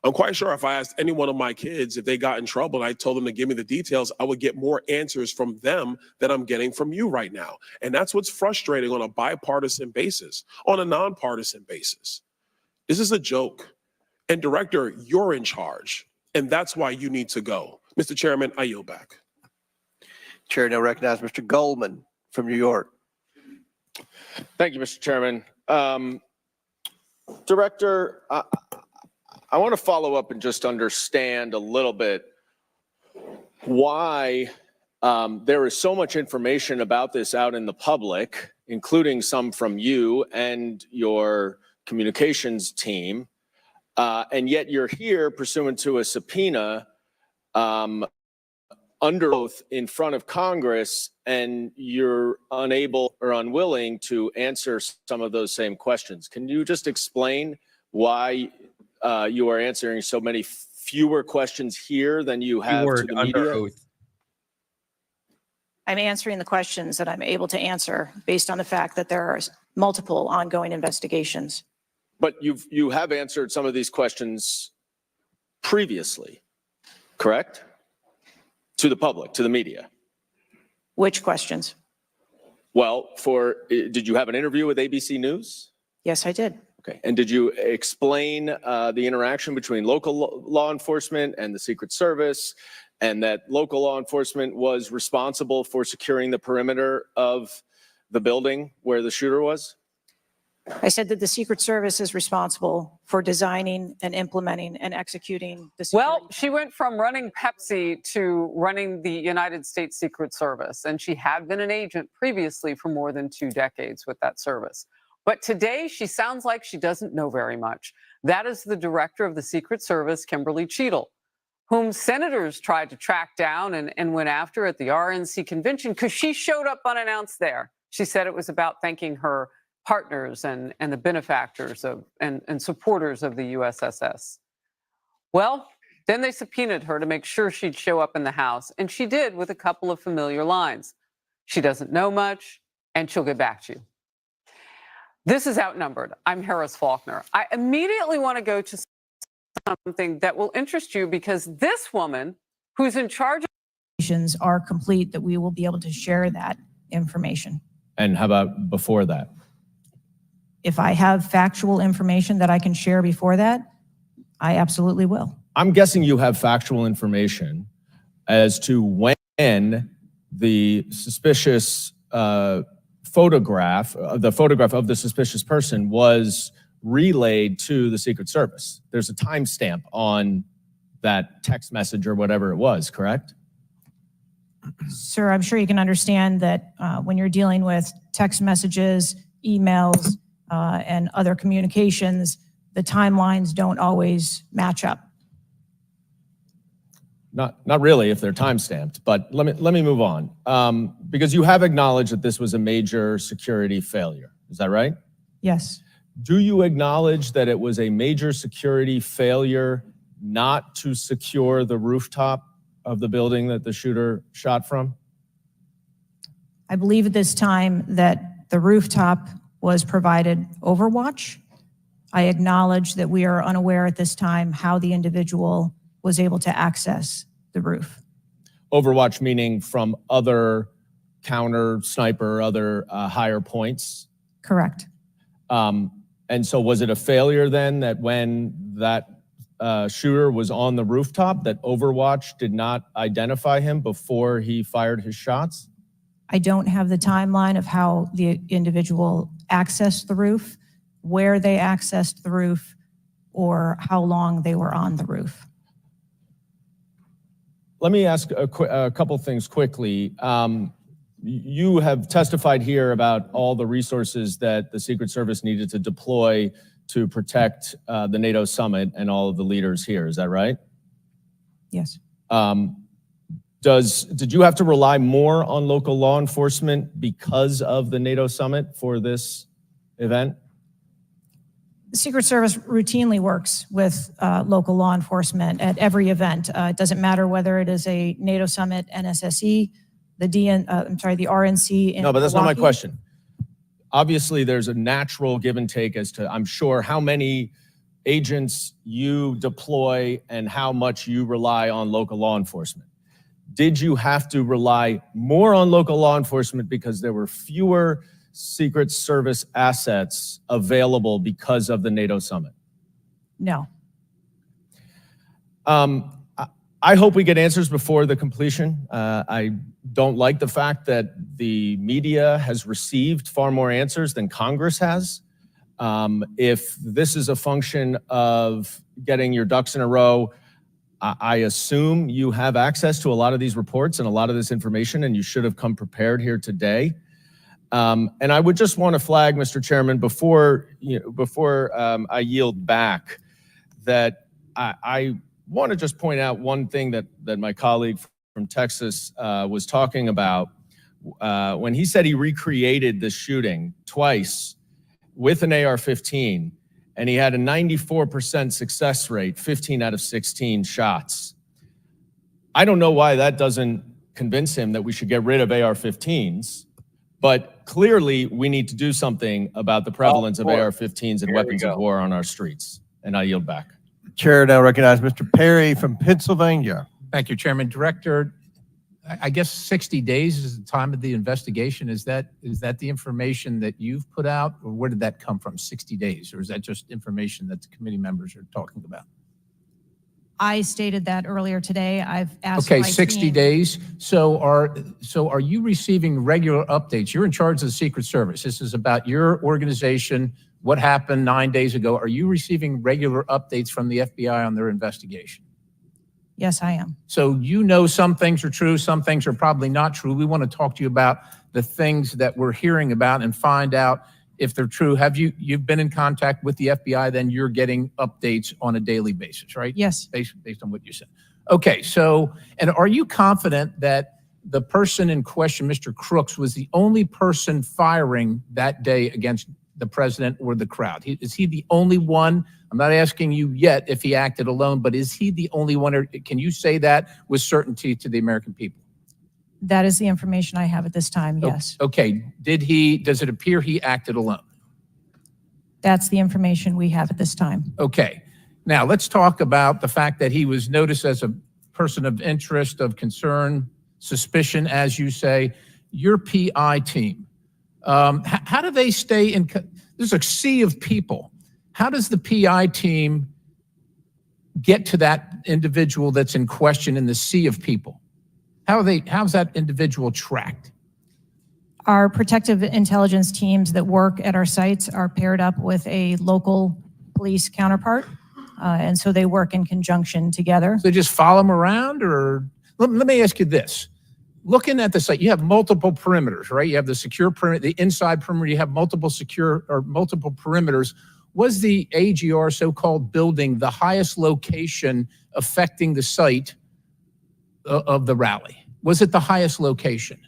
I'm quite sure if I asked any one of my kids if they got in trouble and I told them to give me the details, I would get more answers from them than I'm getting from you right now. And that's what's frustrating on a bipartisan basis, on a nonpartisan basis. This is a joke. And Director, you're in charge. And that's why you need to go. Mr. Chairman, I yield back. Chair now recognize Mr. Goldman from New York. Thank you, Mr. Chairman. Director, I want to follow up and just understand a little bit why There is so much information about this out in the public, including some from you and your communications team. And yet you're here pursuant to a subpoena under oath in front of Congress, and you're unable or unwilling to answer some of those same questions. Can you just explain why you are answering so many fewer questions here than you have to the media? Oath. I'm answering the questions that I'm able to answer based on the fact that there are multiple ongoing investigations. But you have answered some of these questions previously, correct? To the public, to the media. Which questions? Well, did you have an interview with ABC News? Yes, I did. Okay. And did you explain the interaction between local law enforcement and the Secret Service, and that local law enforcement was responsible for securing the perimeter of the building where the shooter was? I said that the Secret Service is responsible for designing and implementing and executing the security. Well, she went from running Pepsi to running the United States Secret Service, and she had been an agent previously for more than 2 decades with that service. But today, she sounds like she doesn't know very much. That is the director of the Secret Service, Kimberly Cheadle, whom senators tried to track down and went after at the RNC convention because she showed up unannounced there. She said it was about thanking her partners and the benefactors of and supporters of the USSS. Well, then they subpoenaed her to make sure she'd show up in the House, and she did with a couple of familiar lines. She doesn't know much, and she'll get back to you. This is Outnumbered. I'm Harris Faulkner. I immediately want to go to something that will interest you, because this woman who's in charge of are complete, that we will be able to share that information. And how about before that? If I have factual information that I can share before that, I absolutely will. I'm guessing you have factual information as to when the suspicious photograph of the suspicious person was relayed to the Secret Service. There's a timestamp on that text message or whatever it was, correct? Sir, I'm sure you can understand that when you're dealing with text messages, emails, and other communications, the timelines don't always match up. Not really if they're time-stamped, but let me move on. Because you have acknowledged that this was a major security failure. Is that right? Yes. Do you acknowledge that it was a major security failure not to secure the rooftop of the building that the shooter shot from? I believe at this time that the rooftop was provided Overwatch. I acknowledge that we are unaware at this time how the individual was able to access the roof. Overwatch meaning from other counter sniper, other higher points? Correct. And so was it a failure then that when that shooter was on the rooftop, that Overwatch did not identify him before he fired his shots? I don't have the timeline of how the individual accessed the roof, where they accessed the roof, or how long they were on the roof. Let me ask a couple things quickly. You have testified here about all the resources that the Secret Service needed to deploy to protect the NATO summit and all of the leaders here. Is that right? Yes. Did you have to rely more on local law enforcement because of the NATO summit for this event? The Secret Service routinely works with local law enforcement at every event. It doesn't matter whether it is a NATO summit, NSSE, the RNC. No, but that's not my question. Obviously, there's a natural give and take as to, I'm sure, how many agents you deploy and how much you rely on local law enforcement. Did you have to rely more on local law enforcement because there were fewer Secret Service assets available because of the NATO summit? No. I hope we get answers before the completion. I don't like the fact that the media has received far more answers than Congress has. If this is a function of getting your ducks in a row, I assume you have access to a lot of these reports and a lot of this information, and you should have come prepared here today. And I would just want to flag, Mr. Chairman, before I yield back, that I want to just point out one thing that my colleague from Texas was talking about when he said he recreated the shooting twice with an AR-15, and he had a 94% success rate, 15 out of 16 shots. I don't know why that doesn't convince him that we should get rid of AR-15s, but clearly we need to do something about the prevalence of AR-15s and weapons of war on our streets. And I yield back. Chair now recognize Mr. Perry from Pennsylvania. Thank you, Chairman. Director, I guess 60 days is the time of the investigation. Is that the information that you've put out, or where did that come from, 60 days? Or is that just information that the committee members are talking about? I stated that earlier today. I've asked Okay, my 60 team. days. So are you receiving regular updates? You're in charge of the Secret Service. This is about your organization, what happened 9 days ago. Are you receiving regular updates from the FBI on their investigation? Yes, I am. So you know some things are true, some things are probably not true. We want to talk to you about the things that we're hearing about and find out if they're true. You've been in contact with the FBI, then you're getting updates on a daily basis, right? Yes. Based on what you said. Okay, so, and are you confident that the person in question, Mr. Crooks, was the only person firing that day against the president or the crowd? Is he the only one? I'm not asking you yet if he acted alone, but is he the only one, or can you say that with certainty to the American people? That is the information I have at this time, yes. Okay, does it appear he acted alone? That's the information we have at this time. Okay, now let's talk about the fact that he was noticed as a person of interest, of concern, suspicion, as you say. Your PI team, how do they stay in, there's a sea of people. How does the PI team get to that individual that's in question in the sea of people? How's that individual tracked? Our protective intelligence teams that work at our sites are paired up with a local police counterpart. And so they work in conjunction together. So they just follow them around, or let me ask you this. Looking at the site, you have multiple perimeters, right? You have the secure perimeter, the inside perimeter, you have multiple perimeters. Was the AGR so-called building the highest location affecting the site of the rally? Was it the highest location?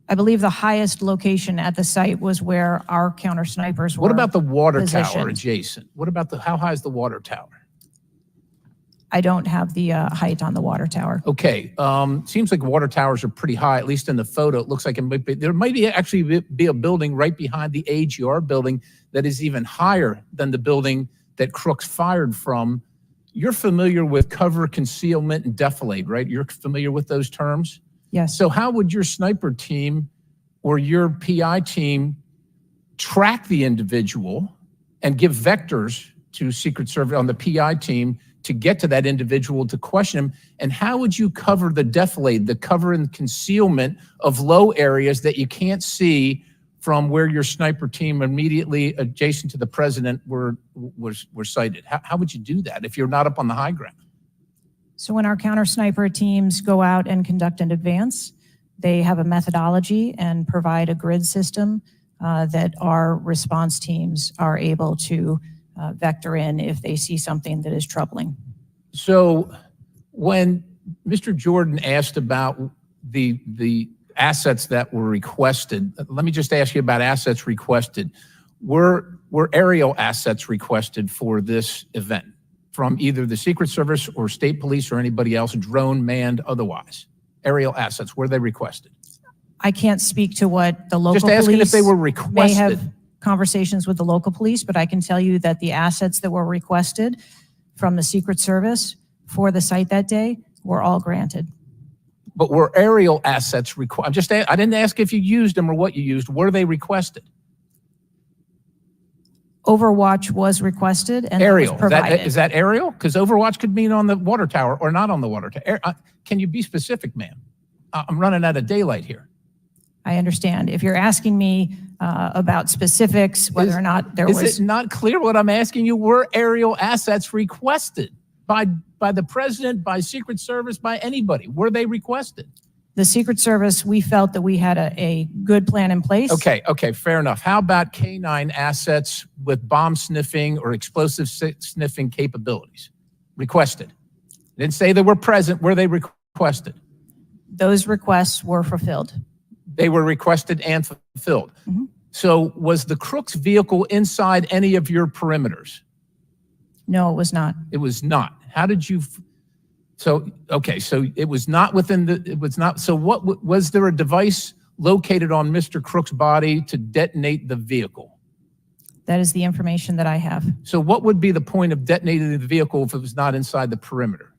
I believe the highest location at the site was where our counter snipers were. What about the water tower positioned. adjacent? What about how high is the water tower? I don't have the height on the water tower. Okay, seems like water towers are pretty high, at least in the photo. It looks like there might be actually be a building right behind the AGR building that is even higher than the building that Crooks fired from. You're familiar with cover, concealment, and defilade, right? You're familiar with those terms? Yes. So how would your sniper team or your PI team track the individual and give vectors to Secret Service on the PI team to get to that individual to question him? And how would you cover the defilade, the cover and concealment of low areas that you can't see from where your sniper team immediately adjacent to the president were sighted? How would you do that if you're not up on the high ground? So when our counter sniper teams go out and conduct an advance, they have a methodology and provide a grid system that our response teams are able to vector in if they see something that is troubling. So when Mr. Jordan asked about the assets that were requested, let me just ask you about assets requested. Were aerial assets requested for this event from either the Secret Service or state police or anybody else, drone, manned, otherwise? Aerial assets, were they requested? I can't speak to what the local Just asking police if they were may requested. have conversations with the local police, but I can tell you that the assets that were requested from the Secret Service for the site that day were all granted. But were aerial assets required? I didn't ask if you used them or what you used. Were they requested? Overwatch was requested and Aerial, that was provided. is that aerial? Because Overwatch could mean on the water tower or not on the water tower. Can you be specific, ma'am? I'm running out of daylight here. I understand. If you're asking me about specifics, whether or not there was... Is it not clear what I'm asking you? Were aerial assets requested by by the president, by Secret Service, by anybody? Were they requested? The Secret Service, we felt that we had a good plan in place. Okay, fair enough. How about K-9 assets with bomb sniffing or explosive sniffing capabilities? Requested. Didn't say they were present. Were they requested? Those requests were fulfilled. They were requested and fulfilled. Mm-hmm. So was the Crooks vehicle inside any of your perimeters? No, it was not. It was not. How did you? So it was not within the. It was not. So what was there a device located on Mr. Crook's body to detonate the vehicle? That is the information that I have. So what would be the point of detonating the vehicle if it was not inside the perimeter?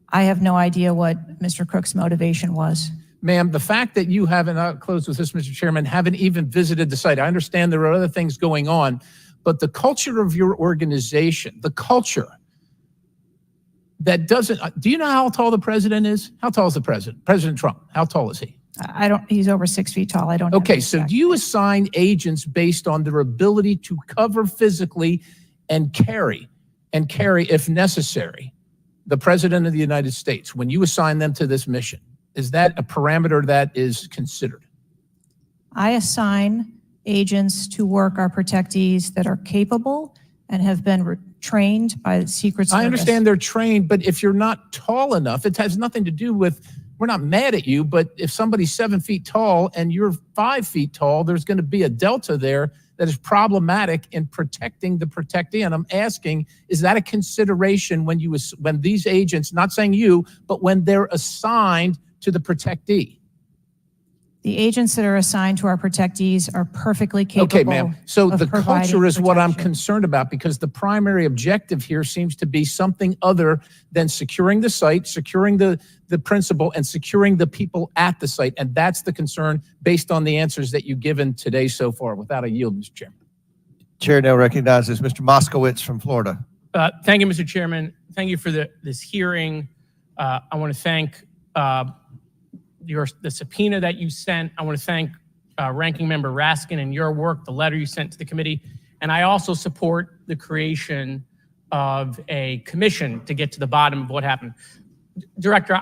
I have no idea what Mr. Crook's motivation was. Ma'am, the fact that you haven't, I'll close with this, Mr. Chairman, haven't even visited the site. I understand there are other things going on, but the culture of your organization, the culture that doesn't, do you know how tall the president is? How tall is the president? President Trump, how tall is he? I don't, he's over 6 feet tall. I don't know. Okay, so do you assign agents based on their ability to cover physically and carry, if necessary, the president of the United States when you assign them to this mission? Is that a parameter that is considered? I assign agents to work our protectees that are capable and have been trained by the Secret Service. I understand they're trained, but if you're not tall enough, it has nothing to do with, we're not mad at you, but if somebody's 7 feet tall and you're 5 feet tall, there's going to be a delta there that is problematic in protecting the protectee. And I'm asking, is that a consideration when these agents, not saying you, but when they're assigned to the protectee? The agents that are assigned to our protectees are perfectly capable. Okay, ma'am. So the providing culture is what I'm protection. concerned about, because the primary objective here seems to be something other than securing the site, securing the principal, and securing the people at the site. And that's the concern based on the answers that you've given today so far. Without a yield, Mr. Chairman. Chair now recognizes Mr. Moskowitz from Florida. Thank you, Mr. Chairman. Thank you for this hearing. I want to thank the subpoena that you sent. I want to thank Ranking Member Raskin and your work, the letter you sent to the committee. And I also support the creation of a commission to get to the bottom of what happened. Director,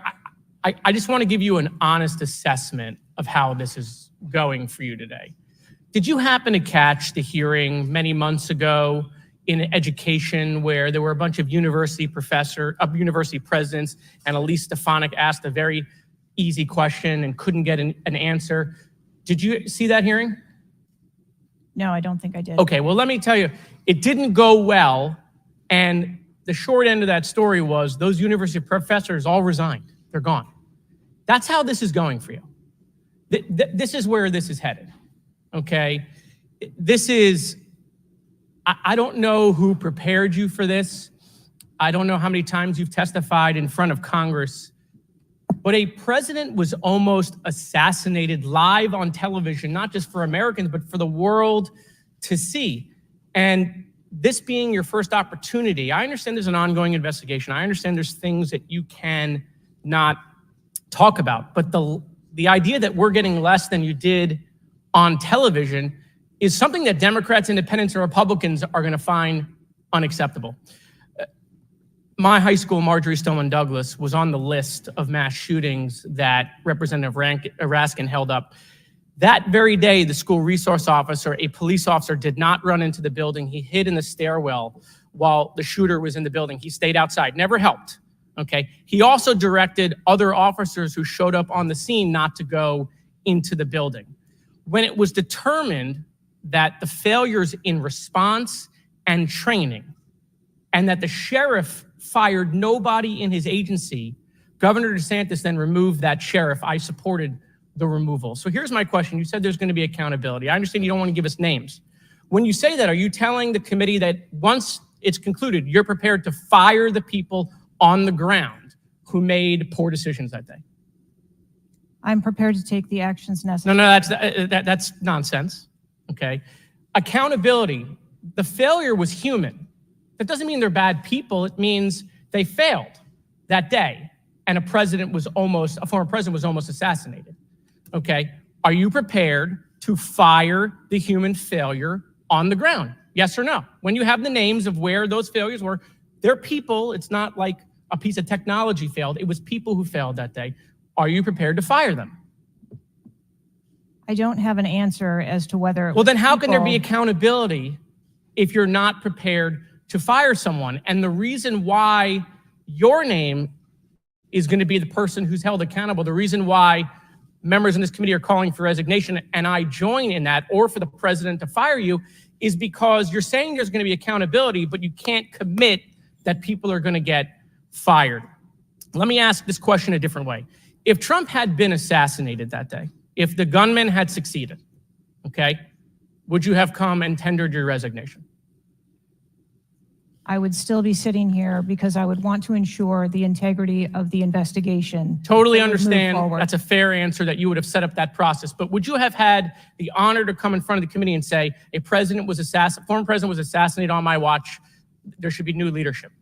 I just want to give you an honest assessment of how this is going for you today. Did you happen to catch the hearing many months ago in education where there were a bunch of university presidents and Elise Stefanik asked a very easy question and couldn't get an answer? Did you see that hearing? No, I don't think I did. Okay, well, let me tell you, it didn't go well. And the short end of that story was those university professors all resigned. They're gone. That's how this is going for you. This is where this is headed, okay? I don't know who prepared you for this. I don't know how many times you've testified in front of Congress, but a president was almost assassinated live on television, not just for Americans, but for the world to see. And this being your first opportunity, I understand there's an ongoing investigation. I understand there's things that you can not talk about, but the idea that we're getting less than you did on television is something that Democrats, Independents, or Republicans are going to find unacceptable. My high school, Marjorie Stoneman Douglas, was on the list of mass shootings that Representative Raskin held up. That very day, the school resource officer, a police officer, did not run into the building. He hid in the stairwell while the shooter was in the building. He stayed outside, never helped, okay? He also directed other officers who showed up on the scene not to go into the building. When it was determined that the failures in response and training, and that the sheriff fired nobody in his agency, Governor DeSantis then removed that sheriff. I supported the removal. So here's my question. You said there's going to be accountability. I understand you don't want to give us names. When you say that, are you telling the committee that once it's concluded, you're prepared to fire the people on the ground who made poor decisions that day? I'm prepared to take the actions necessary. No, that's nonsense, okay? Accountability, the failure was human. That doesn't mean they're bad people. It means they failed that day, and a former president was almost assassinated, okay? Are you prepared to fire the human failure on the ground? Yes or no? When you have the names of where those failures were, They're people. It's not like a piece of technology failed. It was people who failed that day. Are you prepared to fire them? I don't have an answer as to whether. Well, then how can there be people- accountability if you're not prepared to fire someone? And the reason why your name is going to be the person who's held accountable, the reason why members in this committee are calling for resignation, and I join in that, or for the president to fire you, is because you're saying there's going to be accountability, but you can't commit that people are going to get fired. Let me ask this question a different way. If Trump had been assassinated that day, if the gunman had succeeded, okay, would you have come and tendered your resignation? I would still be sitting here because I would want to ensure the integrity of the investigation. Totally that would move understand. forward. That's a fair answer, that you would have set up that process. But would you have had the honor to come in front of the committee and say, a president was former president was assassinated on my watch, there should be new leadership?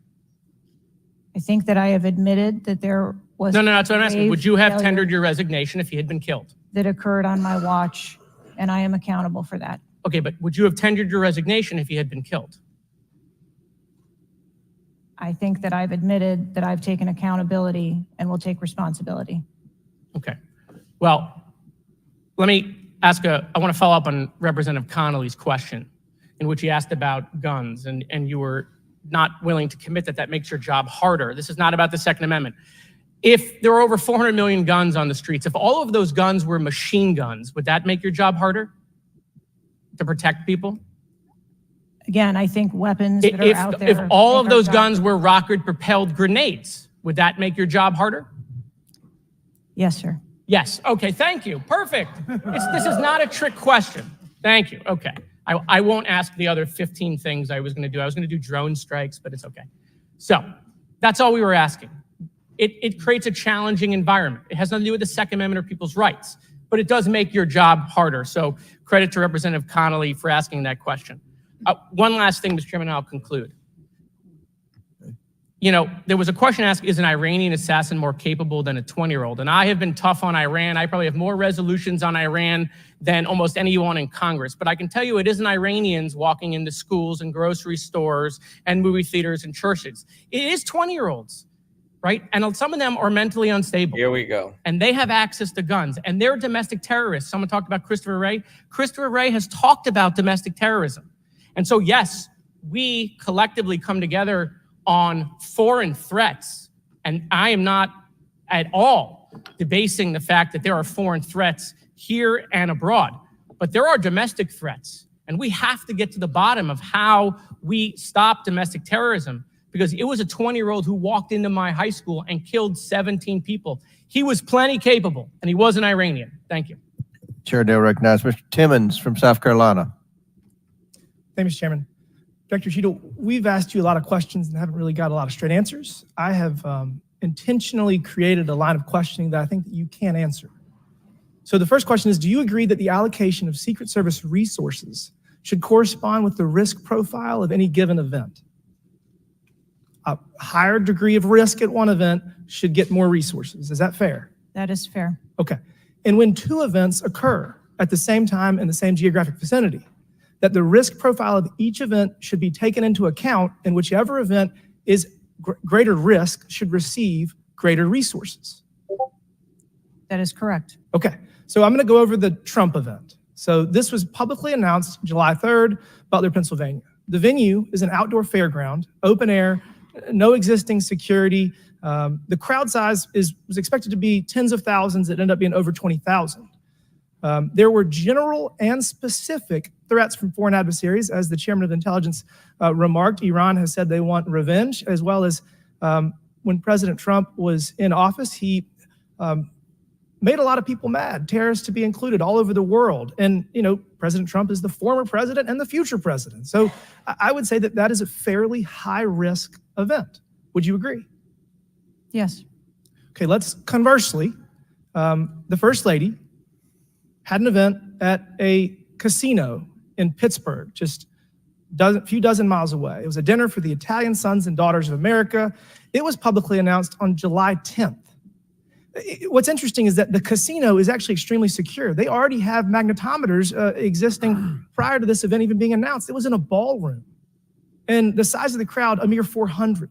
I think that I have admitted that there was. No, that's what I'm asking. Would you have grave tendered failure your resignation if he had been killed? that occurred on my watch, and I am accountable for that. Okay, but would you have tendered your resignation if he had been killed? I think that I've admitted that I've taken accountability and will take responsibility. Okay. Well, let me ask I want to follow up on Representative Connolly's question, in which he asked about guns, and you were not willing to commit that makes your job harder. This is not about the Second Amendment. If there were over 400 million guns on the streets, if all of those guns were machine guns, would that make your job harder to protect people? Again, I think weapons that are out there. If all of make our those job- guns were rocket-propelled grenades, would that make your job harder? Yes, sir. Yes. Okay, thank you. Perfect. This is not a trick question. Thank you. Okay. I won't ask the other 15 things I was going to do. I was going to do drone strikes, but it's okay. So that's all we were asking. It creates a challenging environment. It has nothing to do with the Second Amendment or people's rights, but it does make your job harder. So credit to Representative Connolly for asking that question. One last thing, Mr. Chairman, and I'll conclude. You know, there was a question asked, is an Iranian assassin more capable than a 20-year-old? And I have been tough on Iran. I probably have more resolutions on Iran than almost anyone in Congress. But I can tell you it isn't Iranians walking into schools and grocery stores and movie theaters and churches. It is 20-year-olds, right? And some of them are mentally unstable. Here we go. And they have access to guns. And they're domestic terrorists. Someone talked about Christopher Wray. Christopher Wray has talked about domestic terrorism. And so, yes, we collectively come together on foreign threats. And I am not at all debasing the fact that there are foreign threats here and abroad. But there are domestic threats. And we have to get to the bottom of how we stop domestic terrorism, because it was a 20-year-old who walked into my high school and killed 17 people. He was plenty capable, and he was an Iranian. Thank you. Chair now recognizes Mr. Timmons from South Carolina. Thank you, Mr. Chairman. Director Cheadle, we've asked you a lot of questions and haven't really got a lot of straight answers. I have intentionally created a line of questioning that I think that you can answer. So the first question is, do you agree that the allocation of Secret Service resources should correspond with the risk profile of any given event? A higher degree of risk at one event should get more resources. Is that fair? That is fair. Okay. And when two events occur at the same time in the same geographic vicinity, that the risk profile of each event should be taken into account, and whichever event is greater risk should receive greater resources. That is correct. Okay, so I'm going to go over the Trump event. So this was publicly announced July 3rd, Butler, Pennsylvania. The venue is an outdoor fairground, open air, no existing security. The crowd size was expected to be tens of thousands. It ended up being over 20,000. There were general and specific threats from foreign adversaries. As the chairman of intelligence remarked, Iran has said they want revenge, as well as when President Trump was in office, he made a lot of people mad, terrorists to be included all over the world. And, you know, President Trump is the former president and the future president. So I would say that that is a fairly high risk event. Would you agree? Yes. Okay, let's conversely, the First Lady had an event at a casino in Pittsburgh, just a few dozen miles away. It was a dinner for the Italian Sons and Daughters of America. It was publicly announced on July 10th. What's interesting is that the casino is actually extremely secure. They already have magnetometers existing prior to this event even being announced. It was in a ballroom. and the size of the crowd, a mere 400.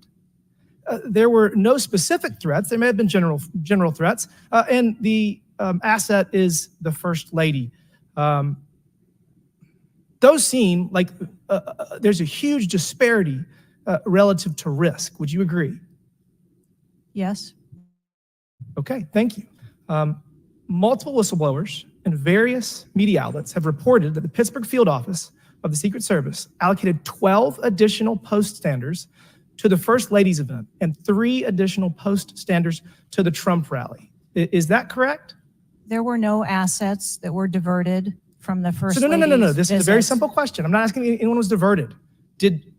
There were no specific threats. There may have been general threats, and the asset is the First Lady. Those seem like there's a huge disparity relative to risk. Would you agree? Yes. Okay, thank you. Multiple whistleblowers and various media outlets have reported that the Pittsburgh field office of the Secret Service allocated 12 additional post standers to the First Lady's event and 3 additional post standers to the Trump rally. Is that correct? There were no assets that were diverted from the First So no. Lady's This is a very visit. simple question. I'm not asking if anyone was diverted. Did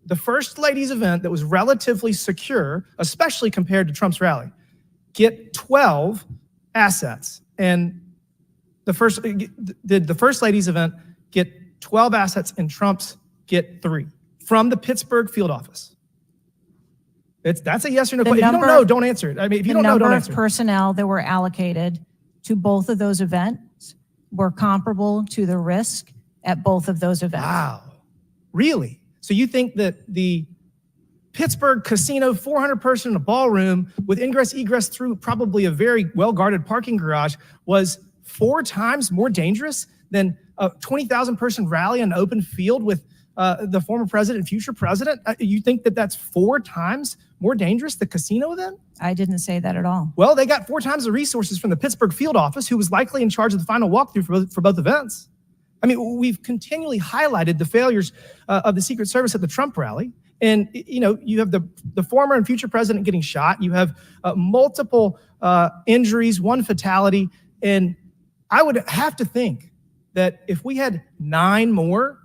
the First Lady's event that was relatively secure, especially compared to Trump's rally, get 12 assets? And did the First Lady's event get 12 assets and Trump's get 3 from the Pittsburgh field office? That's a yes or no question. If you don't know, don't answer it. I mean, if you don't know, don't The answer number of it. personnel that were allocated to both of those events were comparable to the risk at both of those events. Wow. Really? So you think that the Pittsburgh casino, 400 person in a ballroom with ingress egress through probably a very well-guarded parking garage was 4 times more dangerous than a 20,000 person rally in an open field with the former president and future president? You think that that's 4 times more dangerous, the casino event? I didn't say that at all. Well, they got 4 times the resources from the Pittsburgh field office, who was likely in charge of the final walkthrough for both events. I mean, we've continually highlighted the failures of the Secret Service at the Trump rally. And, you know, you have the former and future president getting shot. You have multiple injuries, 1 fatality. And I would have to think that if we had 9 more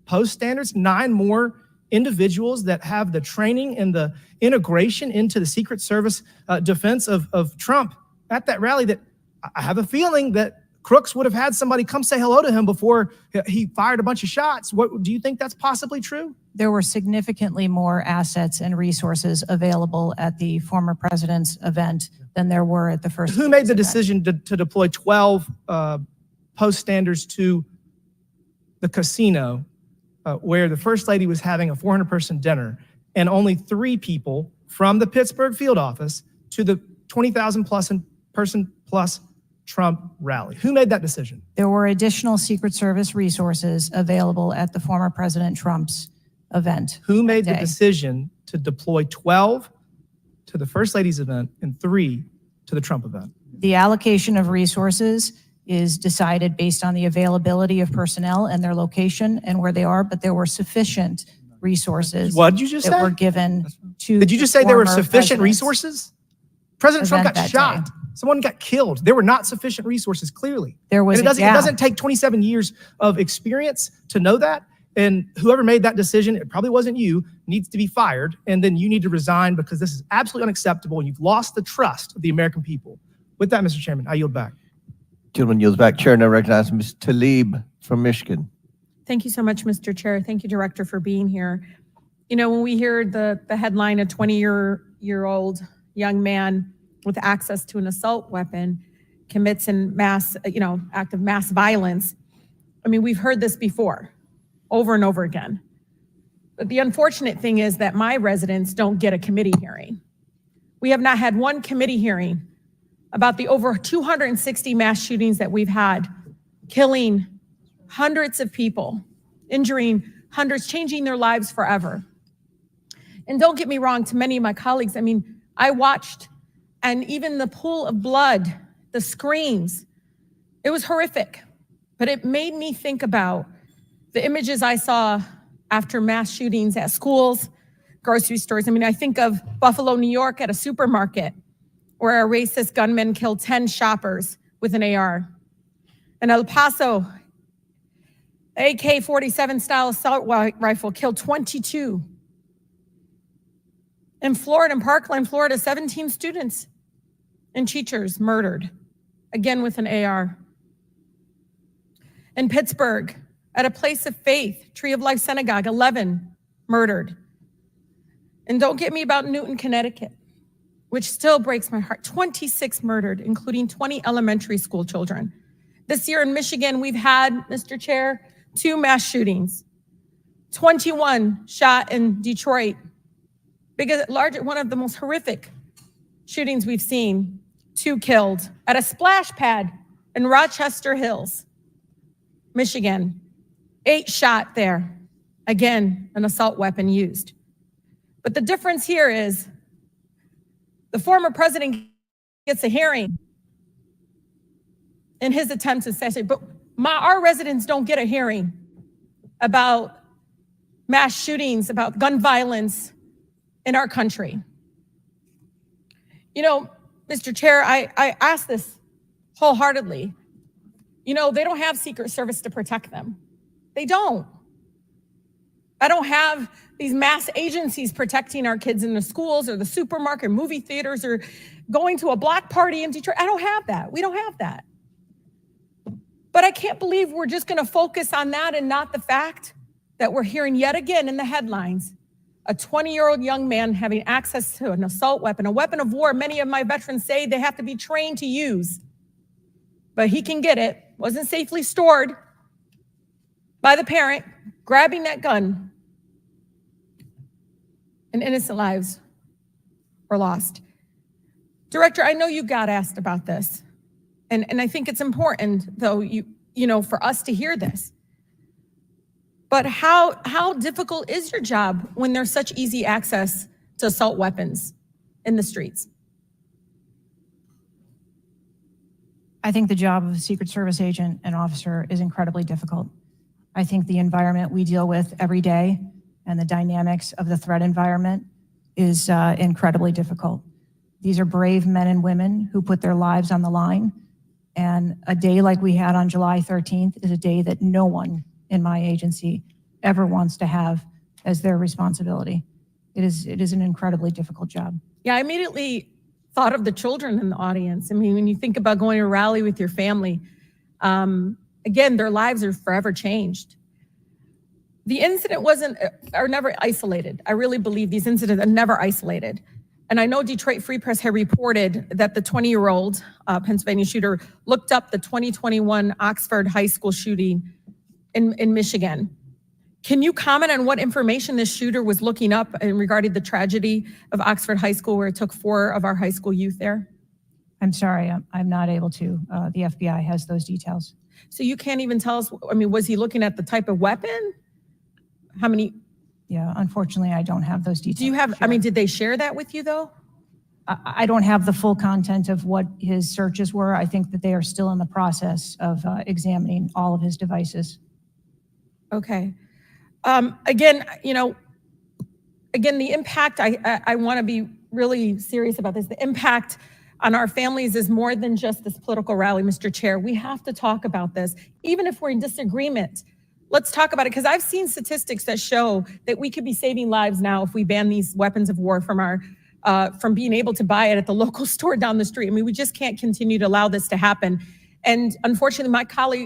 post standards, 9 more individuals that have the training and the integration into the Secret Service defense of Trump at that rally, that I have a feeling that Crooks would have had somebody come say hello to him before he fired a bunch of shots. What do you think that's possibly true? There were significantly more assets and resources available at the former president's event than there were at the First Who made the decision to deploy 12 post standers to the casino where the First Lady was having a 400-person dinner, and only 3 people from the Pittsburgh field office to the 20,000 person plus Trump rally? Who made that decision? There were additional Secret Service resources available at the former President Trump's event. Who made the that day. decision to deploy 12 to the First Lady's event and 3 to the Trump event? The allocation of resources is decided based on the availability of personnel and their location and where they are, but there were sufficient resources What did you just that say? were given to Did you just say there were sufficient resources? President Trump event got that shot. day. Someone got killed. There were not sufficient resources, clearly. There was And it a gap. doesn't take 27 years of experience to know that. And whoever made that decision, it probably wasn't you, needs to be fired. And then you need to resign, because this is absolutely unacceptable. And you've lost the trust of the American people. With that, Mr. Chairman, I yield back. Gentleman yields back. Chair now recognizes Ms. Tlaib from Michigan. Thank you so much, Mr. Chair. Thank you, Director, for being here. You know, when we hear the headline, a 20-year-old young man with access to an assault weapon commits an act of mass violence. I mean, we've heard this before, over and over again. But the unfortunate thing is that my residents don't get a committee hearing. We have not had one committee hearing about the over 260 mass shootings that we've had, killing hundreds of people, injuring hundreds, changing their lives forever. And don't get me wrong, to many of my colleagues, I mean, I watched, and even the pool of blood, the screams, it was horrific. But it made me think about the images I saw after mass shootings at schools, grocery stores. I mean, I think of Buffalo, New York at a supermarket where a racist gunman killed 10 shoppers with an AR. In El Paso, AK-47 style assault rifle killed 22. In Florida, in Parkland, Florida, 17 students and teachers murdered, again with an AR. In Pittsburgh, at a place of faith, Tree of Life Synagogue, 11 murdered. And don't get me about Newton, Connecticut, which still breaks my heart. 26 murdered, including 20 elementary school children. This year in Michigan, we've had, Mr. Chair, 2 mass shootings. 21 shot in Detroit. One of the most horrific shootings we've seen. 2 killed at a splash pad in Rochester Hills, Michigan. 8 shot there. Again, an assault weapon used. But the difference here is the former president gets a hearing in his attempt to assassinate, but our residents don't get a hearing about mass shootings, about gun violence in our country. You know, Mr. Chair, I ask this wholeheartedly. You know, they don't have Secret Service to protect them. They don't. I don't have these mass agencies protecting our kids in the schools or the supermarket, movie theaters, or going to a block party in Detroit. I don't have that. We don't have that. But I can't believe we're just going to focus on that and not the fact that we're hearing yet again in the headlines, a 20-year-old young man having access to an assault weapon, a weapon of war. Many of my veterans say they have to be trained to use, but he can get it. Wasn't safely stored by the parent, grabbing that gun, and innocent lives were lost. Director, I know you got asked about this, and I think it's important, though, you know, for us to hear this. But how difficult is your job when there's such easy access to assault weapons in the streets? I think the job of a Secret Service agent and officer is incredibly difficult. I think the environment we deal with every day and the dynamics of the threat environment is incredibly difficult. These are brave men and women who put their lives on the line. And a day like we had on July 13th is a day that no one in my agency ever wants to have as their responsibility. It is an incredibly difficult job. Yeah, I immediately thought of the children in the audience. I mean, when you think about going to a rally with your family, again, their lives are forever changed. The incident are never isolated. I really believe these incidents are never isolated. And I know Detroit Free Press had reported that the 20-year-old Pennsylvania shooter looked up the 2021 Oxford High School shooting in Michigan. Can you comment on what information this shooter was looking up in regarding the tragedy of Oxford High School, where it took 4 of our high school youth there? I'm sorry, I'm not able to. The FBI has those details. So you can't even tell us, I mean, was he looking at the type of weapon? How many? Yeah, unfortunately, I don't have those details. Do you have, I mean, did they share that with you though? I don't have the full content of what his searches were. I think that they are still in the process of examining all of his devices. Okay. Again, you know, the impact, I want to be really serious about this. The impact on our families is more than just this political rally, Mr. Chair. We have to talk about this, even if we're in disagreement. Let's talk about it, because I've seen statistics that show that we could be saving lives now if we ban these weapons of war from being able to buy it at the local store down the street. I mean, we just can't continue to allow this to happen. And unfortunately,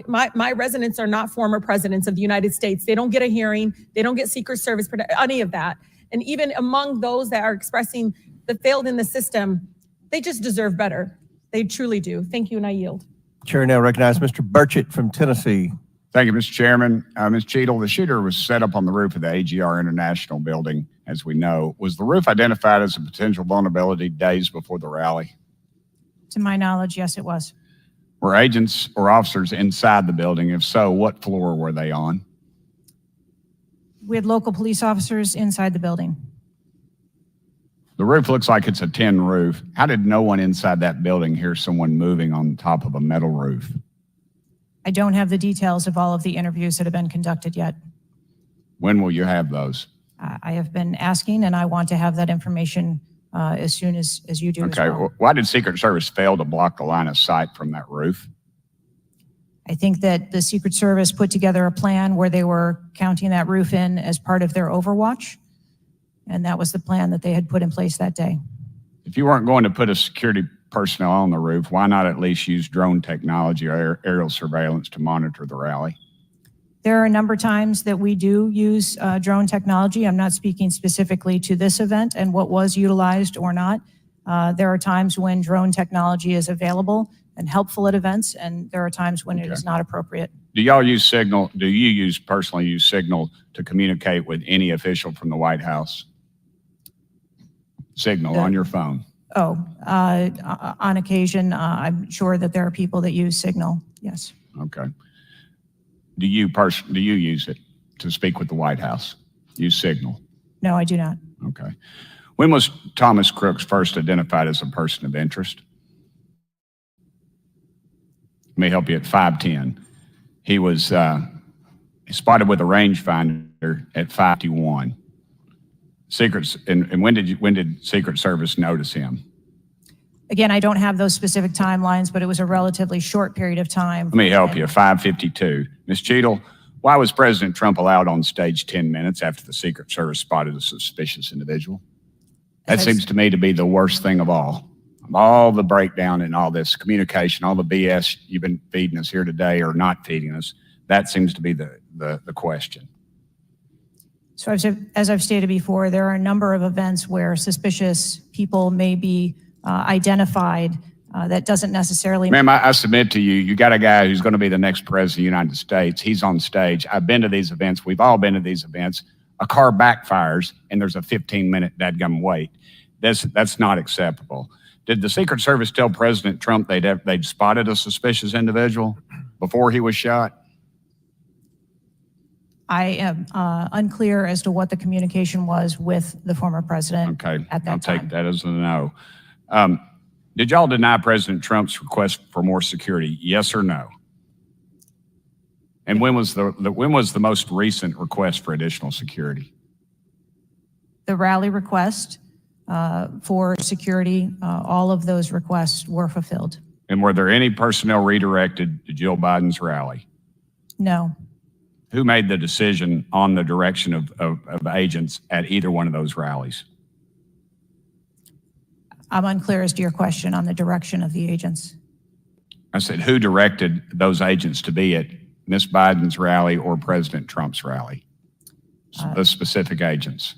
my residents are not former presidents of the United States. They don't get a hearing. They don't get Secret Service, any of that. And even among those that are expressing that failed in the system, they just deserve better. They truly do. Thank you, and I yield. Chair now recognize Mr. Burchett from Tennessee. Thank you, Mr. Chairman. Ms. Cheadle, the shooter was set up on the roof of the AGR International building, as we know. Was the roof identified as a potential vulnerability days before the rally? To my knowledge, yes, it was. Were agents or officers inside the building? If so, what floor were they on? We had local police officers inside the building. The roof looks like it's a tin roof. How did no one inside that building hear someone moving on top of a metal roof? I don't have the details of all of the interviews that have been conducted yet. When will you have those? I have been asking, and I want to have that information as soon as you do. Okay. As well. Why did Secret Service fail to block the line of sight from that roof? I think that the Secret Service put together a plan where they were counting that roof in as part of their overwatch, and that was the plan that they had put in place that day. If you weren't going to put a security personnel on the roof, why not at least use drone technology or aerial surveillance to monitor the rally? There are a number of times that we do use drone technology. I'm not speaking specifically to this event and what was utilized or not. There are times when drone technology is available and helpful at events, and there are times when it is not appropriate. Do y'all use Signal? Do you personally use Signal to communicate with any official from the White House? Signal on your phone? On occasion, I'm sure that there are people that use Signal, yes. Okay. Do you use it to speak with the White House? Use Signal? No, I do not. Okay. When was Thomas Crooks first identified as a person of interest? Let me help you at 5'10". He was spotted with a rangefinder at 5'1". And when did Secret Service notice him? Again, I don't have those specific timelines, but it was a relatively short period of time. Let me help you. 5:52. Ms. Cheadle, why was President Trump allowed on stage 10 minutes after the Secret Service spotted a suspicious individual? That seems to me to be the worst thing of all. All the breakdown and all this communication, all the BS you've been feeding us here today or not feeding us, that seems to be the question. So as I've stated before, there are a number of events where suspicious people may be identified. That doesn't necessarily. Ma'am, I submit to you, you got a guy who's going to be the next president of the United States. He's on stage. I've been to these events. We've all been to these events. A car backfires and there's a 15-minute dadgum wait. That's not acceptable. Did the Secret Service tell President Trump they'd spotted a suspicious individual before he was shot? I am unclear as to what the communication was with the former president at that I'll time. take that as a no. Did y'all deny President Trump's request for more security? Yes or no? And when was the most recent request for additional security? The rally request for security, all of those requests were fulfilled. And were there any personnel redirected to Jill Biden's rally? No. Who made the decision on the direction of agents at either one of those rallies? I'm unclear as to your question on the direction of the agents. I said, who directed those agents to be at Miss Biden's rally or President Trump's rally? The specific agents.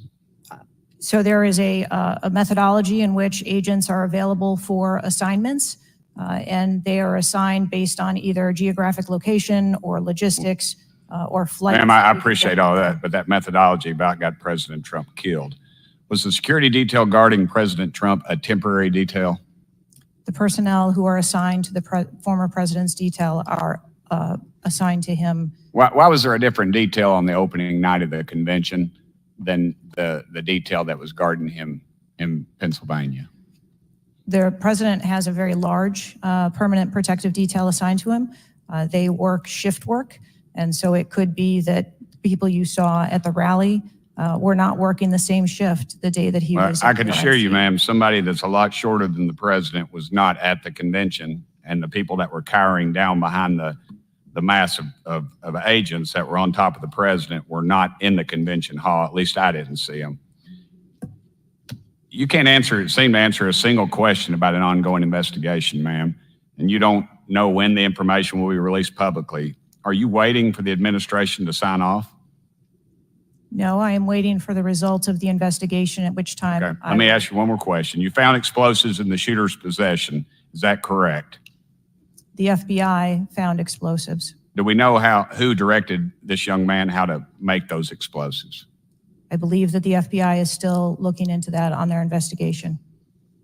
So there is a methodology in which agents are available for assignments, and they are assigned based on either geographic location or logistics or flight. Ma'am, I appreciate all that, but that methodology about got President Trump killed. Was the security detail guarding President Trump a temporary detail? The personnel who are assigned to the former president's detail are assigned to him. Why was there a different detail on the opening night of the convention than the detail that was guarding him in Pennsylvania? The president has a very large permanent protective detail assigned to him. They work shift work, and so it could be that people you saw at the rally were not working the same shift the day that he was. I can assure you, ma'am, somebody that's a lot shorter than the president was not at the convention, and the people that were cowering down behind the mass of agents that were on top of the president were not in the convention hall. At least I didn't see them. You can't seem to answer a single question about an ongoing investigation, ma'am, and you don't know when the information will be released publicly. Are you waiting for the administration to sign off? No, I am waiting for the results of the investigation, at which time. Okay. Let me ask you one more question. You found explosives in the shooter's possession. Is that correct? The FBI found explosives. Do we know who directed this young man how to make those explosives? I believe that the FBI is still looking into that on their investigation.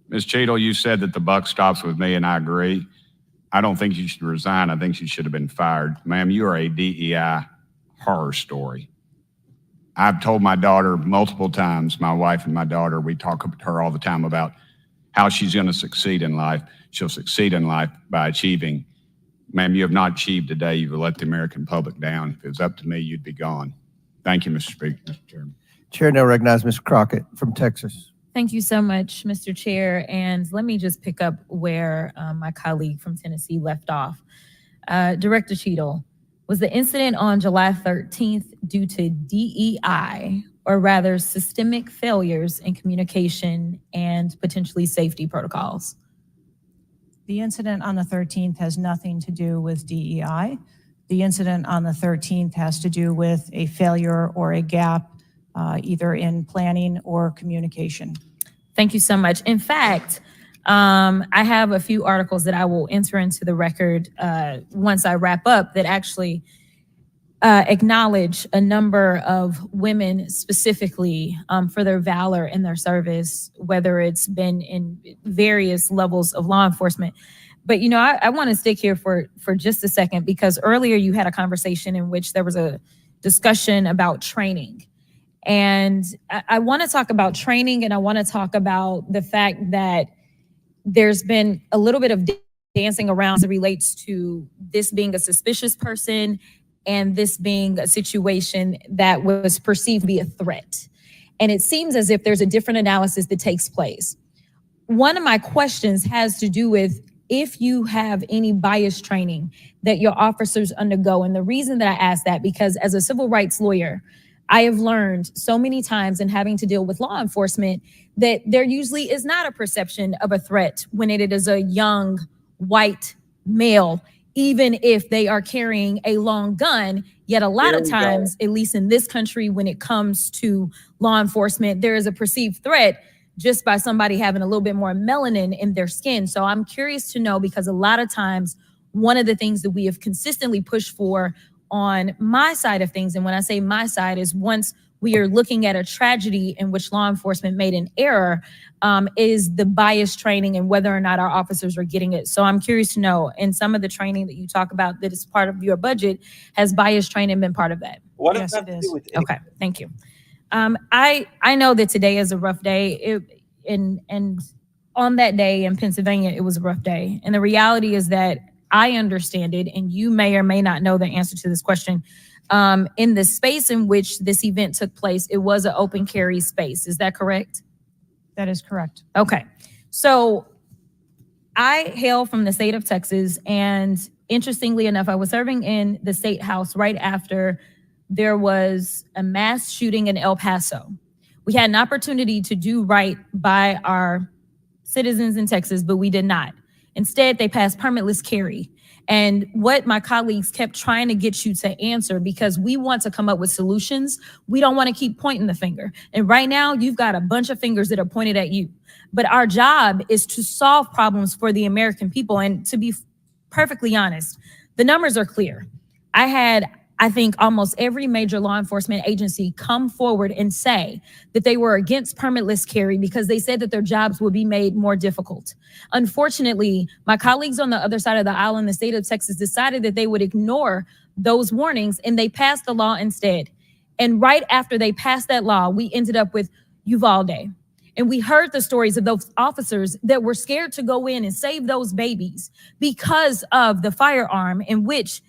Ms. Cheadle, you said that the buck stops with me, and I agree. I don't think you should resign. I think you should have been fired. Ma'am, you are a DEI horror story. I've told my daughter multiple times, my wife and my daughter, we talk to her all the time about how she's going to succeed in life. She'll succeed in life by achieving. Ma'am, you have not achieved today. You've let the American public down. If it was up to me, you'd be gone. Thank you, Mr. Speaker. Mr. Chairman. Chair now recognizes Mr. Crockett from Texas. Thank you so much, Mr. Chair. And let me just pick up where my colleague from Tennessee left off. Director Cheadle, was the incident on July 13th due to DEI, or rather systemic failures in communication and potentially safety protocols? The incident on the 13th has nothing to do with DEI. The incident on the 13th has to do with a failure or a gap either in planning or communication. Thank you so much. In fact, I have a few articles that I will enter into the record once I wrap up that actually acknowledge a number of women specifically for their valor in their service, whether it's been in various levels of law enforcement. But, you know, I want to stick here for just a second, because earlier you had a conversation in which there was a discussion about training. And I want to talk about training, and I want to talk about the fact that there's been a little bit of dancing around as it relates to this being a suspicious person and this being a situation that was perceived to be a threat. And it seems as if there's a different analysis that takes place. One of my questions has to do with if you have any bias training that your officers undergo. And the reason that I ask that, because as a civil rights lawyer, I have learned so many times in having to deal with law enforcement that there usually is not a perception of a threat when it is a young white male, even if they are carrying a long gun. Yet a lot of times, at least in this country, when it comes to law enforcement, there is a perceived threat just by somebody having a little bit more melanin in their skin. So I'm curious to know, because a lot of times, one of the things that we have consistently pushed for on my side of things, and when I say my side, is once we are looking at a tragedy in which law enforcement made an error, is the bias training and whether or not our officers are getting it. So I'm curious to know, in some of the training that you talk about that is part of your budget, has bias training been part of that? Yes, it is. Okay, thank you. I know that today is a rough day, and on that day in Pennsylvania, it was a rough day. And the reality is that I understand it, and you may or may not know the answer to this question. In the space in which this event took place, it was an open carry space. Is that correct? That is correct. Okay. So I hail from the state of Texas, and interestingly enough, I was serving in the state house right after there was a mass shooting in El Paso. We had an opportunity to do right by our citizens in Texas, but we did not. Instead, they passed permitless carry. And what my colleagues kept trying to get you to answer, because we want to come up with solutions, we don't want to keep pointing the finger. And right now, you've got a bunch of fingers that are pointed at you. But our job is to solve problems for the American people. And to be perfectly honest, the numbers are clear. I had, I think, almost every major law enforcement agency come forward and say that they were against permitless carry because they said that their jobs would be made more difficult. Unfortunately, my colleagues on the other side of the aisle in the state of Texas decided that they would ignore those warnings, and they passed the law instead. And right after they passed that law, we ended up with Uvalde. And we heard the stories of those officers that were scared to go in and save those babies because of the firearm in which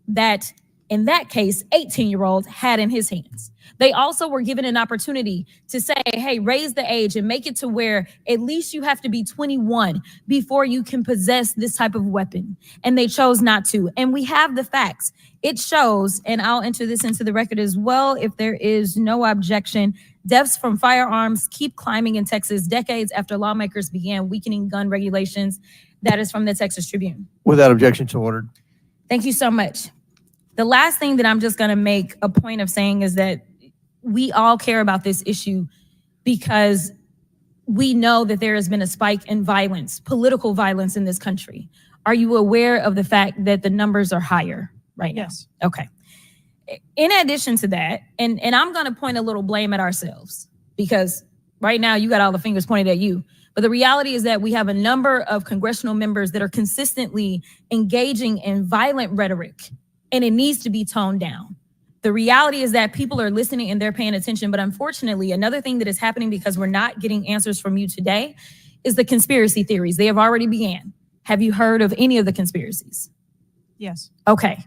that, in that case, 18-year-old had in his hands. They also were given an opportunity to say, hey, raise the age and make it to where at least you have to be 21 before you can possess this type of weapon. And they chose not to. And we have the facts. It shows, and I'll enter this into the record as well if there is no objection, deaths from firearms keep climbing in Texas decades after lawmakers began weakening gun regulations. That is from the Texas Tribune. Without objection, so ordered. Thank you so much. The last thing that I'm just going to make a point of saying is that we all care about this issue because we know that there has been a spike in violence, political violence in this country. Are you aware of the fact that the numbers are higher right now? Yes. Okay. In addition to that, and I'm going to point a little blame at ourselves, because right now you got all the fingers pointed at you. But the reality is that we have a number of congressional members that are consistently engaging in violent rhetoric, and it needs to be toned down. The reality is that people are listening and they're paying attention. But unfortunately, another thing that is happening because we're not getting answers from you today is the conspiracy theories. They have already began. Have you heard of any of the conspiracies? Yes. Okay.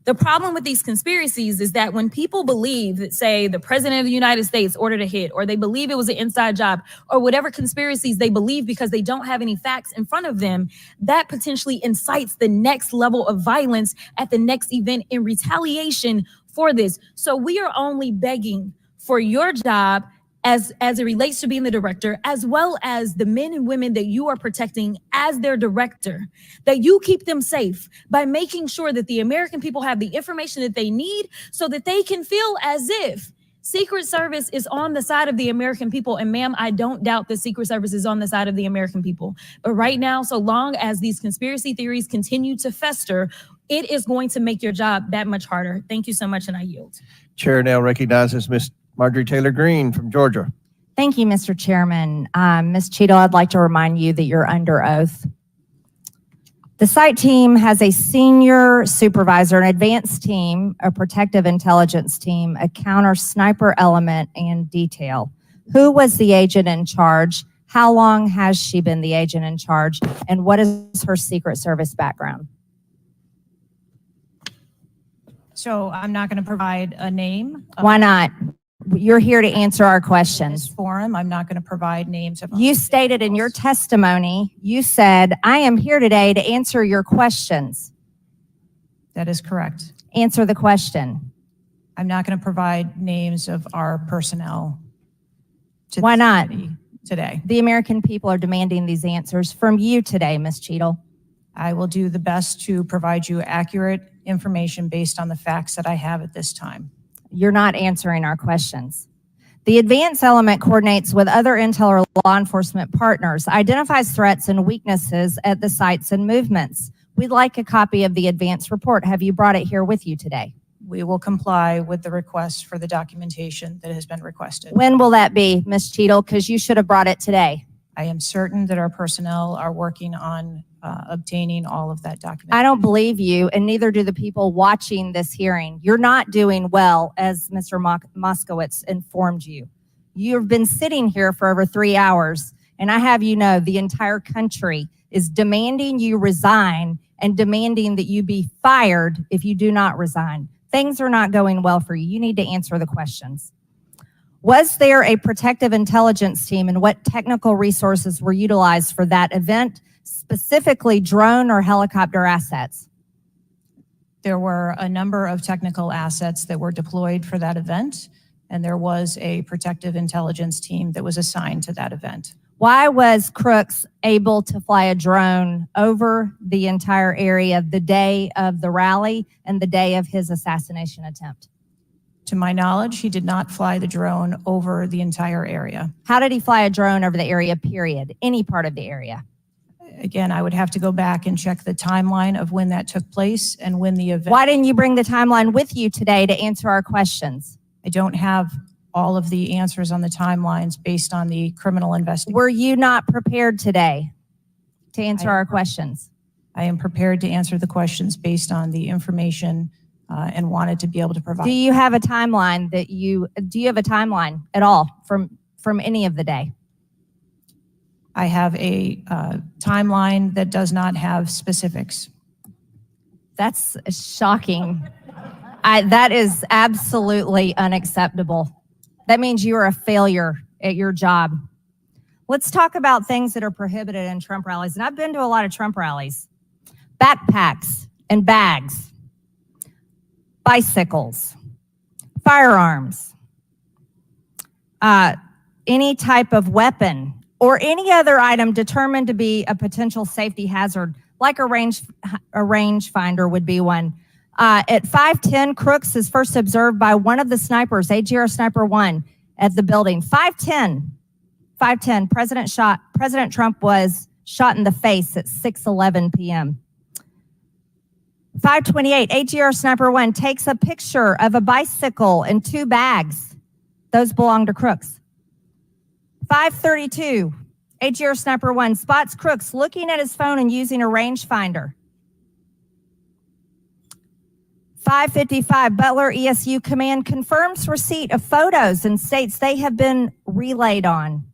The problem with these conspiracies is that when people believe that, say, the president of the United States ordered a hit, or they believe it was an inside job, or whatever conspiracies they believe because they don't have any facts in front of them, that potentially incites the next level of violence at the next event in retaliation for this. So we are only begging for your job as it relates to being the director, as well as the men and women that you are protecting as their director, that you keep them safe by making sure that the American people have the information that they need so that they can feel as if Secret Service is on the side of the American people. And ma'am, I don't doubt the Secret Service is on the side of the American people. But right now, so long as these conspiracy theories continue to fester, it is going to make your job that much harder. Thank you so much, and I yield. Chair now recognizes Ms. Marjorie Taylor Greene from Georgia. Thank you, Mr. Chairman. Ms. Cheadle, I'd like to remind you that you're under oath. The site team has a senior supervisor, an advanced team, a protective intelligence team, a counter sniper element, and detail. Who was the agent in charge? How long has she been the agent in charge? And what is her Secret Service background? So I'm not going to provide a name. Why not? You're here to answer our This questions. forum, I'm not going to provide names of. You stated in your testimony, you said, I am here today to answer your questions. That is correct. Answer the question. I'm not going to provide names of our personnel. to Why this not? committee Today. The American people are demanding these answers from you today, Ms. Cheadle. I will do the best to provide you accurate information based on the facts that I have at this time. You're not answering our questions. The advance element coordinates with other intel or law enforcement partners, identifies threats and weaknesses at the sites and movements. We'd like a copy of the advance report. Have you brought it here with you today? We will comply with the request for the documentation that has been requested. When will that be, Ms. Cheadle? Because you should have brought it today. I am certain that our personnel are working on obtaining all of that documentation. I don't believe you, and neither do the people watching this hearing. You're not doing well, as Mr. Moskowitz informed you. You've been sitting here for over 3 hours, and I have you know the entire country is demanding you resign and demanding that you be fired if you do not resign. Things are not going well for you. You need to answer the questions. Was there a protective intelligence team, and what technical resources were utilized for that event, specifically drone or helicopter assets? There were a number of technical assets that were deployed for that event, and there was a protective intelligence team that was assigned to that event. Why was Crooks able to fly a drone over the entire area the day of the rally and the day of his assassination attempt? To my knowledge, he did not fly the drone over the entire area. How did he fly a drone over the area, period? Any part of the area? Again, I would have to go back and check the timeline of when that took place and when the event. Why didn't you bring the timeline with you today to answer our questions? I don't have all of the answers on the timelines based on the criminal investigation. Were you not prepared today to answer our questions? I am prepared to answer the questions based on the information and wanted to be able to provide. Do you have a timeline at all from any of the day? I have a timeline that does not have specifics. That's shocking. That is absolutely unacceptable. That means you are a failure at your job. Let's talk about things that are prohibited in Trump rallies. And I've been to a lot of Trump rallies. Backpacks and bags, bicycles, firearms, any type of weapon, or any other item determined to be a potential safety hazard, like a rangefinder would be one. At 5:10, Crooks is first observed by one of the snipers, AGR Sniper 1, at the building. 5:10, President Trump was shot in the face at 6:11 p.m. 5:28, AGR Sniper 1 takes a picture of a bicycle and 2 bags. Those belong to Crooks. 5:32, AGR Sniper 1 spots Crooks looking at his phone and using a rangefinder. 5:55, Butler ESU Command confirms receipt of photos and states they have been relayed on.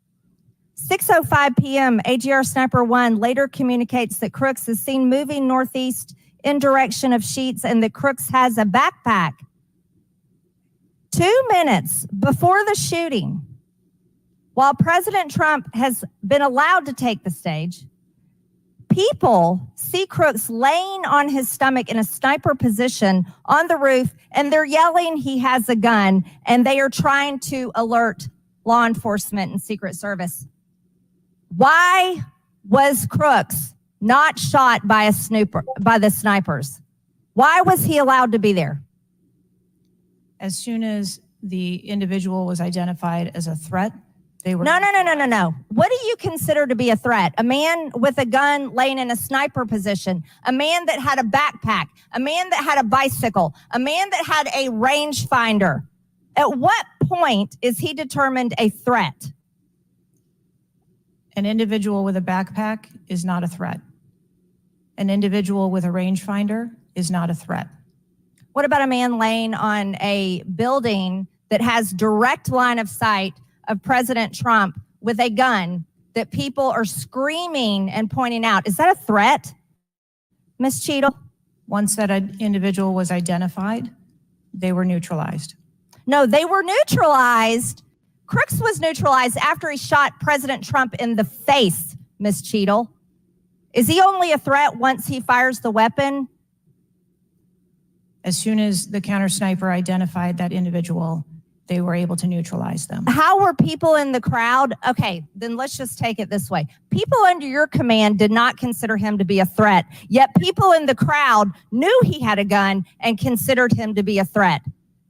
6:05 p.m., AGR Sniper 1 later communicates that Crooks is seen moving northeast in direction of Sheets and that Crooks has a backpack. 2 minutes before the shooting, while President Trump has been allowed to take the stage, people see Crooks laying on his stomach in a sniper position on the roof, and they're yelling he has a gun, and they are trying to alert law enforcement and Secret Service. Why was Crooks not shot by the snipers? Why was he allowed to be there? As soon as the individual was identified as a threat, they were. No. What do you consider to be a threat? A man with a gun laying in a sniper position, a man that had a backpack, a man that had a bicycle, a man that had a rangefinder. At what point is he determined a threat? An individual with a backpack is not a threat. An individual with a rangefinder is not a threat. What about a man laying on a building that has direct line of sight of President Trump with a gun that people are screaming and pointing out? Is that a threat, Ms. Cheadle? Once that individual was identified, they were neutralized. No, they were neutralized. Crooks was neutralized after he shot President Trump in the face, Ms. Cheadle. Is he only a threat once he fires the weapon? As soon as the counter sniper identified that individual, they were able to neutralize them. How were people in the crowd? Okay, then let's just take it this way. People under your command did not consider him to be a threat, yet people in the crowd knew he had a gun and considered him to be a threat.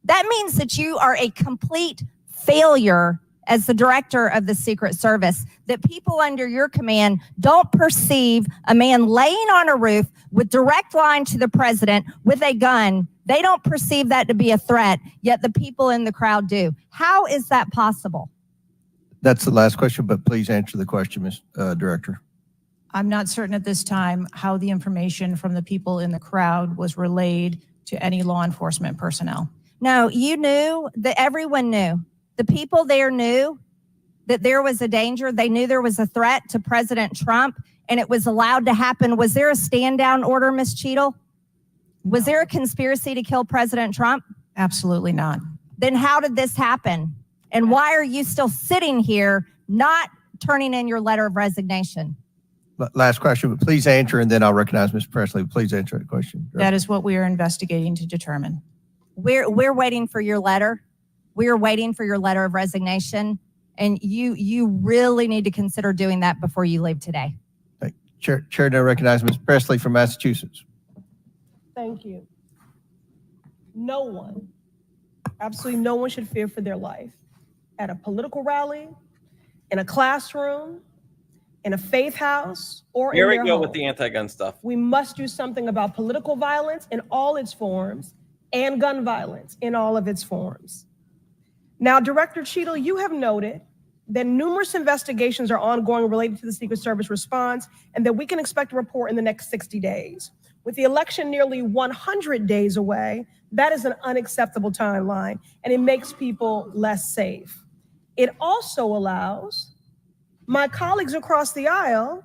That means that you are a complete failure as the director of the Secret Service, that people under your command don't perceive a man laying on a roof with direct line to the president with a gun. They don't perceive that to be a threat, yet the people in the crowd do. How is that possible? That's the last question, but please answer the question, Ms. Director. I'm not certain at this time how the information from the people in the crowd was relayed to any law enforcement personnel. No, you knew, that everyone knew. The people there knew that there was a danger. They knew there was a threat to President Trump, and it was allowed to happen. Was there a stand down order, Ms. Cheadle? Was there a conspiracy to kill President Trump? Absolutely not. Then how did this happen? And why are you still sitting here not turning in your letter of resignation? Last question, but please answer, and then I'll recognize Ms. Presley. Please answer the question. That is what we are investigating to determine. We're waiting for your letter. We are waiting for your letter of resignation, and you really need to consider doing that before you leave today. Chair now recognizes Ms. Presley from Massachusetts. Thank you. No one, absolutely no one should fear for their life at a political rally, in a classroom, in a faith house, or Here in we their go home. with the anti-gun stuff. We must do something about political violence in all its forms and gun violence in all of its forms. Now, Director Cheadle, you have noted that numerous investigations are ongoing related to the Secret Service response, and that we can expect a report in the next 60 days. With the election nearly 100 days away, that is an unacceptable timeline, and it makes people less safe. It also allows my colleagues across the aisle,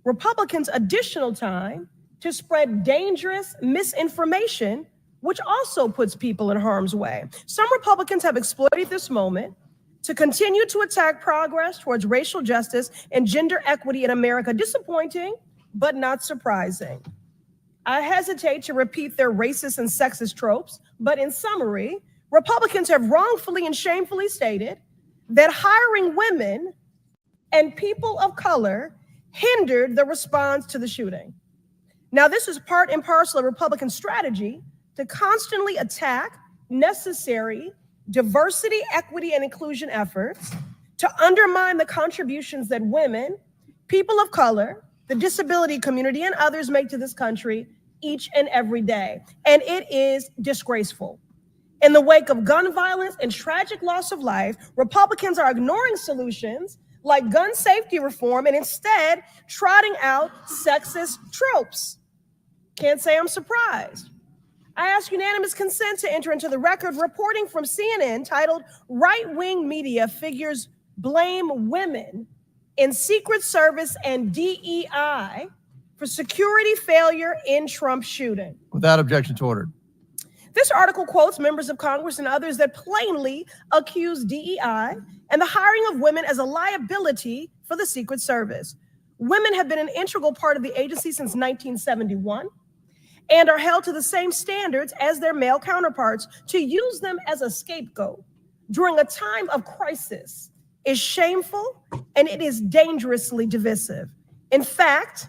Republicans, additional time to spread dangerous misinformation, which also puts people in harm's way. Some Republicans have exploited this moment to continue to attack progress towards racial justice and gender equity in America. Disappointing, but not surprising. I hesitate to repeat their racist and sexist tropes, but in summary, Republicans have wrongfully and shamefully stated that hiring women and people of color hindered the response to the shooting. Now, this is part and parcel of Republican strategy to constantly attack necessary diversity, equity, and inclusion efforts, to undermine the contributions that women, people of color, the disability community, and others make to this country each and every day. And it is disgraceful. In the wake of gun violence and tragic loss of life, Republicans are ignoring solutions like gun safety reform and instead trotting out sexist tropes. Can't say I'm surprised. I ask unanimous consent to enter into the record reporting from CNN titled "Right-Wing Media Figures Blame Women in Secret Service and DEI for Security Failure in Trump Shooting." Without objection to order. This article quotes members of Congress and others that plainly accuse DEI and the hiring of women as a liability for the Secret Service. Women have been an integral part of the agency since 1971 and are held to the same standards as their male counterparts. To use them as a scapegoat during a time of crisis is shameful, and it is dangerously divisive. In fact,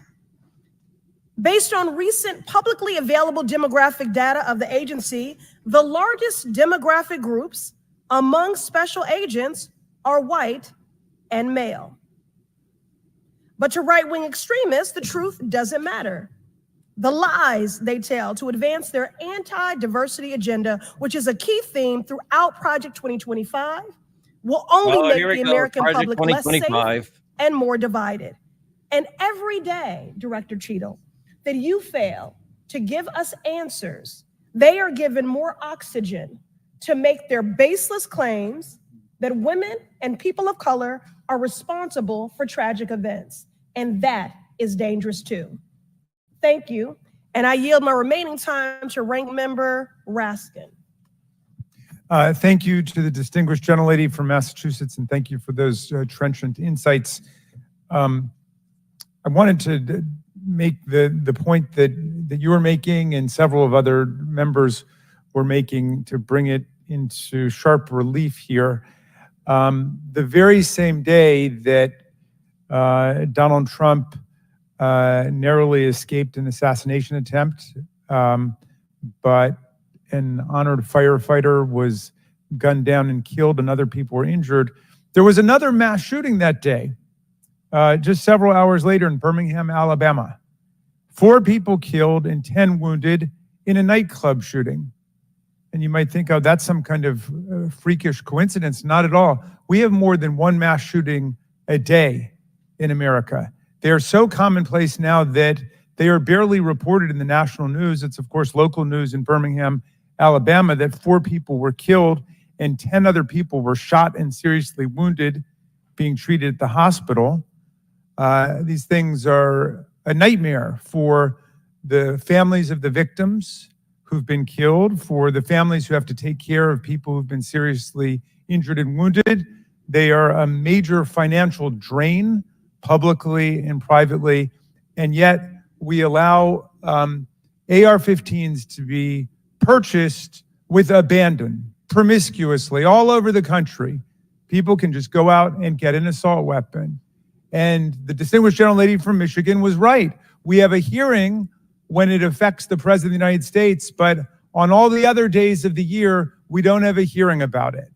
Based on recent publicly available demographic data of the agency, the largest demographic groups among special agents are white and male. But to right-wing extremists, the truth doesn't matter. The lies they tell to advance their anti-diversity agenda, which is a key theme throughout Project 2025, will only make the American public less safe and more divided. And every day, Director Cheadle, that you fail to give us answers, they are given more oxygen to make their baseless claims that women and people of color are responsible for tragic events. And that is dangerous too. Thank you. And I yield my remaining time to Rank Member Raskin. Thank you to the distinguished gentlelady from Massachusetts, and thank you for those trenchant insights. I wanted to make the point that you were making and several of other members were making to bring it into sharp relief here. The very same day that Donald Trump narrowly escaped an assassination attempt, but an honored firefighter was gunned down and killed and other people were injured. There was another mass shooting that day, just several hours later in Birmingham, Alabama. 4 people killed and 10 wounded in a nightclub shooting. And you might think, oh, that's some kind of freakish coincidence. Not at all. We have more than one mass shooting a day in America. They are so commonplace now that they are barely reported in the national news. It's, of course, local news in Birmingham, Alabama, that 4 people were killed and 10 other people were shot and seriously wounded, being treated at the hospital. These things are a nightmare for the families of the victims who've been killed, for the families who have to take care of people who've been seriously injured and wounded. They are a major financial drain, publicly and privately, and yet we allow AR-15s to be purchased with abandon, promiscuously, all over the country. People can just go out and get an assault weapon. And the distinguished gentlelady from Michigan was right. We have a hearing when it affects the President of the United States, but on all the other days of the year, we don't have a hearing about it.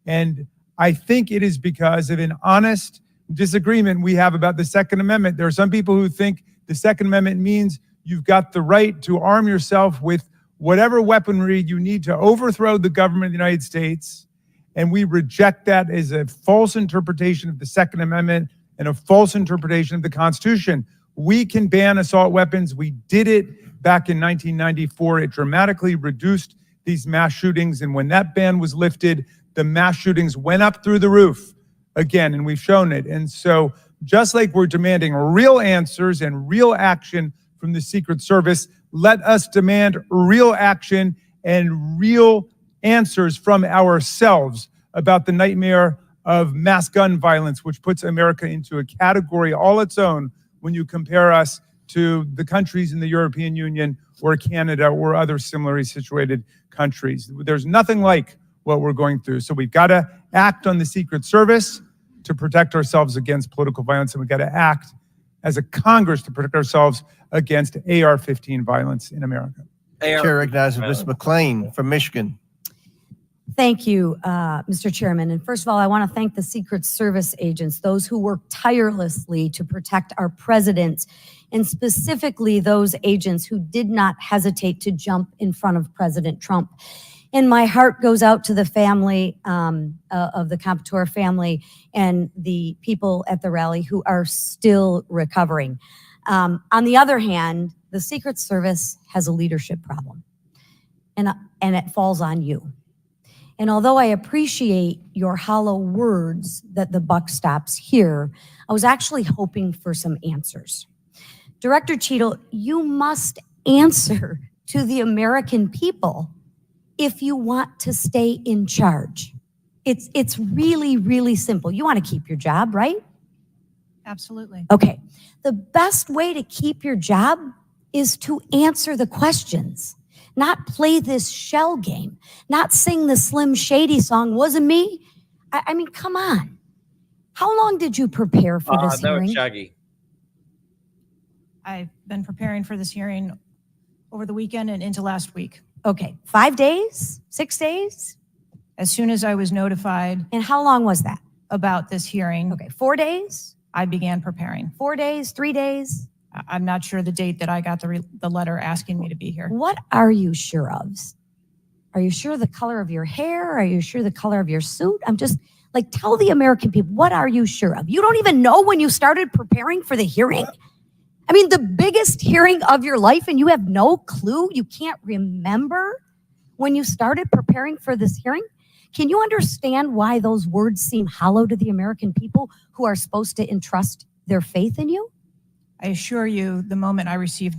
And I think it is because of an honest disagreement we have about the Second Amendment. There are some people who think the Second Amendment means you've got the right to arm yourself with whatever weaponry you need to overthrow the government of the United States. And we reject that as a false interpretation of the Second Amendment and a false interpretation of the Constitution. We can ban assault weapons. We did it back in 1994. It dramatically reduced these mass shootings. And when that ban was lifted, the mass shootings went up through the roof again, and we've shown it. And so just like we're demanding real answers and real action from the Secret Service, let us demand real action and real answers from ourselves about the nightmare of mass gun violence, which puts America into a category all its own when you compare us to the countries in the European Union or Canada or other similarly situated countries. There's nothing like what we're going through. So we've got to act on the Secret Service to protect ourselves against political violence, and we've got to act as a Congress to protect ourselves against AR-15 violence in America. Chair recognizes Ms. McLean from Michigan. Thank you, Mr. Chairman. And first of all, I want to thank the Secret Service agents, those who work tirelessly to protect our president, and specifically those agents who did not hesitate to jump in front of President Trump. And my heart goes out to the family of the Comptor family and the people at the rally who are still recovering. On the other hand, the Secret Service has a leadership problem, and it falls on you. And although I appreciate your hollow words that the buck stops here, I was actually hoping for some answers. Director Cheadle, you must answer to the American people if you want to stay in charge. It's really, really simple. You want to keep your job, right? Absolutely. Okay. The best way to keep your job is to answer the questions, not play this shell game, not sing the Slim Shady song. Wasn't me. I mean, come on. How long did you prepare for this hearing? Shaggy. I been preparing for this hearing over the weekend and into last week. Okay, 5 days, 6 days? As soon as I was notified And how long was that? about this hearing, Okay, 4 days, I began preparing. 4 days, 3 days? I'm not sure the date that I got the letter asking me to be here. What are you sure of? Are you sure the color of your hair? Are you sure the color of your suit? I'm just like, tell the American people, what are you sure of? You don't even know when you started preparing for the hearing? I mean, the biggest hearing of your life, and you have no clue? You can't remember when you started preparing for this hearing? Can you understand why those words seem hollow to the American people who are supposed to entrust their faith in you? I assure you, the moment I received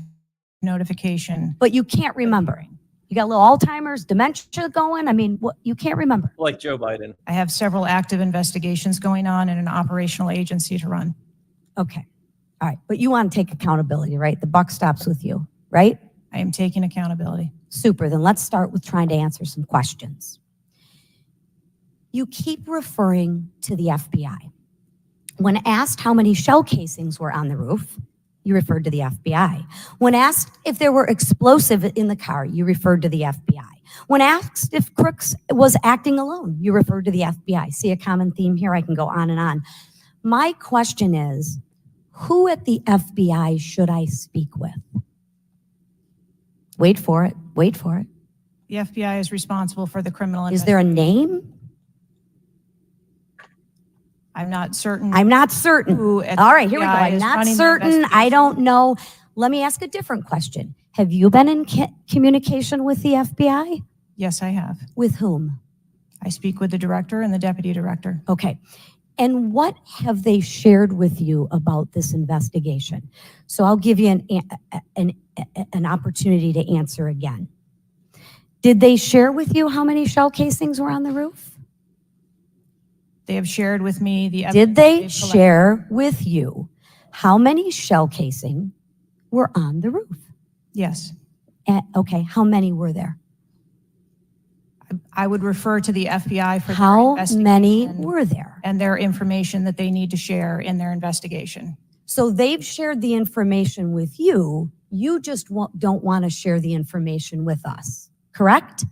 notification. But you can't remember. You got a little Alzheimer's, dementia going? I mean, what, you can't remember. Like Joe Biden. I have several active investigations going on and an operational agency to run. Okay. All right. But you want to take accountability, right? The buck stops with you, right? I am taking accountability. Super. Then let's start with trying to answer some questions. You keep referring to the FBI. When asked how many shell casings were on the roof, you referred to the FBI. When asked if there were explosive in the car, you referred to the FBI. When asked if Crooks was acting alone, you referred to the FBI. See a common theme here? I can go on and on. My question is, who at the FBI should I speak with? Wait for it. Wait for it. The FBI is responsible for the criminal Is there a name? I'm not certain. I'm not certain. Who at All the right, here we go. FBI I'm is not running the certain. I investigation. don't know. Let me ask a different question. Have you been in communication with the FBI? Yes, I have. With whom? I speak with the director and the deputy director. Okay. And what have they shared with you about this investigation? So I'll give you an opportunity to answer again. Did they share with you how many shell casings were on the roof? They have shared with me the Did they they've collected. share with you how many shell casing were on the roof? Yes. Okay, how many were there? I would refer to the FBI for their How investigation many were there? and their information that they need to share in their investigation. So they've shared the information with you. You just don't want to share the information with us, correct?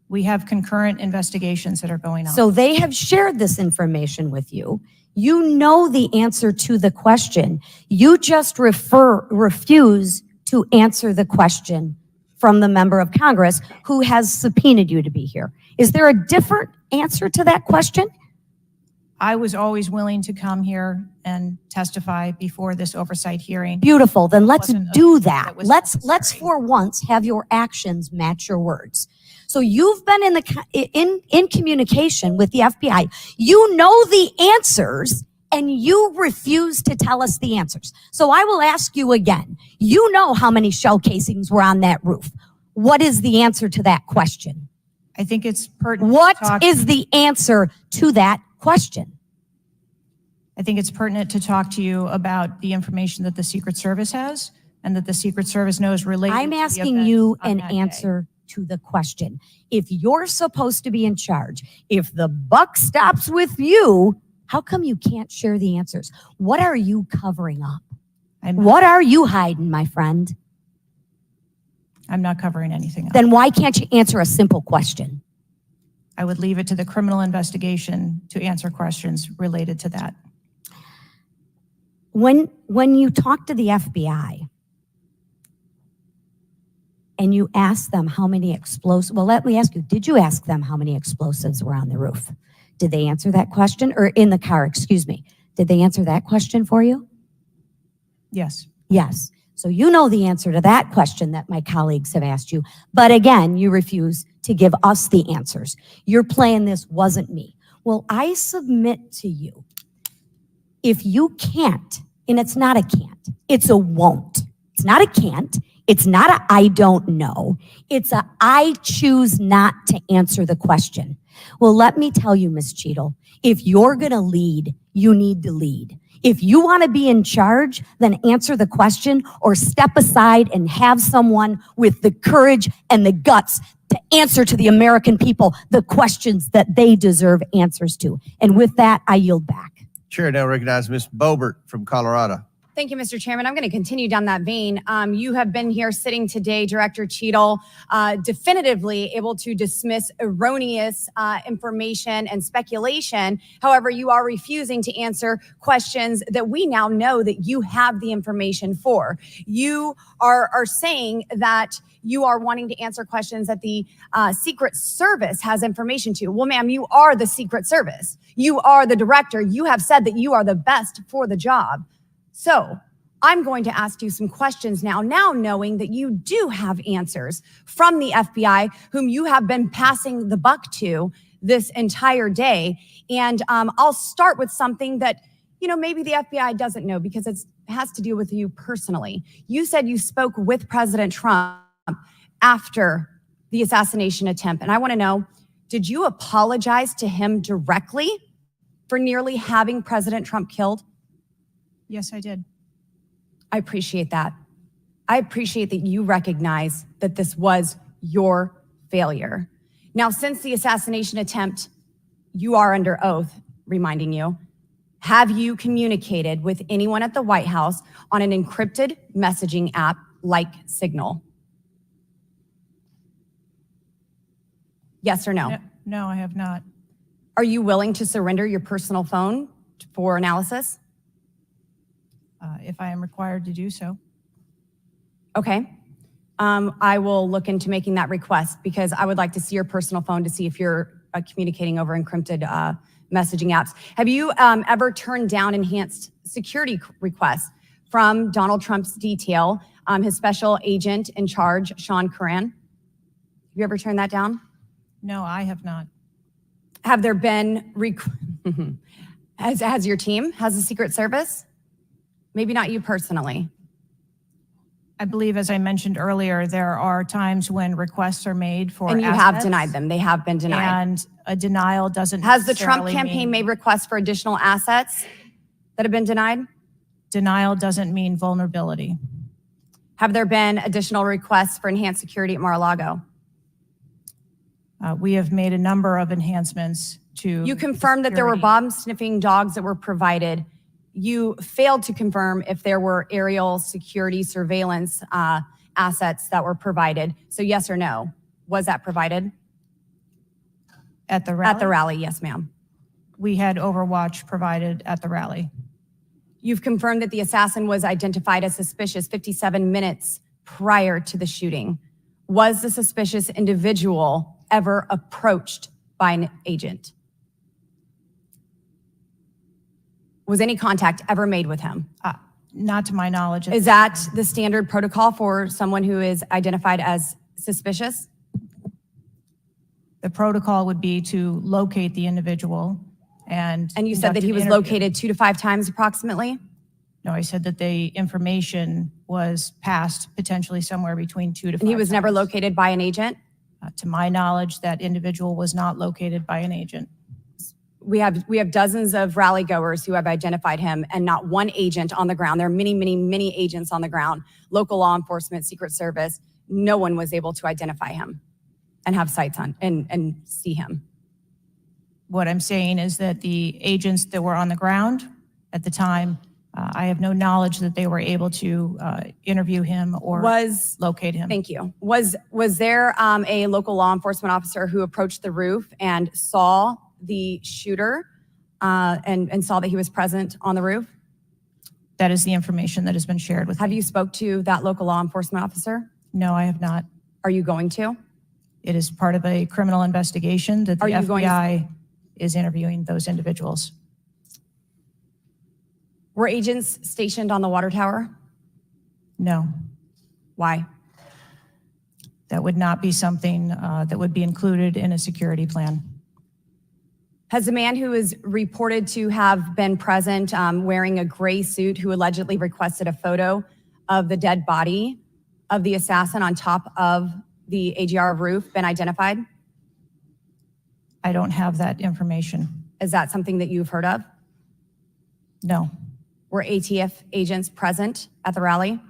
We have concurrent investigations that are going on. So they have shared this information with you. You know the answer to the question. You just refuse to answer the question from the member of Congress who has subpoenaed you to be here. Is there a different answer to that question? I was always willing to come here and testify before this oversight hearing. Beautiful. Then let's Wasn't a- do that. that was Let's necessary. for once have your actions match your words. So you've been in communication with the FBI. You know the answers and you refuse to tell us the answers. So I will ask you again. You know how many shell casings were on that roof. What is the answer to that question? I think it's pertinent. What to talk- is the answer to that question? I think it's pertinent to talk to you about the information that the Secret Service has and that the Secret Service knows related I'm to the asking events you on an that day. answer to the question. If you're supposed to be in charge, if the buck stops with you, how come you can't share the answers? What are you covering up? What are you hiding, my friend? I'm not covering anything up. Then why can't you answer a simple question? I would leave it to the criminal investigation to answer questions related to that. When you talk to the FBI and you ask them how many explosives, well, let me ask you, did you ask them how many explosives were on the roof? Did they answer that question? Or in the car, excuse me. Did they answer that question for you? Yes. Yes. So you know the answer to that question that my colleagues have asked you. But again, you refuse to give us the answers. You're playing this wasn't me. Well, I submit to you, if you can't, and it's not a can't, it's a won't. It's not a can't. It's not a I don't know. It's a I choose not to answer the question. Well, let me tell you, Ms. Cheadle, if you're going to lead, you need to lead. If you want to be in charge, then answer the question or step aside and have someone with the courage and the guts to answer to the American people the questions that they deserve answers to. And with that, I yield back. Chair now recognizes Ms. Boebert from Colorado. Thank you, Mr. Chairman. I'm going to continue down that vein. You have been here sitting today, Director Cheadle, definitively able to dismiss erroneous information and speculation. However, you are refusing to answer questions that we now know that you have the information for. You are saying that you are wanting to answer questions that the Secret Service has information to. Well, ma'am, you are the Secret Service. You are the director. You have said that you are the best for the job. So I'm going to ask you some questions now knowing that you do have answers from the FBI, whom you have been passing the buck to this entire day. And I'll start with something that, maybe the FBI doesn't know because it has to do with you personally. You said you spoke with President Trump after the assassination attempt. And I want to know, did you apologize to him directly for nearly having President Trump killed? Yes, I did. I appreciate that. I appreciate that you recognize that this was your failure. Now, since the assassination attempt, you are under oath, reminding you, have you communicated with anyone at the White House on an encrypted messaging app like Signal? Yes or no? No, I have not. Are you willing to surrender your personal phone for analysis? If I am required to do so. Okay. I will look into making that request because I would like to see your personal phone to see if you're communicating over encrypted messaging apps. Have you ever turned down enhanced security requests from Donald Trump's detail, his special agent in charge, Sean Curran? Have you ever turned that down? No, I have not. Have there been, has your team, has the Secret Service? Maybe not you personally. I believe, as I mentioned earlier, there are times when requests are made for And you have assets, denied them. They have been denied. and a denial doesn't Has the Trump necessarily campaign mean- made requests for additional assets that have been denied? Denial doesn't mean vulnerability. Have there been additional requests for enhanced security at Mar-a-Lago? We have made a number of enhancements to. You confirmed that there were bomb sniffing dogs that were provided. You failed to confirm if there were aerial security surveillance assets that were provided. So yes or no, was that provided? At the rally? At the rally, yes, ma'am. We had Overwatch provided at the rally. You've confirmed that the assassin was identified as suspicious 57 minutes prior to the shooting. Was the suspicious individual ever approached by an agent? Was any contact ever made with him? Not to my knowledge. Is that the standard protocol for someone who is identified as suspicious? The protocol would be to locate the individual and. And you said that conduct he an was interview. located 2 to 5 times approximately? No, I said that the information was passed potentially somewhere between 2 to 5 And he was never times. located by an agent? To my knowledge, that individual was not located by an agent. We have dozens of rally goers who have identified him and not one agent on the ground. There are many, many, many agents on the ground, local law enforcement, Secret Service. No one was able to identify him and have sights on and see him. What I'm saying is that the agents that were on the ground at the time, I have no knowledge that they were able to interview him or locate him. Thank you. Was there a local law enforcement officer who approached the roof and saw the shooter and saw that he was present on the roof? That is the information that has been shared with me. Have you spoke to that local law enforcement officer? No, I have not. Are you going to? It is part of a criminal investigation that the Are you going to- FBI is interviewing those individuals. Were agents stationed on the water tower? No. Why? That would not be something that would be included in a security plan. Has the man who is reported to have been present wearing a gray suit who allegedly requested a photo of the dead body of the assassin on top of the AGR roof been identified? I don't have that information. Is that something that you've heard of? No. Were ATF agents present at the rally?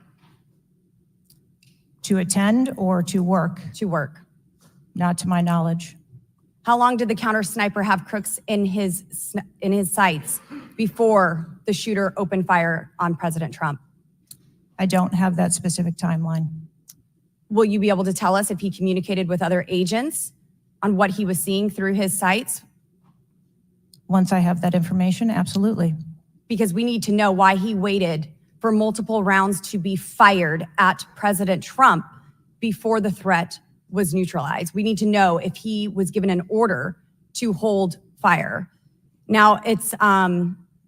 To attend or to work? To work. Not to my knowledge. How long did the counter sniper have crooks in his sights before the shooter opened fire on President Trump? I don't have that specific timeline. Will you be able to tell us if he communicated with other agents on what he was seeing through his sites? Once I have that information, absolutely. Because we need to know why he waited for multiple rounds to be fired at President Trump before the threat was neutralized. We need to know if he was given an order to hold fire. Now, it's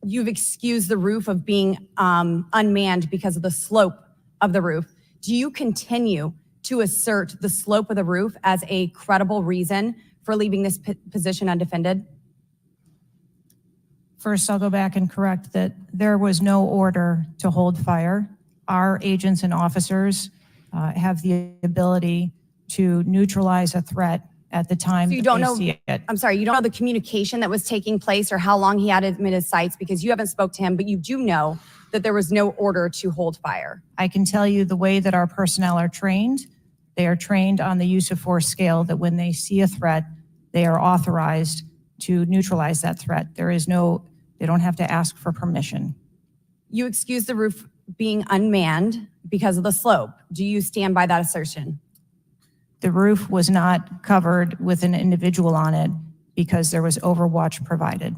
you've excused the roof of being unmanned because of the slope of the roof. Do you continue to assert the slope of the roof as a credible reason for leaving this position undefended? First, I'll go back and correct that there was no order to hold fire. Our agents and officers have the ability to neutralize a threat at the time So you that don't they know, see it. I'm sorry, you don't know the communication that was taking place or how long he had admitted sites because you haven't spoke to him, but you do know that there was no order to hold fire. I can tell you the way that our personnel are trained. They are trained on the use of force scale, that when they see a threat, they are authorized to neutralize that threat. They don't have to ask for permission. You excuse the roof being unmanned because of the slope. Do you stand by that assertion? The roof was not covered with an individual on it because there was overwatch provided.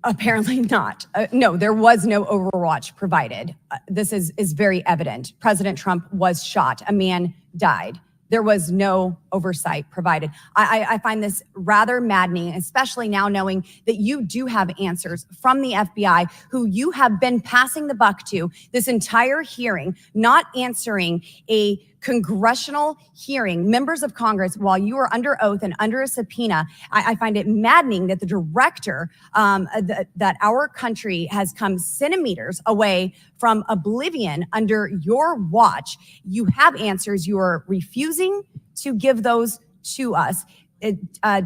Apparently not. No, there was no overwatch provided. This is very evident. President Trump was shot. A man died. There was no oversight provided. I find this rather maddening, especially now knowing that you do have answers from the FBI, who you have been passing the buck to this entire hearing, not answering a congressional hearing, members of Congress, while you are under oath and under a subpoena. I find it maddening that the director, that our country has come centimeters away from oblivion under your watch. You have answers. You are refusing to give those to us,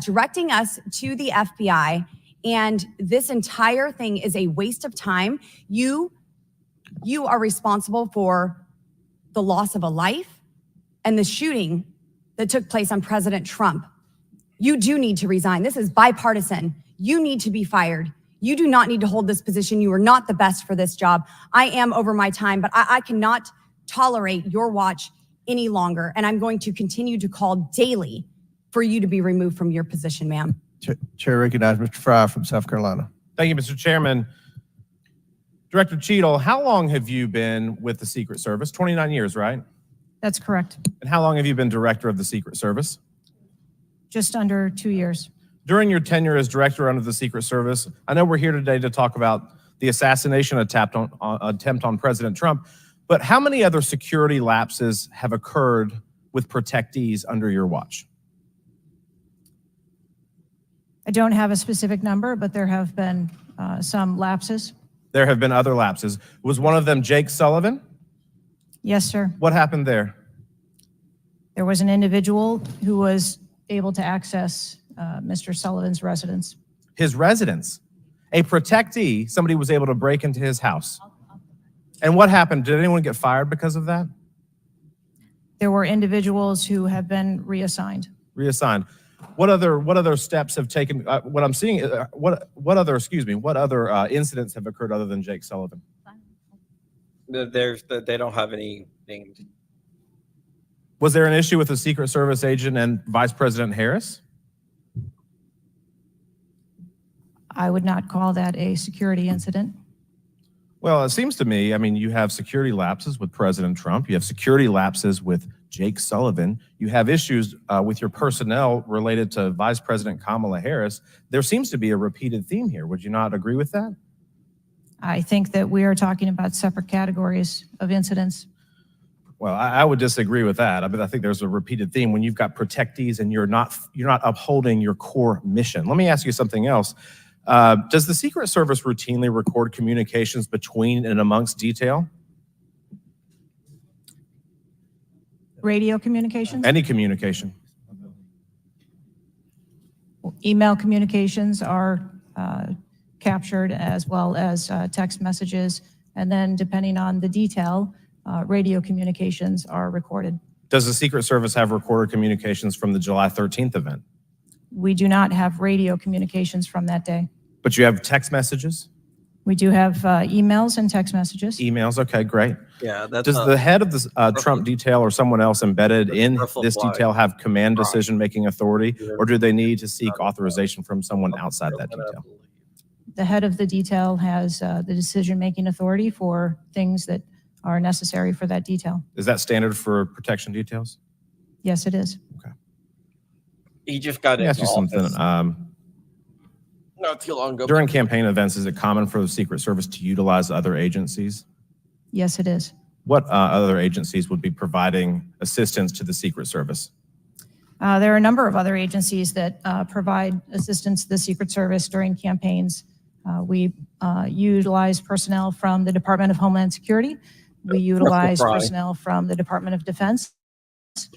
directing us to the FBI. And this entire thing is a waste of time. You are responsible for the loss of a life and the shooting that took place on President Trump. You do need to resign. This is bipartisan. You need to be fired. You do not need to hold this position. You are not the best for this job. I am over my time, but I cannot tolerate your watch any longer. And I'm going to continue to call daily for you to be removed from your position, ma'am. Chair recognizes Mr. Fry from South Carolina. Thank you, Mr. Chairman. Director Cheadle, how long have you been with the Secret Service? 29 years, right? That's correct. And how long have you been director of the Secret Service? Just under 2 years. During your tenure as director under the Secret Service, I know we're here today to talk about the assassination attempt on President Trump, but how many other security lapses have occurred with protectees under your watch? I don't have a specific number, but there have been some lapses. There have been other lapses. Was one of them Jake Sullivan? Yes, sir. What happened there? There was an individual who was able to access Mr. Sullivan's residence. His residence. A protectee, somebody was able to break into his house. And what happened? Did anyone get fired because of that? There were individuals who have been reassigned. Reassigned. What other steps have taken? What I'm seeing, what other incidents have occurred other than Jake Sullivan? They don't have any named. Was there an issue with the Secret Service agent and Vice President Harris? I would not call that a security incident. Well, it seems to me, I mean, you have security lapses with President Trump. You have security lapses with Jake Sullivan. You have issues with your personnel related to Vice President Kamala Harris. There seems to be a repeated theme here. Would you not agree with that? I think that we are talking about separate categories of incidents. Well, I would disagree with that. I mean, I think there's a repeated theme when you've got protectees and you're not upholding your core mission. Let me ask you something else. Does the Secret Service routinely record communications between and amongst detail? Radio communications? Any communication? Email communications are captured, as well as text messages. And then depending on the detail, radio communications are recorded. Does the Secret Service have recorded communications from the July 13th event? We do not have radio communications from that day. But you have text messages? We do have emails and text messages. Emails, okay, great. Yeah, that's Does the head of the Trump detail or someone else embedded in this detail have command decision-making authority, or do they need to seek authorization from someone outside that detail? The head of the detail has the decision-making authority for things that are necessary for that detail. Is that standard for protection details? Yes, it is. He just got Let me ask you something. Not too long ago. During campaign events, is it common for the Secret Service to utilize other agencies? Yes, it is. What other agencies would be providing assistance to the Secret Service? There are a number of other agencies that provide assistance to the Secret Service during campaigns. We utilize personnel from the Department of Homeland Security. We utilize personnel from the Department of Defense.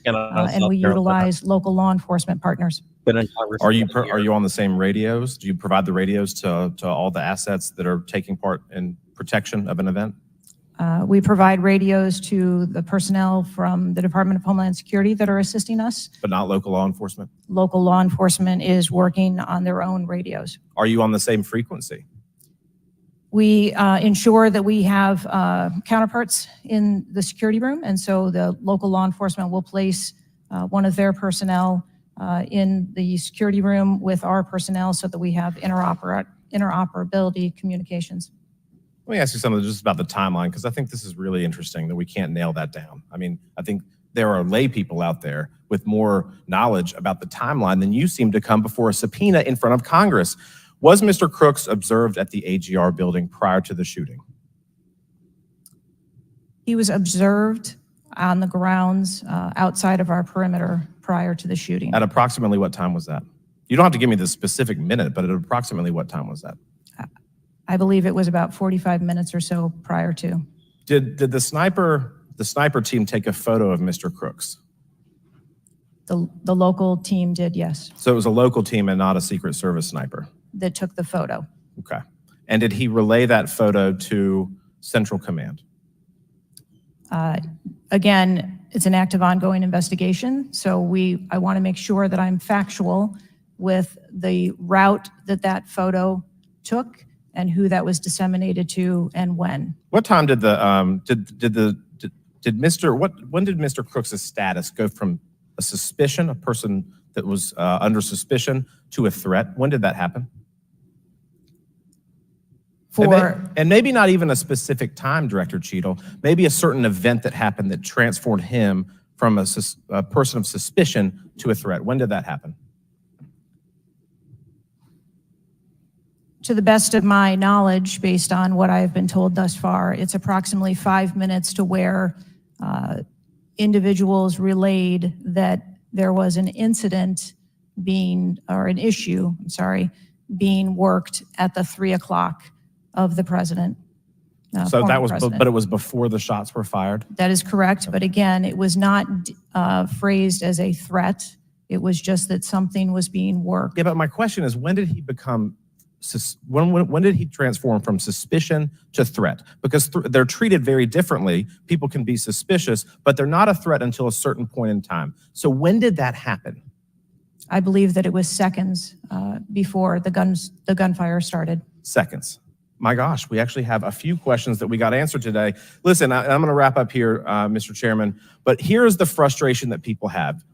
And we utilize local law enforcement partners. Are you on the same radios? Do you provide the radios to all the assets that are taking part in protection of an event? We provide radios to the personnel from the Department of Homeland Security that are assisting us. But not local law enforcement? Local law enforcement is working on their own radios. Are you on the same frequency? We ensure that we have counterparts in the security room, and so the local law enforcement will place one of their personnel in the security room with our personnel so that we have interoperability communications. Let me ask you something just about the timeline, because I think this is really interesting that we can't nail that down. I mean, I think there are lay people out there with more knowledge about the timeline than you seem to come before a subpoena in front of Congress. Was Mr. Crooks observed at the AGR building prior to the shooting? He was observed on the grounds outside of our perimeter prior to the shooting. At approximately what time was that? You don't have to give me the specific minute, but at approximately what time was that? I believe it was about 45 minutes or so prior to. Did the sniper team take a photo of Mr. Crooks? The local team did, yes, So it was a local team and not a Secret Service sniper? that took the photo. Okay. And did he relay that photo to Central Command? Again, it's an active ongoing investigation, so I want to make sure that I'm factual with the route that photo took and who that was disseminated to and when. What time did when did Mr. Crooks' status go from a suspicion, a person that was under suspicion, to a threat? When did that happen? And maybe not even a specific time, Director Cheadle, maybe a certain event that happened that transformed him from a person of suspicion to a threat. When did that happen? To the best of my knowledge, based on what I've been told thus far, it's approximately 5 minutes to where individuals relayed that there was an incident being worked at the 3 o'clock of the president. So that was, president. but it was before the shots were fired? That is correct, but again, it was not phrased as a threat. It was just that something was being worked. Yeah, but my question is, when did he become, when did he transform from suspicion to threat? Because they're treated very differently. People can be suspicious, but they're not a threat until a certain point in time. So when did that happen? I believe that it was seconds before the gunfire started. Seconds. My gosh, we actually have a few questions that we got answered today. Listen, I'm going to wrap up here, Mr. Chairman, but here's the frustration that people have.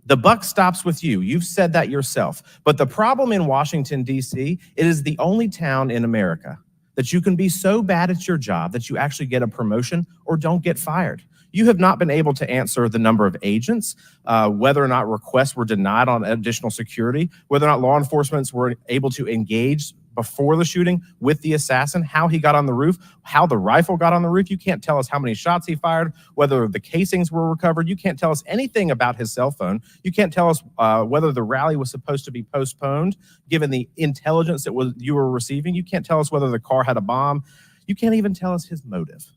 The buck stops with you. You've said that yourself. But the problem in Washington, D.C., it is the only town in America that you can be so bad at your job that you actually get a promotion or don't get fired. You have not been able to answer the number of agents, whether or not requests were denied on additional security, whether or not law enforcement were able to engage before the shooting with the assassin, how he got on the roof, how the rifle got on the roof. You can't tell us how many shots he fired, whether the casings were recovered. You can't tell us anything about his cell phone. You can't tell us whether the rally was supposed to be postponed, given the intelligence that you were receiving. You can't tell us whether the car had a bomb. You can't even tell us his motive.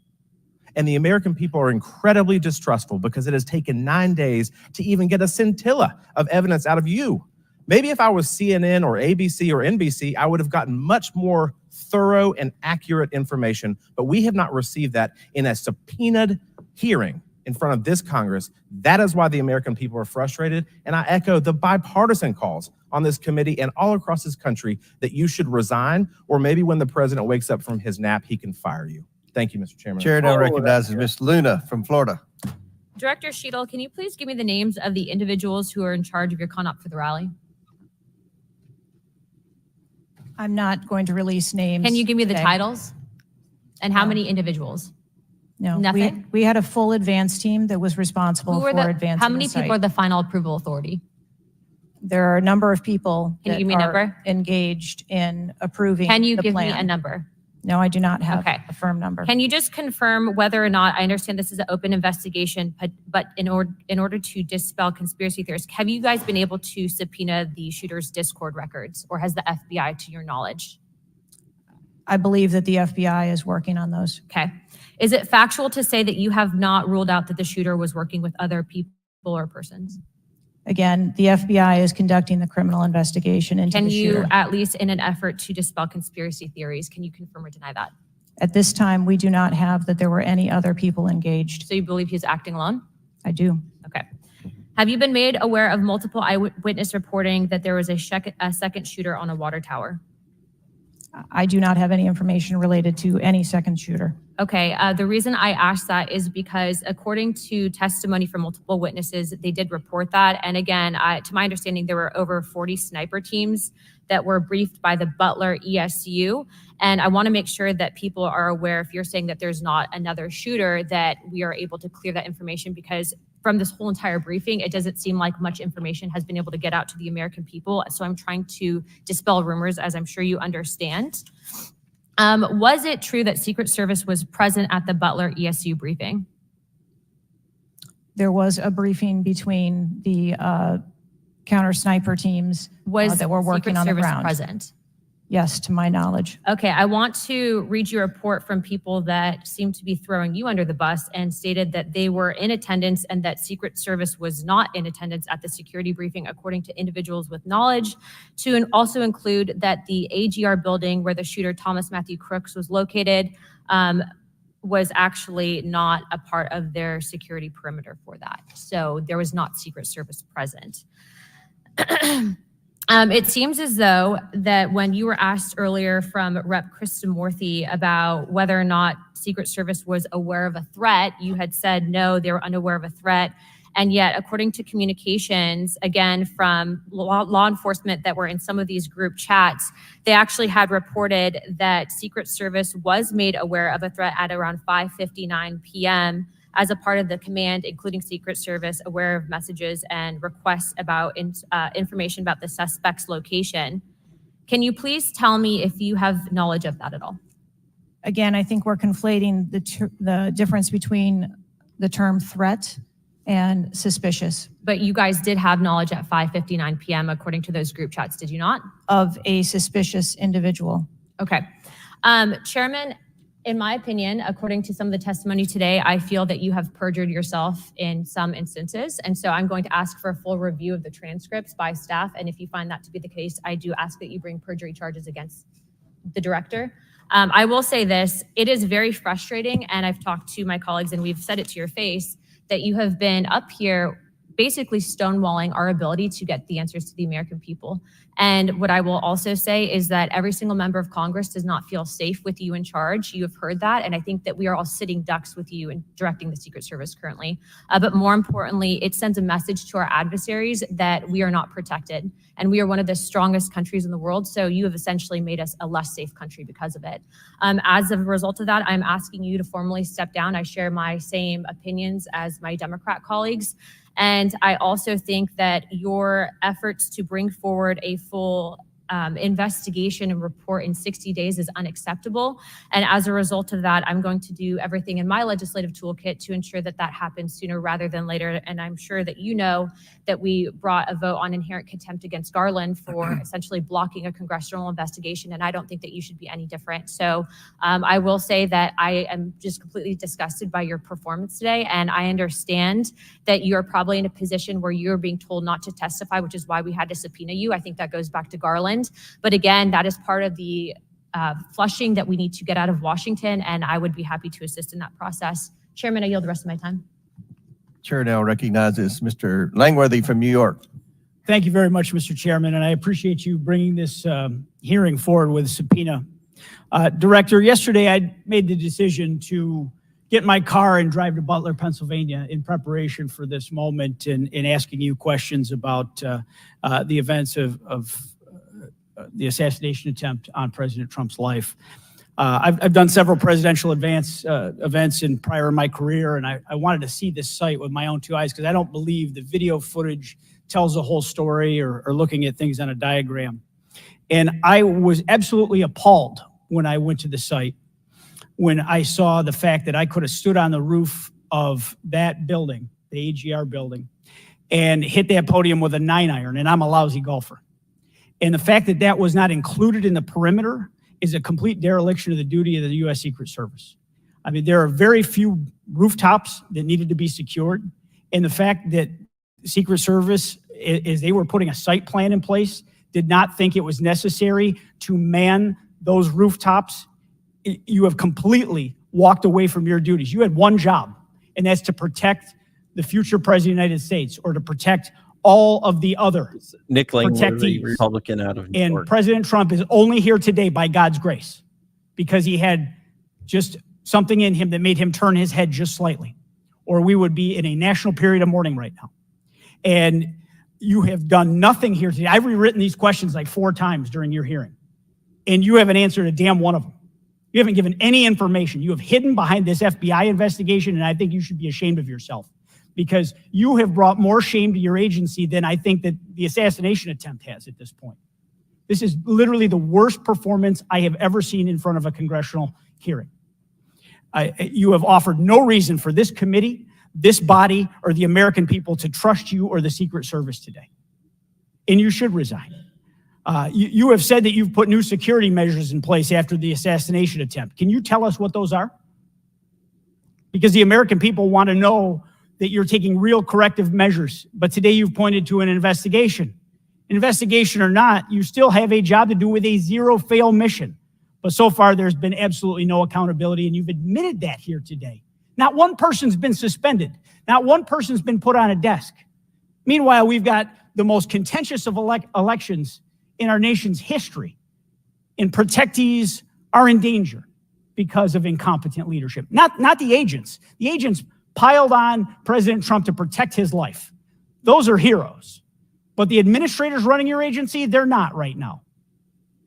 And the American people are incredibly distrustful because it has taken 9 days to even get a scintilla of evidence out of you. Maybe if I was CNN or ABC or NBC, I would have gotten much more thorough and accurate information, but we have not received that in a subpoenaed hearing in front of this Congress. That is why the American people are frustrated. And I echo the bipartisan calls on this committee and all across this country that you should resign, or maybe when the president wakes up from his nap, he can fire you. Thank you, Mr. Chairman. Chair now recognizes Ms. Luna from Florida. Director Cheadle, can you please give me the names of the individuals who are in charge of your conduct for the rally? I'm not going to release names. Can you give me the today. titles? And how No. many individuals? No, Nothing? we had a full advance team that was responsible Who for are the, advancing how many the site. people are the final approval authority? There are a number of people Can you that give me a are number? engaged in approving Can you the give me plan. a number? No, I do not have Okay. a firm number. Can you just confirm whether or not, I understand this is an open investigation, but in order to dispel conspiracy theories, have you guys been able to subpoena the shooter's Discord records, or has the FBI, to your knowledge? I believe that the FBI is working on those. Okay. Is it factual to say that you have not ruled out that the shooter was working with other people or persons? Again, the FBI is conducting the criminal investigation into Can the you, shooter. at least in an effort to dispel conspiracy theories, can you confirm or deny that? At this time, we do not have that there were any other people engaged. So you believe he's acting alone? I do. Okay. Have you been made aware of multiple eyewitness reporting that there was a second shooter on a water tower? I do not have any information related to any second shooter. Okay, the reason I asked that is because according to testimony from multiple witnesses, they did report that. And again, to my understanding, there were over 40 sniper teams that were briefed by the Butler ESU. And I want to make sure that people are aware, if you're saying that there's not another shooter, that we are able to clear that information, because from this whole entire briefing, it doesn't seem like much information has been able to get out to the American people. So I'm trying to dispel rumors, as I'm sure you understand. Was it true that Secret Service was present at the Butler ESU briefing? There was a briefing between the counter sniper teams that were working Secret on the Service ground. present? Yes, to my knowledge. Okay, I want to read you a report from people that seem to be throwing you under the bus and stated that they were in attendance and that Secret Service was not in attendance at the security briefing, according to individuals with knowledge, to also include that the AGR building where the shooter Thomas Matthew Crooks was located was actually not a part of their security perimeter for that. So there was not Secret Service present. It seems as though that when you were asked earlier from Rep. Krishnamurthy about whether or not Secret Service was aware of a threat, you had said no, they were unaware of a threat. And yet, according to communications, again, from law enforcement that were in some of these group chats, they actually had reported that Secret Service was made aware of a threat at around 5:59 p.m. as a part of the command, including Secret Service, aware of messages and requests about information about the suspect's location. Can you please tell me if you have knowledge of that at all? Again, I think we're conflating the difference between the term threat and suspicious. But you guys did have knowledge at 5:59 p.m. according to those group chats, did you not? Of a suspicious individual. Okay. Chairman, in my opinion, according to some of the testimony today, I feel that you have perjured yourself in some instances. And so I'm going to ask for a full review of the transcripts by staff. And if you find that to be the case, I do ask that you bring perjury charges against the director. I will say this, it is very frustrating, and I've talked to my colleagues and we've said it to your face, that you have been up here basically stonewalling our ability to get the answers to the American people. And what I will also say is that every single member of Congress does not feel safe with you in charge. You have heard that. And I think that we are all sitting ducks with you in directing the Secret Service currently. But more importantly, it sends a message to our adversaries that we are not protected. And we are one of the strongest countries in the world. So you have essentially made us a less safe country because of it. As a result of that, I'm asking you to formally step down. I share my same opinions as my Democrat colleagues. And I also think that your efforts to bring forward a full investigation and report in 60 days is unacceptable. And as a result of that, I'm going to do everything in my legislative toolkit to ensure that that happens sooner rather than later. And I'm sure that you know that we brought a vote on inherent contempt against Garland for essentially blocking a congressional investigation. And I don't think that you should be any different. So I will say that I am just completely disgusted by your performance today. And I understand that you're probably in a position where you're being told not to testify, which is why we had to subpoena you. I think that goes back to Garland. But again, that is part of the flushing that we need to get out of Washington, and I would be happy to assist in that process. Chairman, I yield the rest of my time. Chair now recognizes Mr. Langworthy from New York. Thank you very much, Mr. Chairman, and I appreciate you bringing this hearing forward with a subpoena. Director, yesterday I made the decision to get in my car and drive to Butler, Pennsylvania in preparation for this moment and asking you questions about the events of the assassination attempt on President Trump's life. I've done several presidential events prior in my career, and I wanted to see this site with my own two eyes because I don't believe the video footage tells the whole story or looking at things on a diagram. And I was absolutely appalled when I went to the site, when I saw the fact that I could have stood on the roof of that building, the AGR building, and hit that podium with a 9-iron, and I'm a lousy golfer. And the fact that that was not included in the perimeter is a complete dereliction of the duty of the U.S. Secret Service. I mean, there are very few rooftops that needed to be secured, and the fact that Secret Service, as they were putting a site plan in place, did not think it was necessary to man those rooftops, you have completely walked away from your duties. You had one job, and that's to protect the future President of the United States or to protect all of the other Nick Langworthy, protectees. Republican out of New And York. President Trump is only here today by God's grace because he had just something in him that made him turn his head just slightly, or we would be in a national period of mourning right now. And you have done nothing here today. I've rewritten these questions like 4 times during your hearing, and you haven't answered a damn one of them. You haven't given any information. You have hidden behind this FBI investigation, and I think you should be ashamed of yourself because you have brought more shame to your agency than I think that the assassination attempt has at this point. This is literally the worst performance I have ever seen in front of a congressional hearing. You have offered no reason for this committee, this body, or the American people to trust you or the Secret Service today. And you should resign. You have said that you've put new security measures in place after the assassination attempt. Can you tell us what those are? Because the American people want to know that you're taking real corrective measures. But today you've pointed to an investigation. Investigation or not, you still have a job to do with a zero-fail mission. But so far, there's been absolutely no accountability, and you've admitted that here today. Not one person's been suspended. Not one person's been put on a desk. Meanwhile, we've got the most contentious of elections in our nation's history, and protectees are in danger because of incompetent leadership. Not the agents. The agents piled on President Trump to protect his life. Those are heroes. But the administrators running your agency, they're not right now.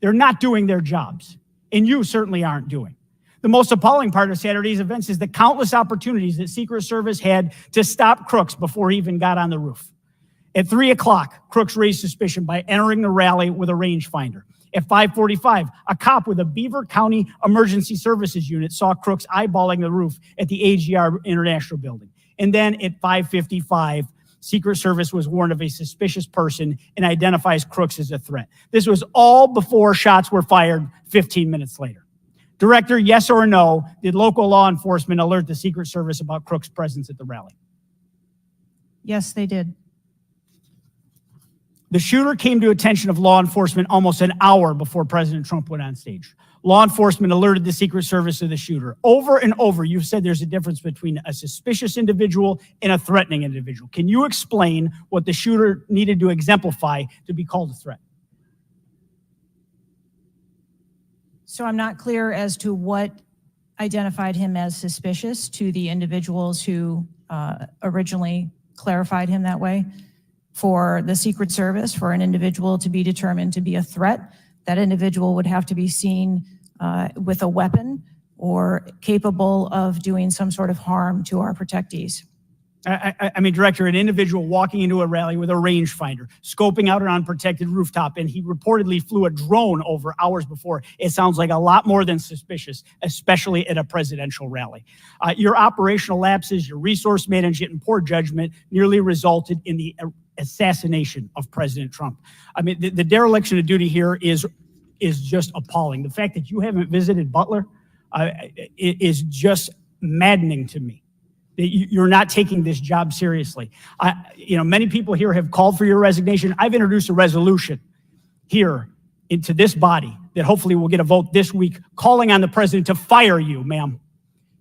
They're not doing their jobs, and you certainly aren't doing. The most appalling part of Saturday's events is the countless opportunities that Secret Service had to stop Crooks before he even got on the roof. At 3 o'clock, Crooks raised suspicion by entering the rally with a rangefinder. At 5:45, a cop with a Beaver County Emergency Services unit saw Crooks eyeballing the roof at the AGR International Building. And then at 5:55, Secret Service was warned of a suspicious person and identifies Crooks as a threat. This was all before shots were fired 15 minutes later. Director, yes or no, did local law enforcement alert the Secret Service about Crooks' presence at the rally? Yes, they did. The shooter came to attention of law enforcement almost an hour before President Trump went on stage. Law enforcement alerted the Secret Service of the shooter. Over and over, you've said there's a difference between a suspicious individual and a threatening individual. Can you explain what the shooter needed to exemplify to be called a threat? So I'm not clear as to what identified him as suspicious to the individuals who originally clarified him that way. For the Secret Service, for an individual to be determined to be a threat, that individual would have to be seen with a weapon or capable of doing some sort of harm to our protectees. I mean, Director, an individual walking into a rally with a rangefinder, scoping out an unprotected rooftop, and he reportedly flew a drone over hours before. It sounds like a lot more than suspicious, especially at a presidential rally. Your operational lapses, your resource management, and poor judgment nearly resulted in the assassination of President Trump. I mean, the dereliction of duty here is just appalling. The fact that you haven't visited Butler is just maddening to me. That you're not taking this job seriously. Many people here have called for your resignation. I've introduced a resolution here into this body that hopefully will get a vote this week calling on the president to fire you, ma'am.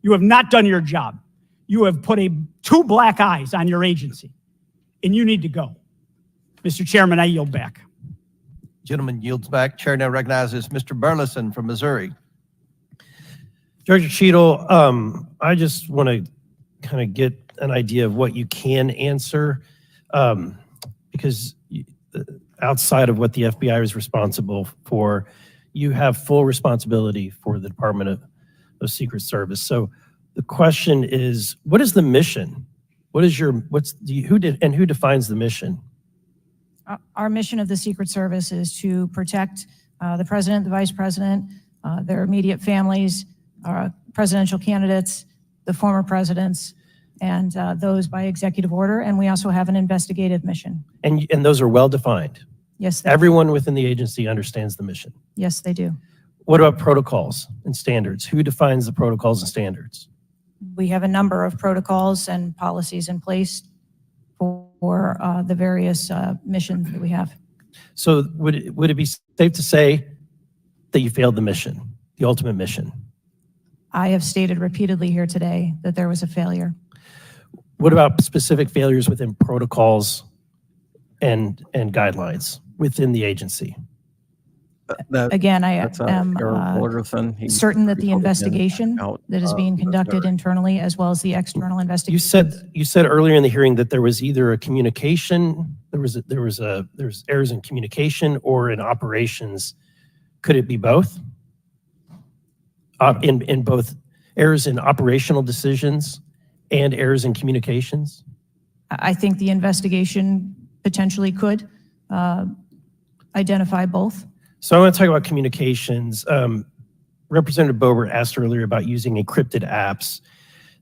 You have not done your job. you have put two black eyes on your agency, and you need to go. Mr. Chairman, I yield back. Gentleman yields back. Chair now recognizes Mr. Burleson from Missouri. Director Cheadle, I just want to kind of get an idea of what you can answer, because outside of what the FBI is responsible for, you have full responsibility for the Department of Secret Service. So the question is, what is the mission? Who defines the mission? Our mission of the Secret Service is to protect the president, the vice president, their immediate families, presidential candidates, the former presidents, and those by executive order. And we also have an investigative mission. And those are well defined. Yes. Everyone within the agency understands the mission. Yes, they do. What about protocols and standards? Who defines the protocols and standards? We have a number of protocols and policies in place for the various missions that we have. So would it be safe to say that you failed the mission, the ultimate mission? I have stated repeatedly here today that there was a failure. What about specific failures within protocols and guidelines within the agency? Again, I am certain that the investigation that is being conducted internally, as well as the external investigation. You said earlier in the hearing that there was either a communication, there was errors in communication or in operations. Could it be both? In both errors in operational decisions and errors in communications? I think the investigation potentially could identify both. So I want to talk about communications. Representative Boebert asked earlier about using encrypted apps,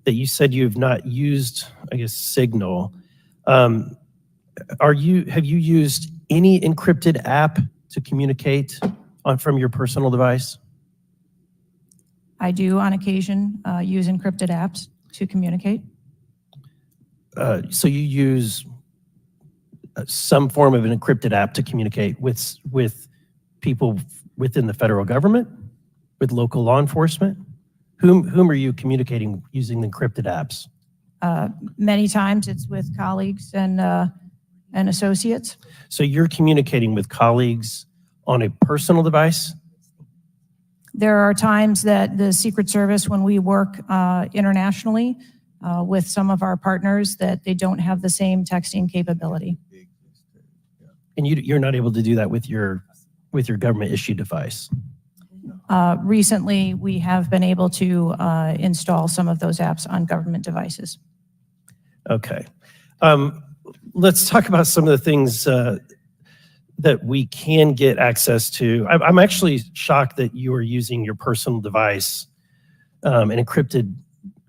that you said you have not used, I guess, Signal. Have you used any encrypted app to communicate from your personal device? I do on occasion use encrypted apps to communicate. So you use some form of an encrypted app to communicate with people within the federal government, with local law enforcement? Whom are you communicating using the encrypted apps? Many times it's with colleagues and associates. So you're communicating with colleagues on a personal device? There are times that the Secret Service, when we work internationally with some of our partners, that they don't have the same texting capability. And you're not able to do that with your government issued device? Recently, we have been able to install some of those apps on government devices. Okay. Let's talk about some of the things that we can get access to. I'm actually shocked that you are using your personal device and encrypted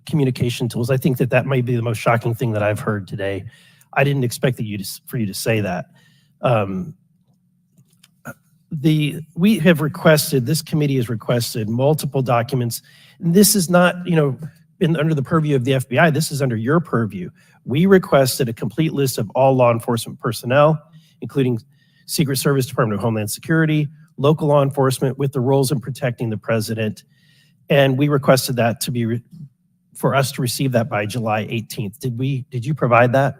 communication tools. I think that might be the most shocking thing that I've heard today. I didn't expect for you to say that. We have requested, this committee has requested multiple documents. And this is not, under the purview of the FBI, this is under your purview. We requested a complete list of all law enforcement personnel, including Secret Service, Department of Homeland Security, local law enforcement with the roles in protecting the president. And we requested that to be, for us to receive that by July 18th. Did you provide that?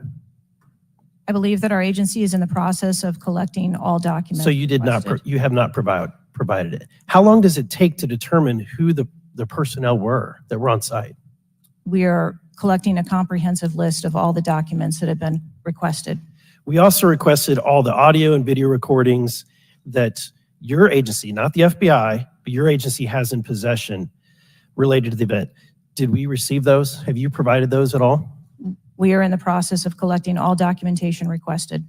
I believe that our agency is in the process of collecting all documents. So you did not, you have not provided it. How long does it take to determine who the personnel were that were on site? We are collecting a comprehensive list of all the documents that have been requested. We also requested all the audio and video recordings that your agency, not the FBI, but your agency has in possession related to the event. Did we receive those? Have you provided those at all? We are in the process of collecting all documentation requested.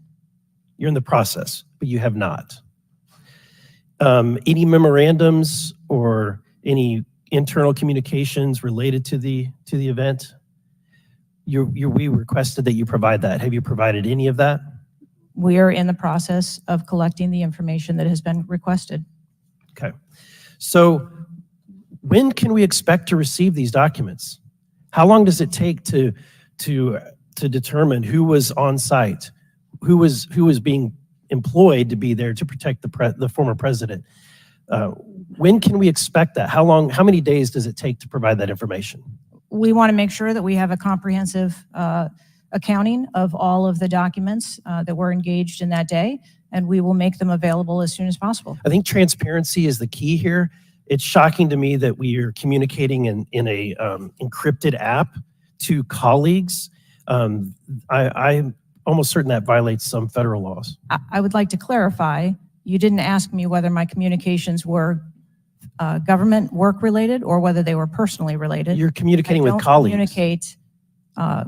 You're in the process, but you have not. Any memorandums or any internal communications related to the event? We requested that you provide that. Have you provided any of that? We are in the process of collecting the information that has been requested. Okay. So when can we expect to receive these documents? How long does it take to determine who was on site, who was being employed to be there to protect the former president? When can we expect that? How many days does it take to provide that information? we want to make sure that we have a comprehensive accounting of all of the documents that were engaged in that day, and we will make them available as soon as possible. I think transparency is the key here. It's shocking to me that we are communicating in a encrypted app to colleagues. I'm almost certain that violates some federal laws. I would like to clarify, you didn't ask me whether my communications were government work related or whether they were personally related. You're communicating with I don't colleagues. communicate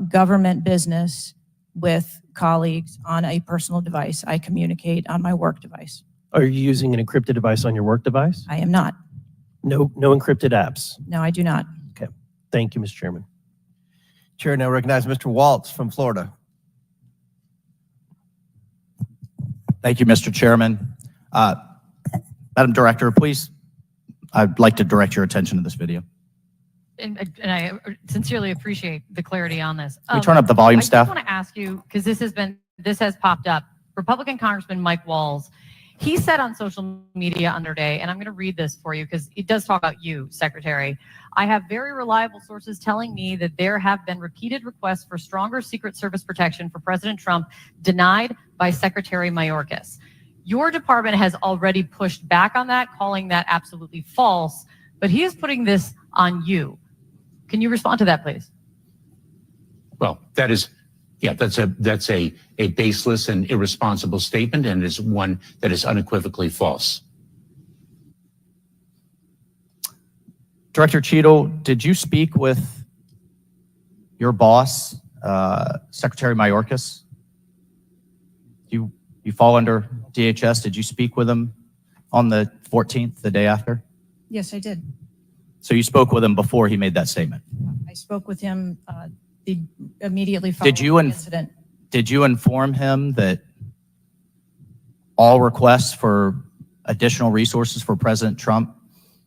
government business with colleagues on a personal device. I communicate on my work device. Are you using an encrypted device on your work device? I am not. No encrypted apps. No, I do not. Okay. Thank you, Mr. Chairman. Chair now recognizes Mr. Waltz from Florida. Thank you, Mr. Chairman. Madam Director, please, I'd like to direct your attention to this video. And I sincerely appreciate the clarity on this. Can we turn up the volume, I staff? just want to ask you, because this has popped up. Republican Congressman Mike Walz, he said on social media under day, and I'm going to read this for you because it does talk about you, Secretary. I have very reliable sources telling me that there have been repeated requests for stronger Secret Service protection for President Trump denied by Secretary Mayorkas. Your department has already pushed back on that, calling that absolutely false, but he is putting this on you. Can you respond to that, please? Well, that's a baseless and irresponsible statement, and is one that is unequivocally false. Director Cheadle, did you speak with your boss, Secretary Mayorkas? You fall under DHS. Did you speak with him on the 14th, the day after? Yes, I did. So you spoke with him before he made that statement? I spoke with him immediately following the incident. Did you inform him that all requests for additional resources for President Trump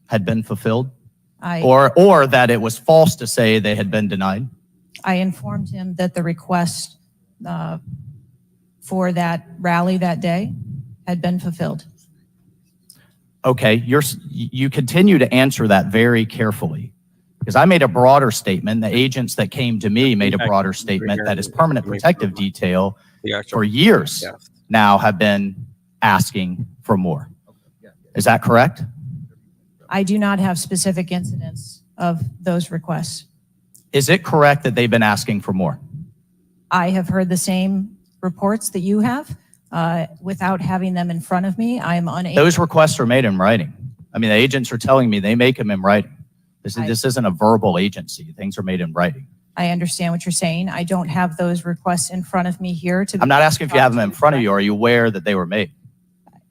had been fulfilled? Or that it was false to say they had been denied? I informed him that the request for that rally that day had been fulfilled. Okay, you continue to answer that very carefully, because I made a broader statement. The agents that came to me made a broader statement that is permanent protective detail for years now have been asking for more. Is that correct? I do not have specific incidents of those requests. Is it correct that they've been asking for more? I have heard the same reports that you have. Without having them in front of me, I am unable. Those requests are made in writing. I mean, the agents are telling me they make them in writing. This isn't a verbal agency. Things are made in writing. I understand what you're saying. I don't have those requests in front of me here. I'm not asking if you have them in front of you. Are you aware that they were made?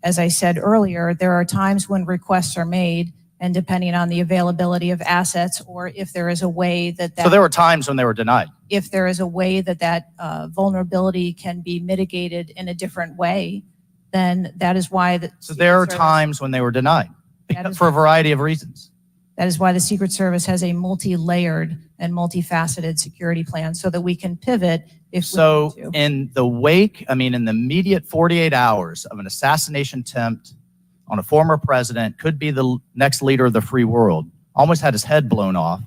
As I said earlier, there are times when requests are made, and depending on the availability of assets, or if there is a way that So there were times when they were denied. if there is a way that vulnerability can be mitigated in a different way, then that is why So there are times when they were denied for a variety of reasons. That is why the Secret Service has a multi-layered and multifaceted security plan so that we can pivot if So we need to. in the wake, in the immediate 48 hours of an assassination attempt on a former president, could be the next leader of the free world, almost had his head blown off,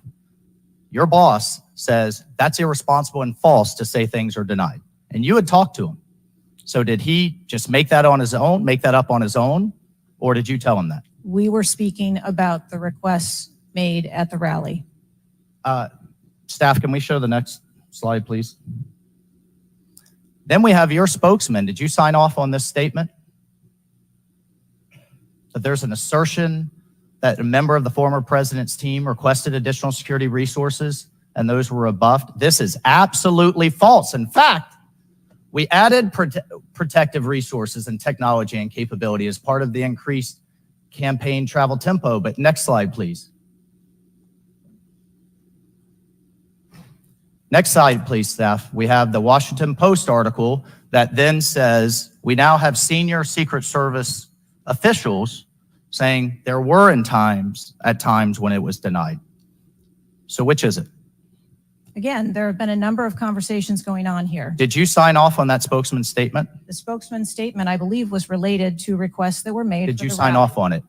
your boss says that's irresponsible and false to say things are denied. And you had talked to him. So did he just make that up on his own, or did you tell him that? We were speaking about the requests made at the rally. Staff, can we show the next slide, please? Then we have your spokesman. Did you sign off on this statement? That there's an assertion that a member of the former president's team requested additional security resources and those were rebuffed. This is absolutely false. In fact, we added protective resources and technology and capability as part of the increased campaign travel tempo. But next slide, please. Next slide, please, staff. We have the Washington Post article that then says we now have senior Secret Service officials saying there were at times when it was denied. So which is it? Again, there have been a number of conversations going on here. Did you sign off on that spokesman's statement? The spokesman's statement, I believe, was related to requests that were made. Did you sign off on it?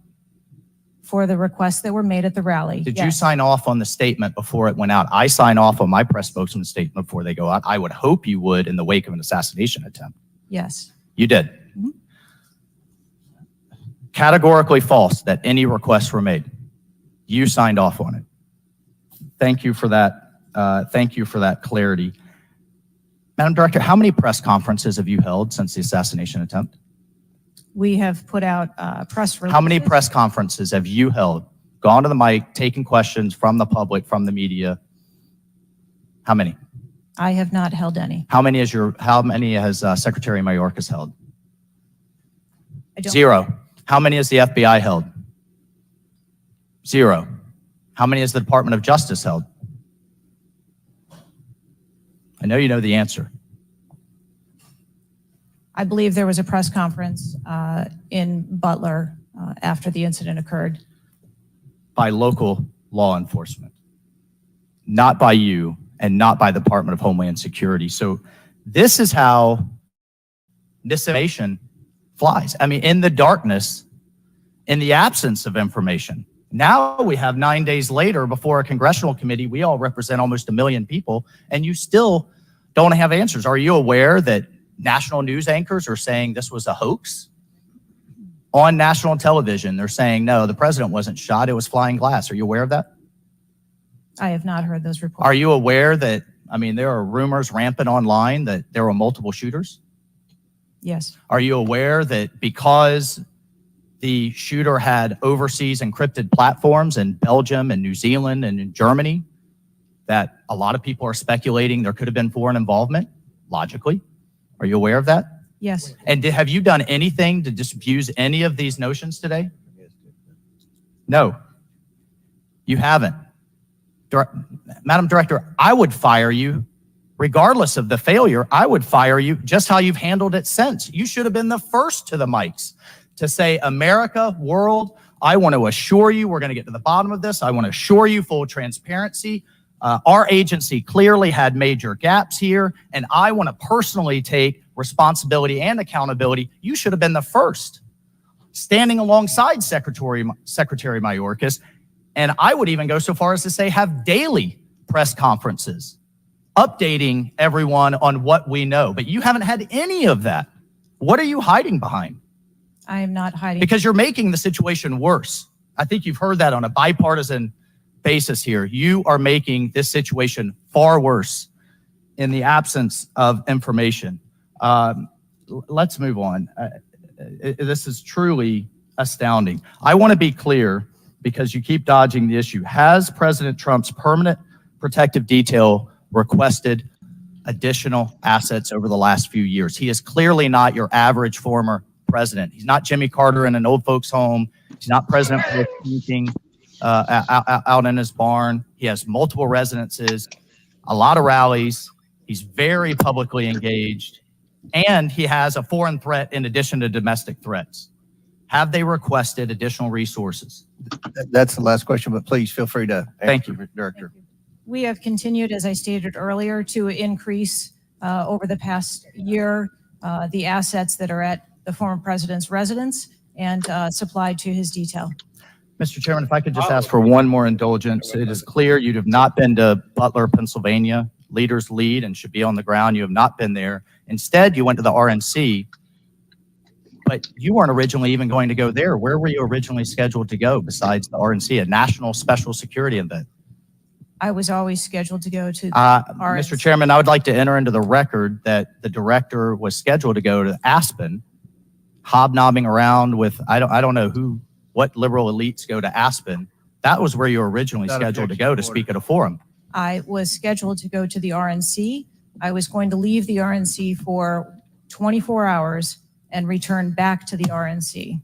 for the requests that were made at the rally. Did you Yes. sign off on the statement before it went out? I sign off on my press spokesman's statement before they go out. I would hope you would in the wake of an assassination attempt. Yes. You did. Categorically false that any requests were made. You signed off on it. Thank you for that. Thank you for that clarity. Madam Director, how many press conferences have you held since the assassination attempt? We have put out press releases. How many press conferences have you held? Gone to the mic, taken questions from the public, from the media? How many? I have not held any. How many has Secretary Mayorkas held? I don't- 0. How many has the FBI held? 0. How many has the Department of Justice held? I know you know the answer. I believe there was a press conference in Butler after the incident occurred. By local law enforcement, not by you and not by the Department of Homeland Security. So this is how disinformation flies. I mean, in the darkness, in the absence of information. Now we have 9 days later before a congressional committee, we all represent almost 1 million people, and you still don't have answers. Are you aware that national news anchors are saying this was a hoax? On national television, they're saying, no, the president wasn't shot, it was flying glass. Are you aware of that? I have not heard those reports. Are you aware that, I mean, there are rumors rampant online that there were multiple shooters? Yes. Are you aware that because the shooter had overseas encrypted platforms in Belgium and New Zealand and in Germany, that a lot of people are speculating there could have been foreign involvement, logically? Are you aware of that? Yes. And have you done anything to disabuse any of these notions today? No, you haven't. Madam Director, I would fire you, regardless of the failure, I would fire you just how you've handled it since. You should have been the first to the mics to say, America, world, I want to assure you we're going to get to the bottom of this. I want to assure you full transparency. Our agency clearly had major gaps here, and I want to personally take responsibility and accountability. You should have been the first, standing alongside Secretary Mayorkas, and I would even go so far as to say have daily press conferences, updating everyone on what we know. But you haven't had any of that. What are you hiding behind? I am not hiding. Because you're making the situation worse. I think you've heard that on a bipartisan basis here. You are making this situation far worse in the absence of information. Let's move on. This is truly astounding. I want to be clear because you keep dodging the issue. Has President Trump's permanent protective detail requested additional assets over the last few years? He is clearly not your average former president. He's not Jimmy Carter in an old folks home. He's not President Bush speaking out in his barn. He has multiple residences, a lot of rallies. He's very publicly engaged, and he has a foreign threat in addition to domestic threats. Have they requested additional resources? That's the last question, but please feel free to Thank answer, Director. We have continued, as I stated earlier, to increase over the past year the assets that are at the former president's residence and supplied to his detail. Mr. Chairman, if I could just ask for one more indulgence. It is clear you have not been to Butler, Pennsylvania. Leaders lead and should be on the ground. You have not been there. Instead, you went to the RNC, but you weren't originally even going to go there. Where were you originally scheduled to go besides the RNC, a national special security event? I was always scheduled to go to the RNC. Mr. Chairman, I would like to enter into the record that the director was scheduled to go to Aspen, hobnobbing around with, I don't know what liberal elites go to Aspen. That was where you were originally scheduled to go to speak at a forum. I was scheduled to go to the RNC. I was going to leave the RNC for 24 hours and return back to the RNC.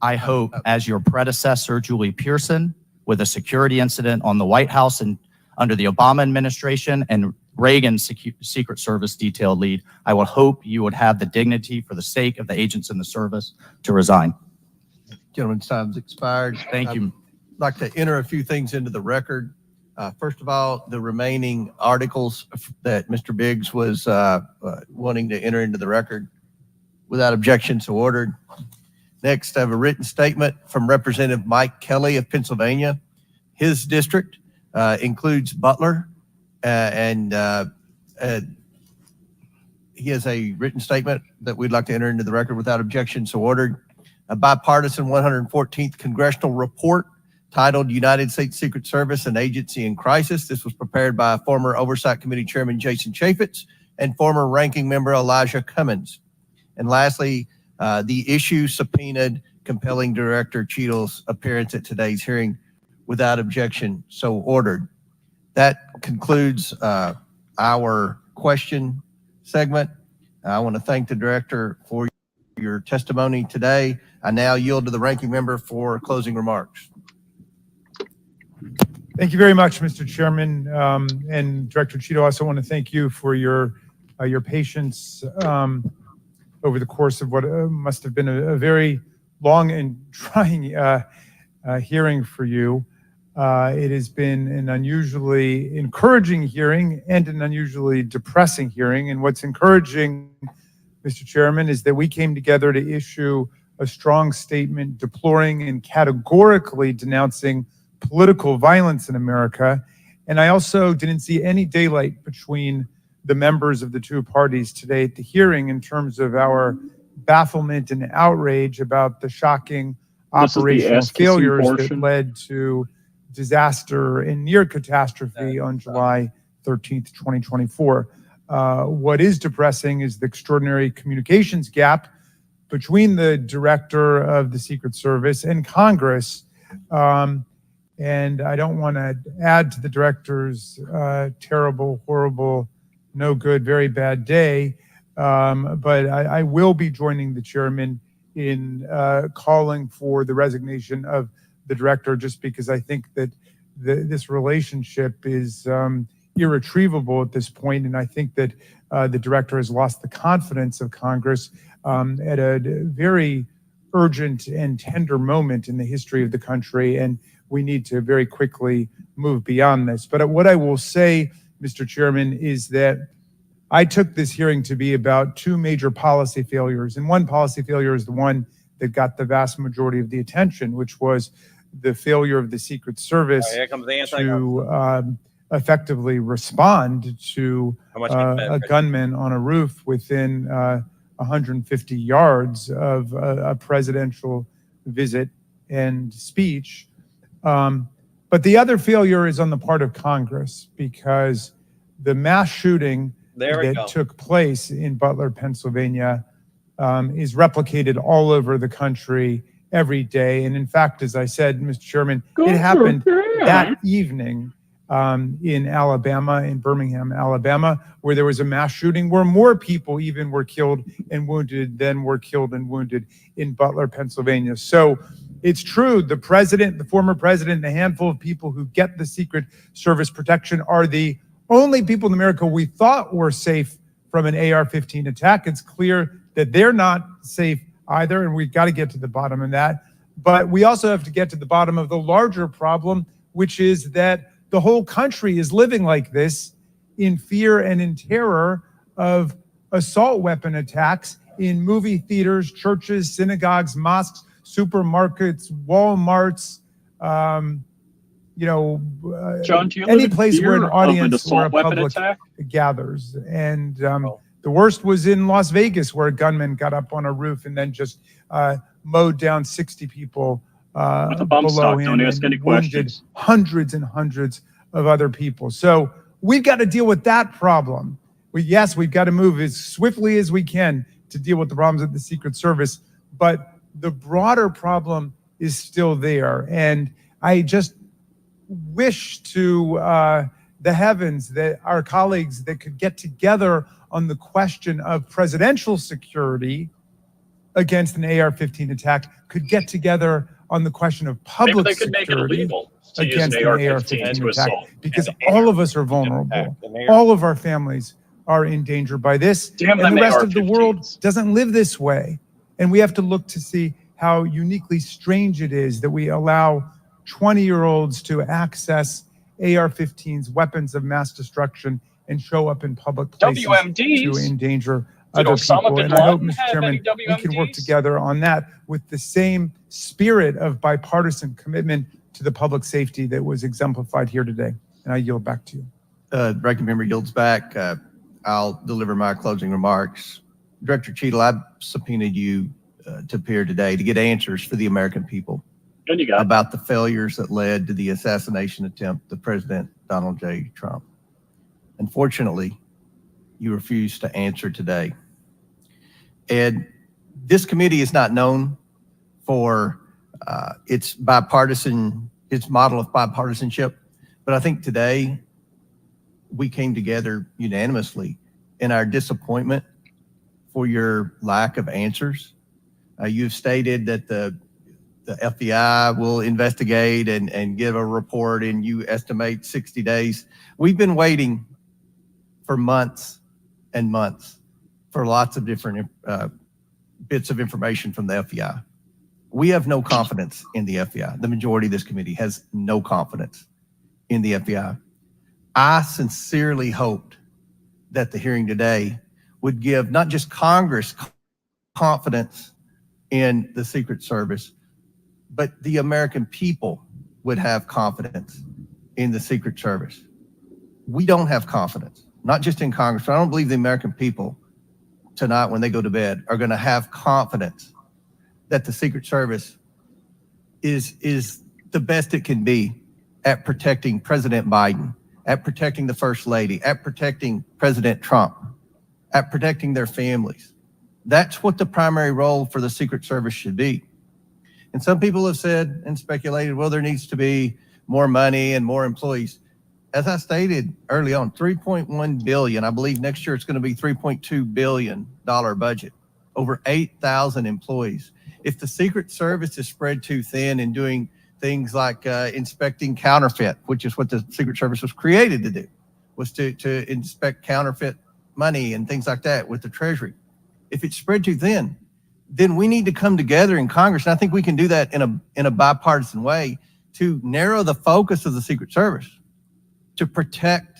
I hope, as your predecessor, Julie Pearson, with a security incident on the White House and under the Obama administration and Reagan's Secret Service detail lead, I would hope you would have the dignity for the sake of the agents in the service to resign. Gentleman's time's expired. Thank you. I'd like to enter a few things into the record. First of all, the remaining articles that Mr. Biggs was wanting to enter into the record, without objection, so ordered. Next, I have a written statement from Representative Mike Kelly of Pennsylvania. His district includes Butler, and he has a written statement that we'd like to enter into the record without objection, so ordered. A bipartisan 114th Congressional report titled United States Secret Service, an Agency in Crisis. This was prepared by former Oversight Committee Chairman Jason Chaffetz and former Ranking Member Elijah Cummings. And lastly, the issue subpoenaed compelling Director Cheadle's appearance at today's hearing without objection, so ordered. That concludes our question segment. I want to thank the Director for your testimony today. I now yield to the Ranking Member for closing remarks. Thank you very much, Mr. Chairman. And Director Cheadle, I also want to thank you for your patience over the course of what must have been a very long and trying hearing for you. It has been an unusually encouraging hearing and an unusually depressing hearing. And what's encouraging, Mr. Chairman, is that we came together to issue a strong statement deploring and categorically denouncing political violence in America. And I also didn't see any daylight between the members of the two parties today at the hearing in terms of our bafflement and outrage about the shocking operational failures that led to disaster and near catastrophe on July 13th, 2024. What is depressing is the extraordinary communications gap between the Director of the Secret Service and Congress. And I don't want to add to the Director's terrible, horrible, no good, very bad day, but I will be joining the Chairman in calling for the resignation of the Director, just because I think that this relationship is irretrievable at this point, and I think that the Director has lost the confidence of Congress at a very urgent and tender moment in the history of the country, and we need to very quickly move beyond this. But what I will say, Mr. Chairman, is that I took this hearing to be about two major policy failures, and one policy failure is the one that got the vast majority of the attention, which was the failure of the Secret Service to effectively respond to a gunman on a roof within 150 yards of a presidential visit and speech. But the other failure is on the part of Congress, because the mass shooting that took place in Butler, Pennsylvania, is replicated all over the country every day. And in fact, as I said, Mr. Chairman, it happened that evening in Alabama, in Birmingham, Alabama, where there was a mass shooting where more people even were killed and wounded than were killed and wounded in Butler, Pennsylvania. So it's true, the president, the former president, and a handful of people who get the Secret Service protection are the only people in America we thought were safe from an AR-15 attack. It's clear that they're not safe either, and we've got to get to the bottom of that. But we also have to get to the bottom of the larger problem, which is that the whole country is living like this, in fear and in terror of assault weapon attacks in movie theaters, churches, synagogues, mosques, supermarkets, Walmarts, John, do you any live in place where an fear of audience an or a assault weapon public attack? gathers. And the worst was in Las Vegas, where a gunman got up on a roof and then just mowed down 60 people With a bump below stock, him don't ask and any wounded questions. hundreds and hundreds of other people. So we've got to deal with that problem. Yes, we've got to move as swiftly as we can to deal with the problems of the Secret Service, but the broader problem is still there. And I just wish to the heavens that our colleagues that could get together on the question of presidential security against an AR-15 attack could get together on the question of public Maybe they could make it security illegal to use against an an AR-15 AR-15 to attack, assault. because all of us are vulnerable. All of our families are in danger by this, Damn and them the rest of the AR-15s. world doesn't live this way. And we have to look to see how uniquely strange it is that we allow 20-year-olds to access AR-15s, weapons of mass destruction, and show up in public places to WMDs. endanger other Osama people. bin And I hope, Laden Mr. have Chairman, any we can work WMDs? together on that with the same spirit of bipartisan commitment to the public safety that was exemplified here today. And I yield back to you. Ranking member yields back. I'll deliver my closing remarks. Director Cheadle, I've subpoenaed you to appear today to get answers for the American people And you got it. about the failures that led to the assassination attempt of President Donald J. Trump. Unfortunately, you refuse to answer today. And this committee is not known for its model of bipartisanship, but I think today we came together unanimously in our disappointment for your lack of answers. You've stated that the FBI will investigate and give a report, and you estimate 60 days. We've been waiting for months and months for lots of different bits of information from the FBI. We have no confidence in the FBI. The majority of this committee has no confidence in the FBI. I sincerely hoped that the hearing today would give not just Congress confidence in the Secret Service, but the American people would have confidence in the Secret Service. We don't have confidence, not just in Congress, but I don't believe the American people tonight when they go to bed are going to have confidence that the Secret Service is the best it can be at protecting President Biden, at protecting the First Lady, at protecting President Trump, at protecting their families. That's what the primary role for the Secret Service should be. And some people have said and speculated, well, there needs to be more money and more employees. As I stated early on, $3.1 billion, I believe next year it's going to be $3.2 billion budget, over 8,000 employees. If the Secret Service is spread too thin in doing things like inspecting counterfeit, which is what the Secret Service was created to do, was to inspect counterfeit money and things like that with the Treasury. If it's spread too thin, then we need to come together in Congress, and I think we can do that in a bipartisan way to narrow the focus of the Secret Service, to protect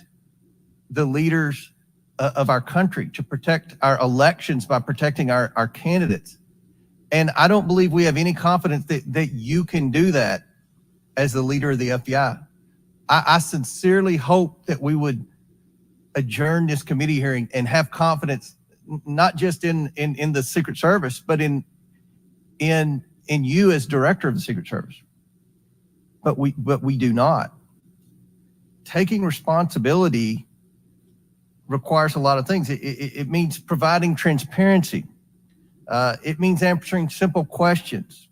the leaders of our country, to protect our elections by protecting our candidates. And I don't believe we have any confidence that you can do that as the leader of the FBI. I sincerely hope that we would adjourn this committee hearing and have confidence, not just in the Secret Service, but in you as director of the Secret Service. But we do not. Taking responsibility requires a lot of things. It means providing transparency. It means answering simple questions.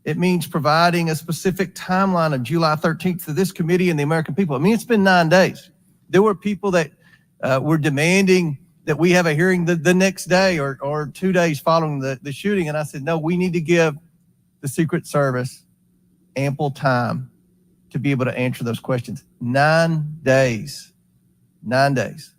It means providing a specific timeline of July 13th to this committee and the American people. I mean, it's been 9 days. There were people that were demanding that we have a hearing the next day or 2 days following the shooting. And I said, no, we need to give the Secret Service ample time to be able to answer those questions. 9 days. 9 days.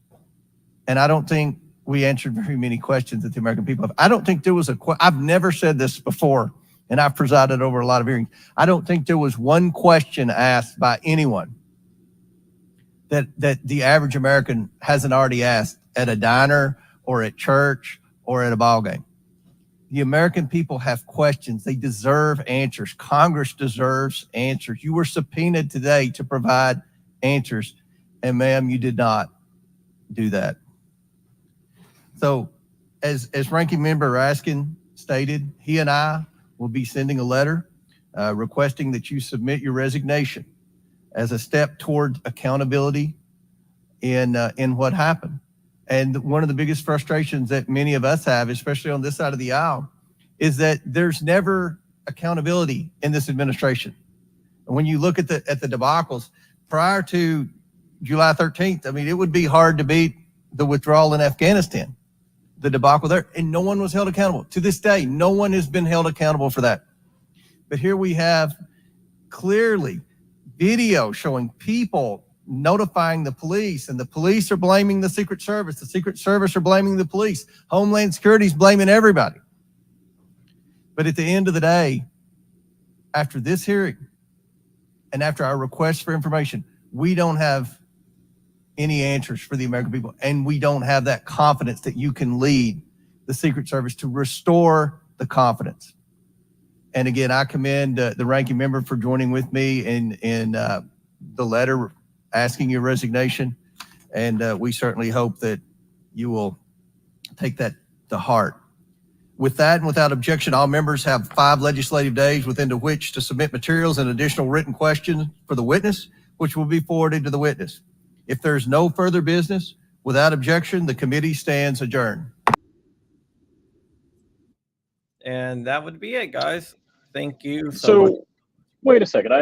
And I don't think we answered very many questions that the American people have. I don't think there was I've never said this before, and I've presided over a lot of hearings. I don't think there was one question asked by anyone that the average American hasn't already asked at a diner or at church or at a ball game. The American people have questions. They deserve answers. Congress deserves answers. You were subpoenaed today to provide answers, and ma'am, you did not do that. So as Ranking Member Raskin stated, he and I will be sending a letter requesting that you submit your resignation as a step toward accountability in what happened. And one of the biggest frustrations that many of us have, especially on this side of the aisle, is that there's never accountability in this administration. And when you look at the debacles prior to July 13th, I mean, it would be hard to beat the withdrawal in Afghanistan, the debacle there, and no one was held accountable. To this day, no one has been held accountable for that. But here we have clearly video showing people notifying the police, and the police are blaming the Secret Service. The Secret Service are blaming the police. Homeland Security is blaming everybody. But at the end of the day, after this hearing and after our request for information, we don't have any answers for the American people, and we don't have that confidence that you can lead the Secret Service to restore the confidence. And again, I commend the ranking member for joining with me in the letter asking your resignation. And we certainly hope that you will take that to heart. With that and without objection, all members have 5 legislative days within which to submit materials and additional written questions for the witness, which will be forwarded to the witness. If there's no further business, without objection, the committee stands adjourned. And that would be it, guys. Thank you so much. So, wait a second.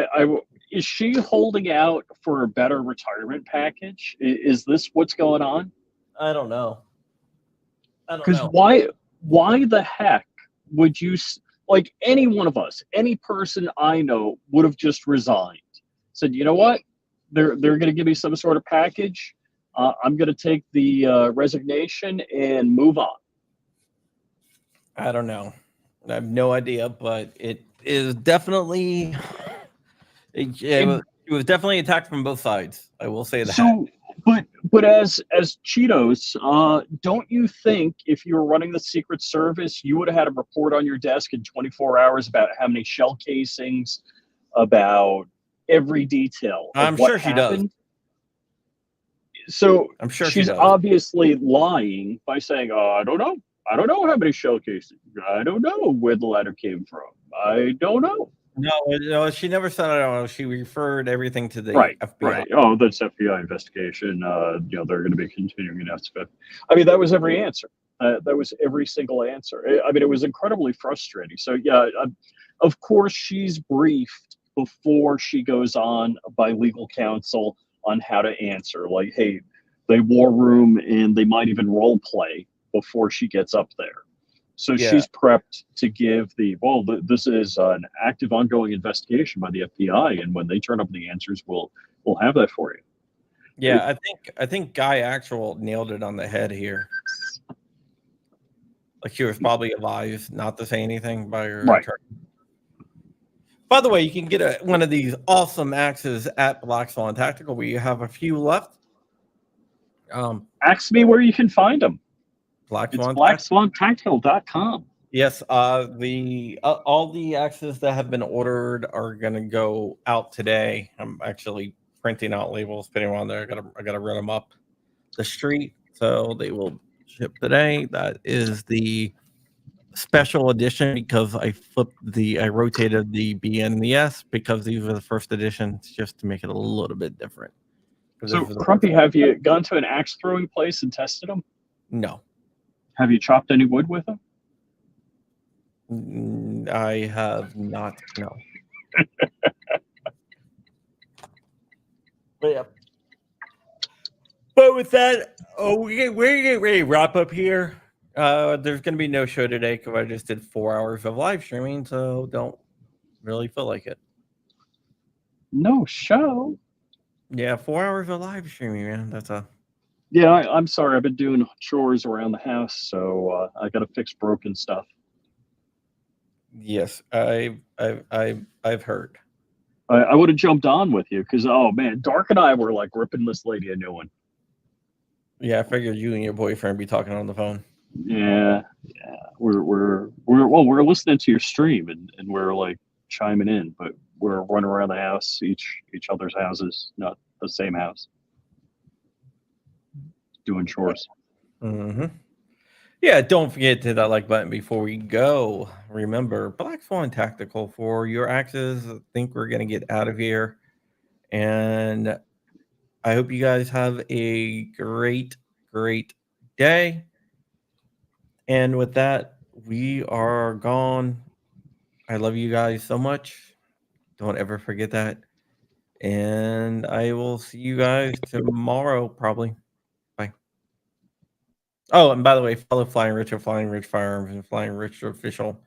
Is she holding out for a better retirement package? Is this what's going on? I don't know. I don't Because know. why the heck would you, like any one of us, any person I know would have just resigned. Said, you know what? They're going to give me some sort of package. I'm going to take the resignation and move on. I don't know. I have no idea, but it is definitely it was definitely attacked from both sides. I will say that. So, but as Cheetos, don't you think if you were running the Secret Service, you would have had a report on your desk in 24 hours about how many shell casings, about every detail? I'm sure she does. So I'm sure she's she does. obviously lying by saying, "Oh, I don't know. I don't know how many shell casings. I don't know where the letter came from. I don't know." No, she never said I don't know. She referred everything to the Right, FBI. right. Oh, that's FBI investigation. They're going to be continuing an investigation. I mean, that was every answer. That was every single answer. I mean, it was incredibly frustrating. So yeah, of course she's briefed before she goes on by legal counsel on how to answer. Like, hey, they war room and they might even role play before she gets up there. So Yeah. she's prepped to give this is an active ongoing investigation by the FBI, and when they turn up the answers, we'll have that for you. Yeah, I think Guy Actual nailed it on the head here. Like she was probably advised not to say anything by her Right. attorney. By the way, you can get one of these awesome axes at Black Swan Tactical. We have a few left. Ask me where you can find them. Black It's Swan blackswantactical.com. Yes, all the axes that have been ordered are going to go out today. I'm actually printing out labels, putting them on there. I gotta run them up the street, so they will ship today. That is the special edition because I rotated the B and the S because these were the first editions, just to make it a little bit different. So, Crumpy, have you gone to an axe throwing place and tested them? No. Have you chopped any wood with them? I have not. No. But yeah. But with that, we're getting ready to wrap up here. There's going to be no show today because I just did 4 hours of live streaming, so don't really feel like it. No show? Yeah, 4 hours of live streaming, man. That's a. Yeah, I'm sorry. I've been doing chores around the house, so I got to fix broken stuff. Yes, I've heard. I would have jumped on with you because, oh man, Dark and I were like ripping this lady a new one. Yeah, I figured you and your boyfriend be talking on the phone. Yeah. We're listening to your stream and we're like chiming in, but we're running around the house, each other's houses, not the same house, doing chores. Mm-hmm. Yeah, don't forget to hit that like button before we go. Remember, Black Swan Tactical for your axes. I think we're going to get out of here. And I hope you guys have a great, great day. And with that, we are gone. I love you guys so much. Don't ever forget that. And I will see you guys tomorrow, probably. Bye. Oh, and by the way, follow Flying Rich or Flying Rich Firearms and Flying Rich Official